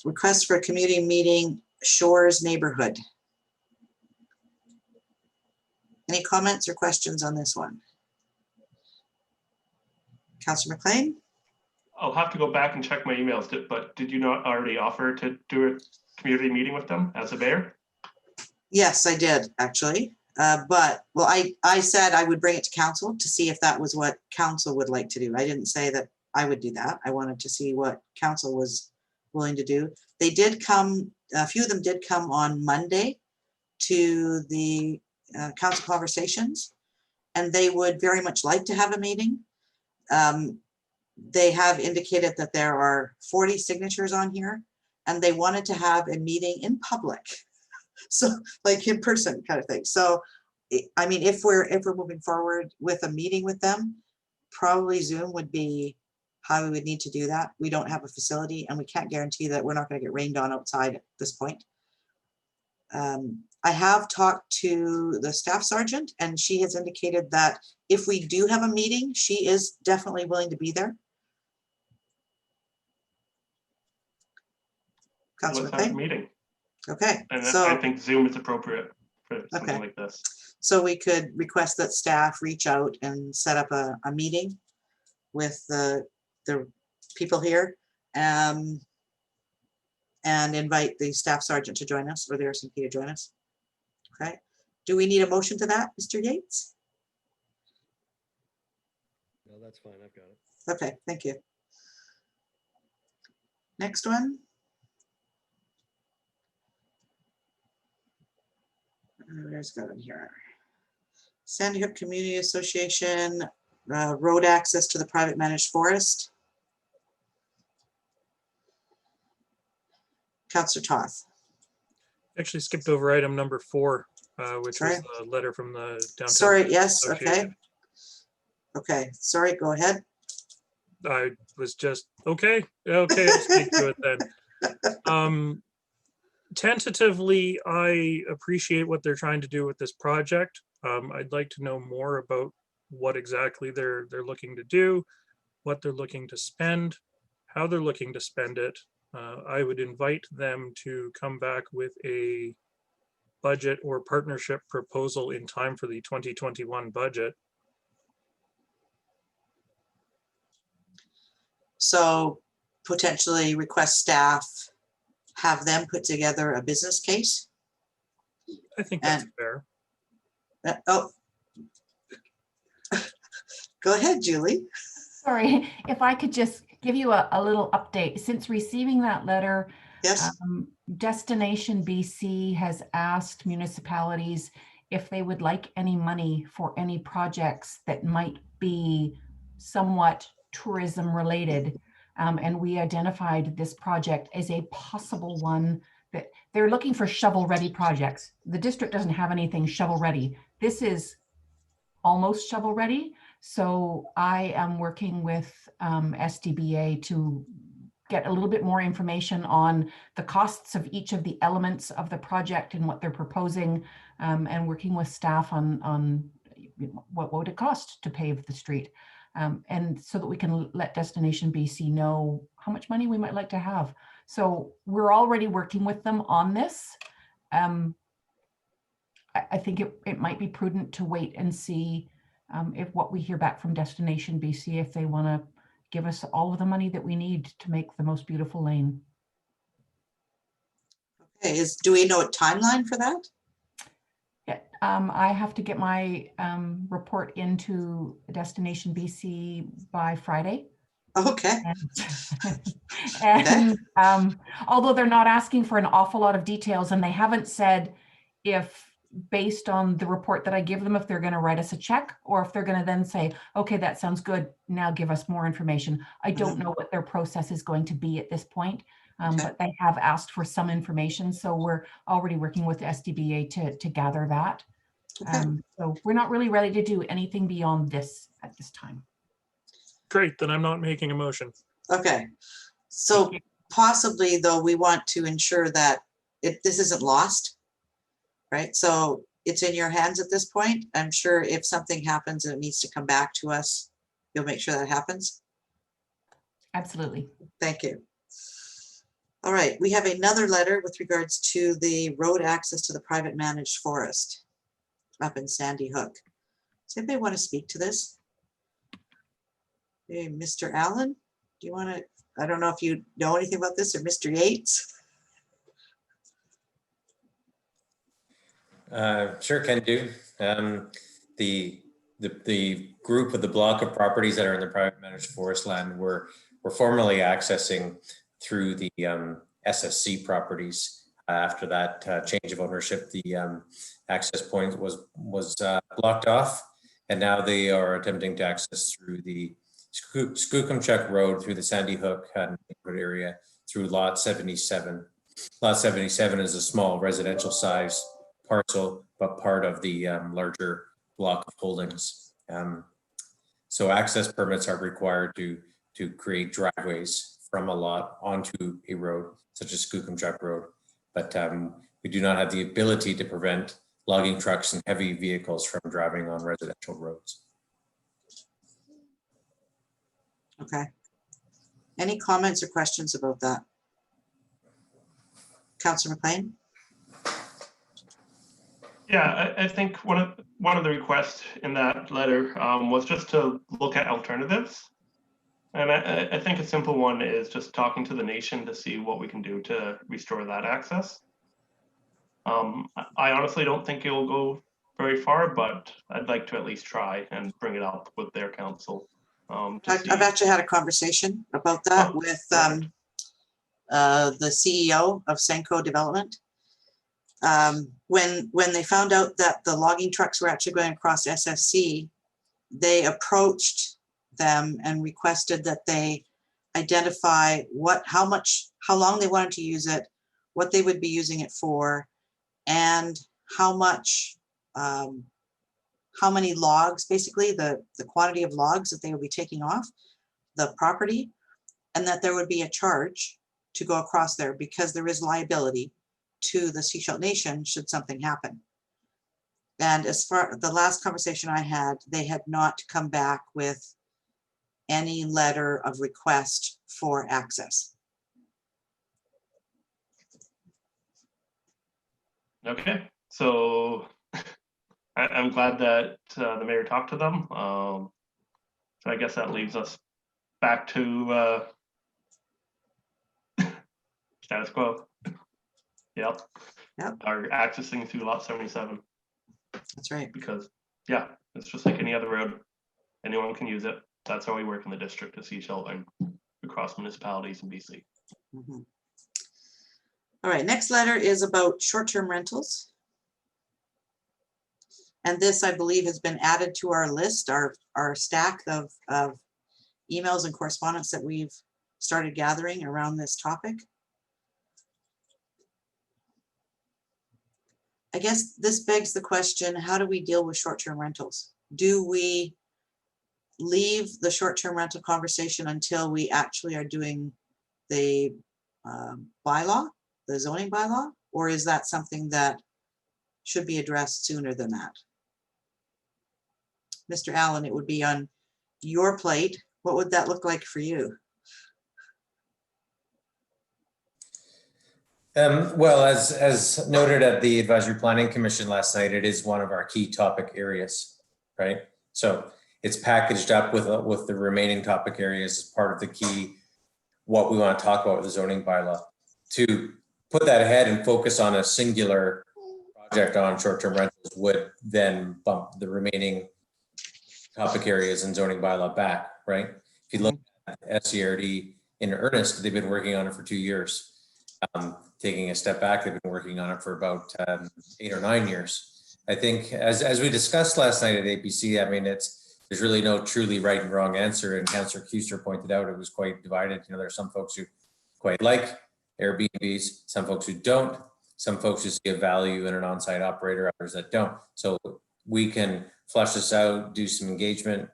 request for a community meeting, Shores neighborhood. Any comments or questions on this one? Councillor McLean? I'll have to go back and check my emails, but did you not already offer to do a community meeting with them as a mayor? Yes, I did actually. But well, I said I would bring it to council to see if that was what council would like to do. I didn't say that I would do that. I wanted to see what council was willing to do. They did come, a few of them did come on Monday to the council conversations, and they would very much like to have a meeting. They have indicated that there are 40 signatures on here, and they wanted to have a meeting in public. So like in person kind of thing. So, I mean, if we're moving forward with a meeting with them, probably Zoom would be how we would need to do that. We don't have a facility, and we can't guarantee that we're not going to get rained on outside at this point. I have talked to the staff sergeant, and she has indicated that if we do have a meeting, she is definitely willing to be there. Let's have a meeting. Okay. And so I think Zoom is appropriate for something like this. So we could request that staff reach out and set up a meeting with the the people here, and invite the staff sergeant to join us, or the RCMP to join us. Okay. Do we need a motion to that, Mr. Yates? No, that's fine. I've got it. Okay, thank you. Next one. Where's got it here? Sandy Hook Community Association, road access to the private managed forest. Councillor Toth. Actually skipped over item number 4, which Sorry. was the letter from the downtown. Sorry, yes, okay. Association. Okay, sorry, go ahead. I was just, okay, I'll speak to it then. Tentatively, I appreciate what they're trying to do with this project. I'd like to know more about what exactly they're looking to do, what they're looking to spend, how they're looking to spend it. I would invite them to come back with a budget or partnership proposal in time for the 2021 budget. So potentially request staff, have them put together a business case. I think that's fair. Oh, go ahead, Julie. Sorry, if I could just give you a little update. Since receiving that letter, Yes. Destination BC has asked municipalities if they would like any money for any projects that might be somewhat tourism related. And we identified this project as a possible one that they're looking for shovel ready projects. The district doesn't have anything shovel ready. This is almost shovel ready. So I am working with SDBA to get a little bit more information on the costs of each of the elements of the project and what they're proposing, and working with staff on what would it cost to pave the street. And so that we can let Destination BC know how much money we might like to have. So we're already working with them on this. I think it might be prudent to wait and see if what we hear back from Destination BC, if they want to give us all of the money that we need to make the most beautiful lane. Okay, do we know a timeline for that? Yeah, I have to get my report into Destination BC by Friday. Okay. And although they're not asking for an awful lot of details, and they haven't said if, based on the report that I give them, if they're going to write us a check or if they're going to then say, okay, that sounds good, now give us more information. I don't know what their process is going to be at this point, but they have asked for some information. So we're already working with the SDBA to gather that. So we're not really ready to do anything beyond this at this time. Great, then I'm not making a motion. Okay, so possibly though, we want to ensure that this isn't lost, right? So it's in your hands at this point. I'm sure if something happens and it needs to come back to us, you'll make sure that happens. Absolutely. Thank you. All right, we have another letter with regards to the road access to the private managed forest up in Sandy Hook. Does anybody want to speak to this? Hey, Mr. Allen, do you want to, I don't know if you know anything about this, or Mr. Yates? Sure can do. The group of the block of properties that are in the private managed forest land were formerly accessing through the SSC properties. After that change of ownership, the access point was blocked off, and now they are attempting to access through the Skookumchuck Road through the Sandy Hook neighborhood area through Lot 77. Lot 77 is a small residential size parcel, but part of the larger block of holdings. So access permits are required to create driveways from a lot onto a road, such as Skookumchuck Road. But we do not have the ability to prevent logging trucks and heavy vehicles from driving on residential roads. Okay. Any comments or questions about that? Councillor McLean? Yeah, I think one of the requests in that letter was just to look at alternatives. And I think a simple one is just talking to the nation to see what we can do to restore that access. I honestly don't think it will go very far, but I'd like to at least try and bring it up with their council. I've actually had a conversation about that with the CEO of Suncoast Development. When they found out that the logging trucks were actually going across SSC, they approached them and requested that they identify how long they wanted to use it, what they would be using it for, and how many logs, basically the quantity of logs that they would be taking off the property, and that there would be a charge to go across there because there is liability to the Seashell Nation should something happen. And as far the last conversation I had, they had not come back with any letter of request for access. Okay, so I'm glad that the mayor talked to them. So I guess that leaves us back to status quo. Yep. Are accessing through lot 77. That's right. Because yeah, it's just like any other road. Anyone can use it. That's how we work in the district of Seashell and across municipalities in BC. Mm-hmm. All right, next letter is about short-term rentals. And this, I believe, has been added to our list, our stack of emails and correspondence that we've started gathering around this topic. I guess this begs the question, how do we deal with short-term rentals? Do we leave the short-term rental conversation until we actually are doing the bylaw, the zoning bylaw, or is that something that should be addressed sooner than that? Mr. Allen, it would be on your plate. What would that look like for you? Well, as noted at the Advisory Planning Commission last night, it is one of our key topic areas, right? So it's packaged up with the remaining topic areas as part of the key, what we want to talk about with the zoning bylaw. To put that ahead and focus on a singular project on short-term rentals would then bump the remaining topic areas in zoning bylaw back, right? If you look at SCRD in earnest, they've been working on it for 2 years. Taking a step back, they've been working on it for about 8 or 9 years. I think as we discussed last night at APC, I mean, there's really no truly right and wrong answer. And Councillor Kuester pointed out it was quite divided. You know, there are some folks who quite like Airbnbs, some folks who don't, some folks who see a value in an on-site operator, others that don't. So we can flush this out, do some engagement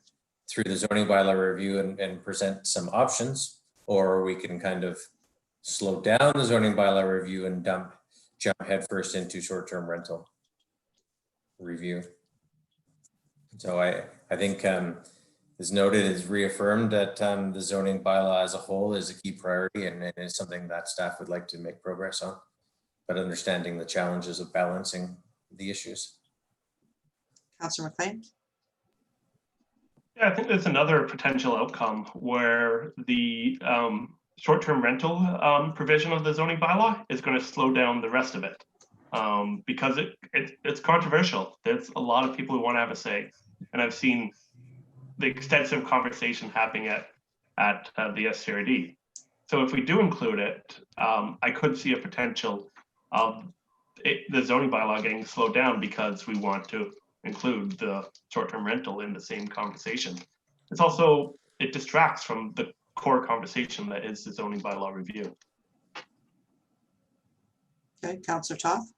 through the zoning bylaw review and present some options, or we can kind of slow down the zoning bylaw review and jump headfirst into short-term rental review. So I think as noted, is reaffirmed that the zoning bylaw as a whole is a key priority and it is something that staff would like to make progress on, but understanding the challenges of balancing the issues. Councillor McLean? Yeah, I think there's another potential outcome where the short-term rental provision of the zoning bylaw is going to slow down the rest of it because it's controversial. There's a lot of people who want to have a say, and I've seen the extensive conversation happening at the SCRD. So if we do include it, I could see a potential of the zoning bylaw getting slowed down because we want to include the short-term rental in the same conversation. It's also, it distracts from the core conversation that is the zoning bylaw review. Okay, Councillor Toth?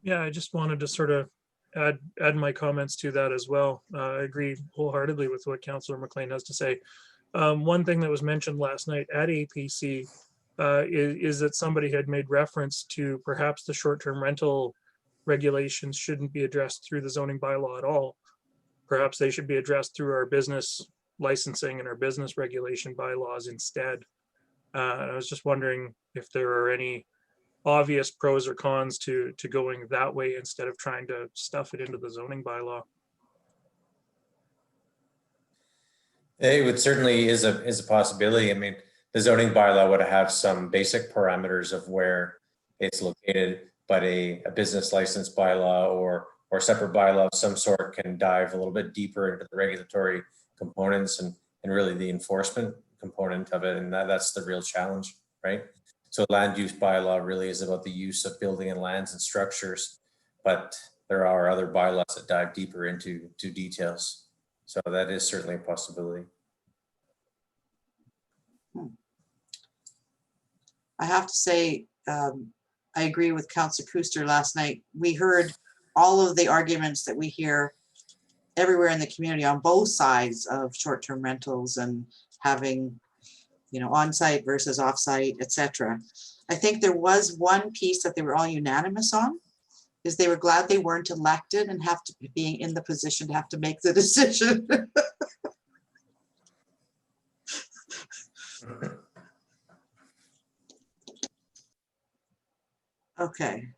Yeah, I just wanted to sort of add my comments to that as well. I agree wholeheartedly with what Councillor McLean has to say. One thing that was mentioned last night at APC is that somebody had made reference to perhaps the short-term rental regulations shouldn't be addressed through the zoning bylaw at all. Perhaps they should be addressed through our business licensing and our business regulation bylaws instead. I was just wondering if there are any obvious pros or cons to going that way instead of trying to stuff it into the zoning bylaw. It would certainly is a possibility. I mean, the zoning bylaw would have some basic parameters of where it's located, but a business license bylaw or separate bylaw of some sort can dive a little bit deeper into the regulatory components and really the enforcement component of it. And that's the real challenge, right? So land use bylaw really is about the use of building and lands and structures, but there are other bylaws that dive deeper into details. So that is certainly a possibility. I have to say, I agree with Councillor Kuster last night. We heard all of the arguments that we hear everywhere in the community on both sides of short-term rentals and having, you know, on-site versus off-site, etc. I think there was one piece that they were all unanimous on, is they were glad they weren't elected and have to be in the position to have to make the decision. Okay.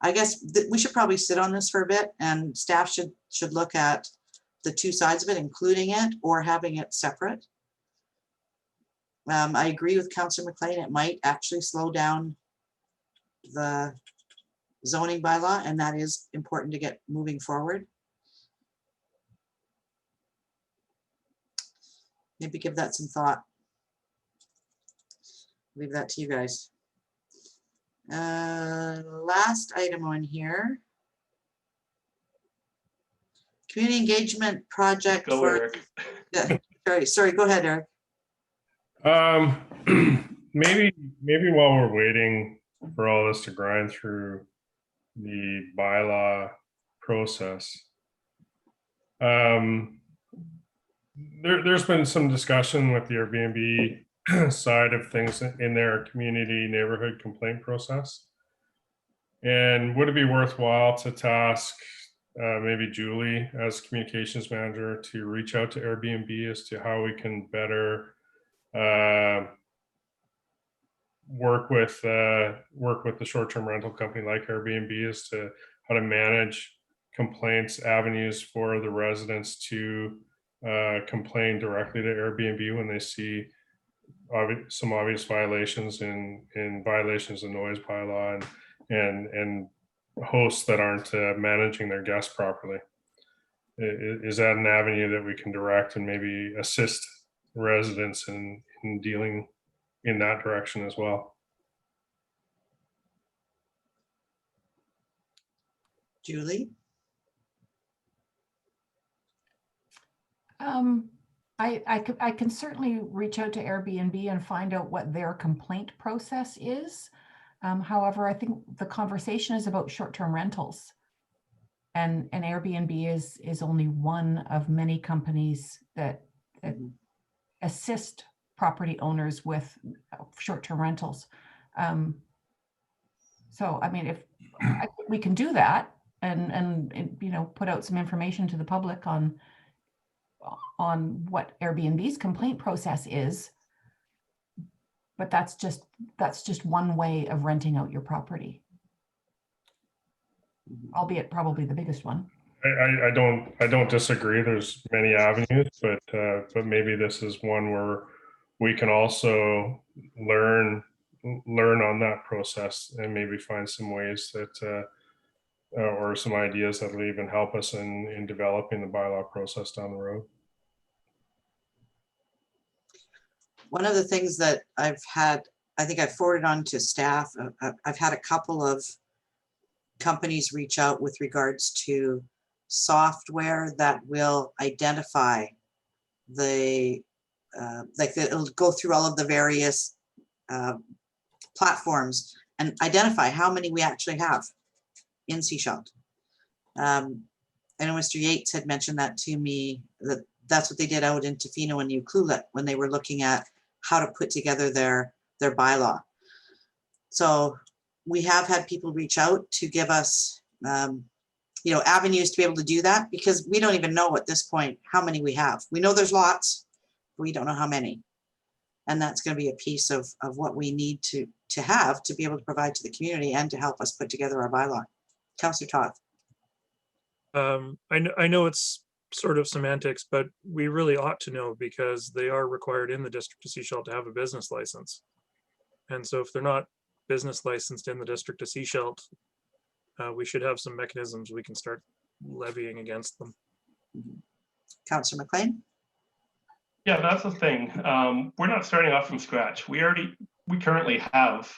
I guess we should probably sit on this for a bit, and staff should look at the two sides of it, including it or having it separate. I agree with Councillor McLean. It might actually slow down the zoning bylaw, and that is important to get moving forward. Maybe give that some thought. Leave that to you guys. Last item on here. Community engagement project. Go, for, Eric. sorry, go ahead, Eric. Maybe while we're waiting for all this to grind through the bylaw process, there's been some discussion with the Airbnb side of things in their community neighborhood complaint process. And would it be worthwhile to task maybe Julie as communications manager to reach out to Airbnb as to how we can better work with the short-term rental company like Airbnb as to how to manage complaints, avenues for the residents to complain directly to Airbnb when they see some obvious violations in violations of noise bylaw and hosts that aren't managing their guests properly. Is that an avenue that we can direct and maybe assist residents in dealing in that direction as well? Julie? I can certainly reach out to Airbnb and find out what their complaint process is. However, I think the conversation is about short-term rentals. And Airbnb is only one of many companies that assist property owners with short-term rentals. So, I mean, if we can do that and you know, put out some information to the public on what Airbnb's complaint process is, but that's just one way of renting out your property, albeit probably the biggest one. I don't disagree. There's many avenues, but maybe this is one where we can also learn on that process and maybe find some ways that or some ideas that will even help us in developing the bylaw process down the road. One of the things that I've had, I think I've forwarded on to staff, I've had a couple of companies reach out with regards to software that will identify the, like it'll go through all of the various platforms and identify how many we actually have in Seashell. I know Mr. Yates had mentioned that to me, that's what they did out in Tofino and Ucluelet when they were looking at how to put together their bylaw. So we have had people reach out to give us, you know, avenues to be able to do that, because we don't even know at this point how many we have. We know there's lots, but we don't know how many. And that's going to be a piece of what we need to have to be able to provide to the community and to help us put together our bylaw. Councillor Toth. I know it's sort of semantics, but we really ought to know because they are required in the district of Sechelt to have a business license. And so if they're not business licensed in the district of Sechelt, we should have some mechanisms we can start levying against them. Councillor McLean? Yeah, that's the thing. We're not starting off from scratch. We currently have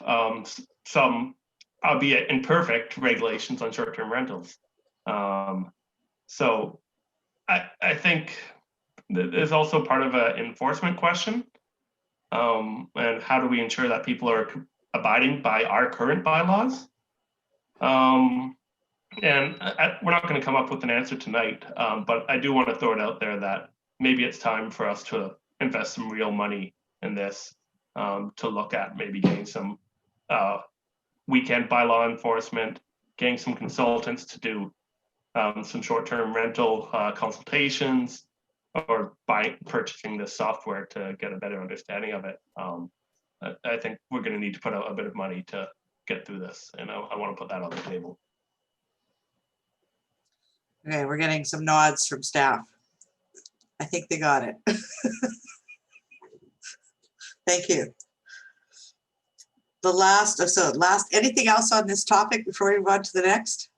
some, albeit imperfect, regulations on short-term rentals. So I think there's also part of an enforcement question. And how do we ensure that people are abiding by our current bylaws? And we're not going to come up with an answer tonight, but I do want to throw it out there that maybe it's time for us to invest some real money in this, to look at maybe getting some weekend bylaw enforcement, getting some consultants to do some short-term rental consultations, or purchasing this software to get a better understanding of it. I think we're going to need to put out a bit of money to get through this, and I want to put that on the table. Okay, we're getting some nods from staff. I think they got it. Thank you. Anything else on this topic before we move on to the next?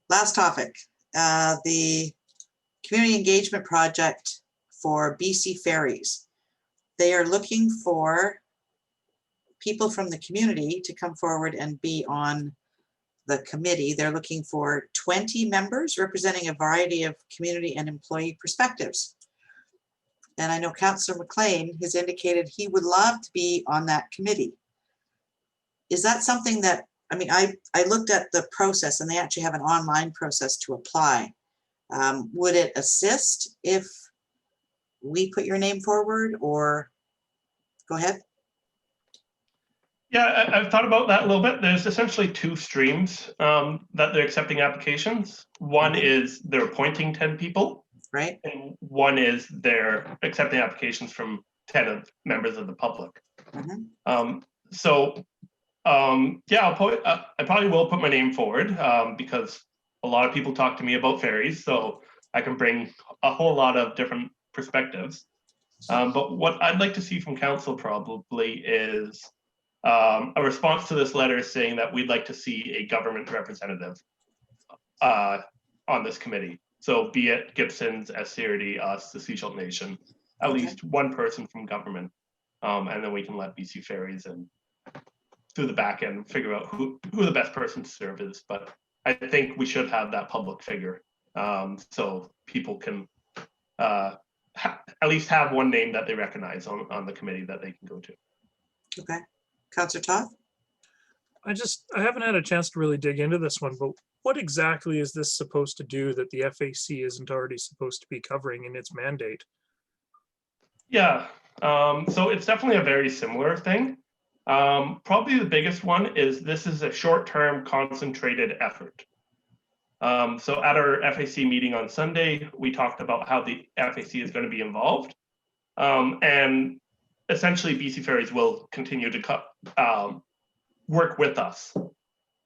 Last topic, the community engagement project for BC Ferries. They are looking for people from the community to come forward and be on the committee. They're looking for 20 members representing a variety of community and employee perspectives. And I know Councillor McLean has indicated he would love to be on that committee. Is that something that, I mean, I looked at the process and they actually have an online process to apply. Would it assist if we put your name forward, or go ahead? Yeah, I've thought about that a little bit. There's essentially two streams that they're accepting applications. One is they're appointing 10 people. Right. And one is they're accepting applications from 10 members of the public. Yeah, I probably will put my name forward because a lot of people talk to me about ferries, so I can bring a whole lot of different perspectives. But what I'd like to see from council probably is a response to this letter saying that we'd like to see a government representative on this committee. So be it Gibson's, SCRD, us, the Sechelt Nation, at least one person from government. And then we can let BC Ferries and through the back end figure out who the best person to serve is. But I think we should have that public figure so people can at least have one name that they recognize on the committee that they can go to. Okay. Councillor Toth? I haven't had a chance to really dig into this one, but what exactly is this supposed to do that the FAC isn't already supposed to be covering in its mandate? Yeah, so it's definitely a very similar thing. Probably the biggest one is this is a short-term concentrated effort. So at our FAC meeting on Sunday, we talked about how the FAC is going to be involved. And essentially BC Ferries will continue to work with us.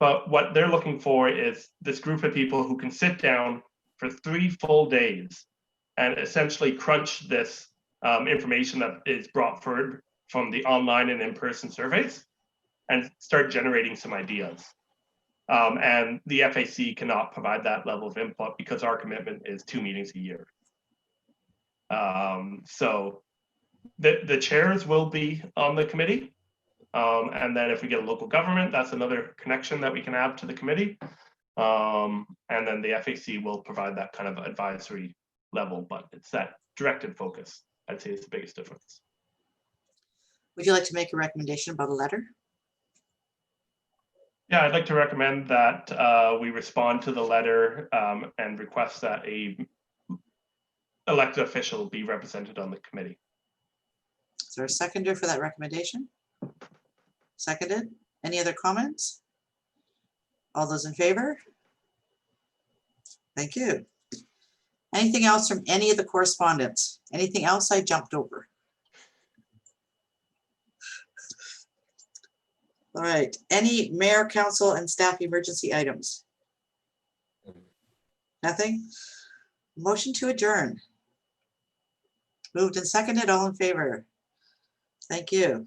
But what they're looking for is this group of people who can sit down for 3 full days and essentially crunch this information that is brought forward from the online and in-person surveys and start generating some ideas. And the FAC cannot provide that level of input because our commitment is 2 meetings a year. So the chairs will be on the committee. And then if we get a local government, that's another connection that we can add to the committee. And then the FAC will provide that kind of advisory level, but it's that directed focus, I'd say, is the biggest difference. Would you like to make a recommendation about a letter? Yeah, I'd like to recommend that we respond to the letter and request that a elected official be represented on the committee. Is there a seconder for that recommendation? Seconded. Any other comments? All those in favor? Thank you. Anything else from any of the correspondence? Anything else I jumped over? All right. Any mayor, council, and staff emergency items? Nothing? Motion to adjourn. Moved and seconded, all in favor. Thank you.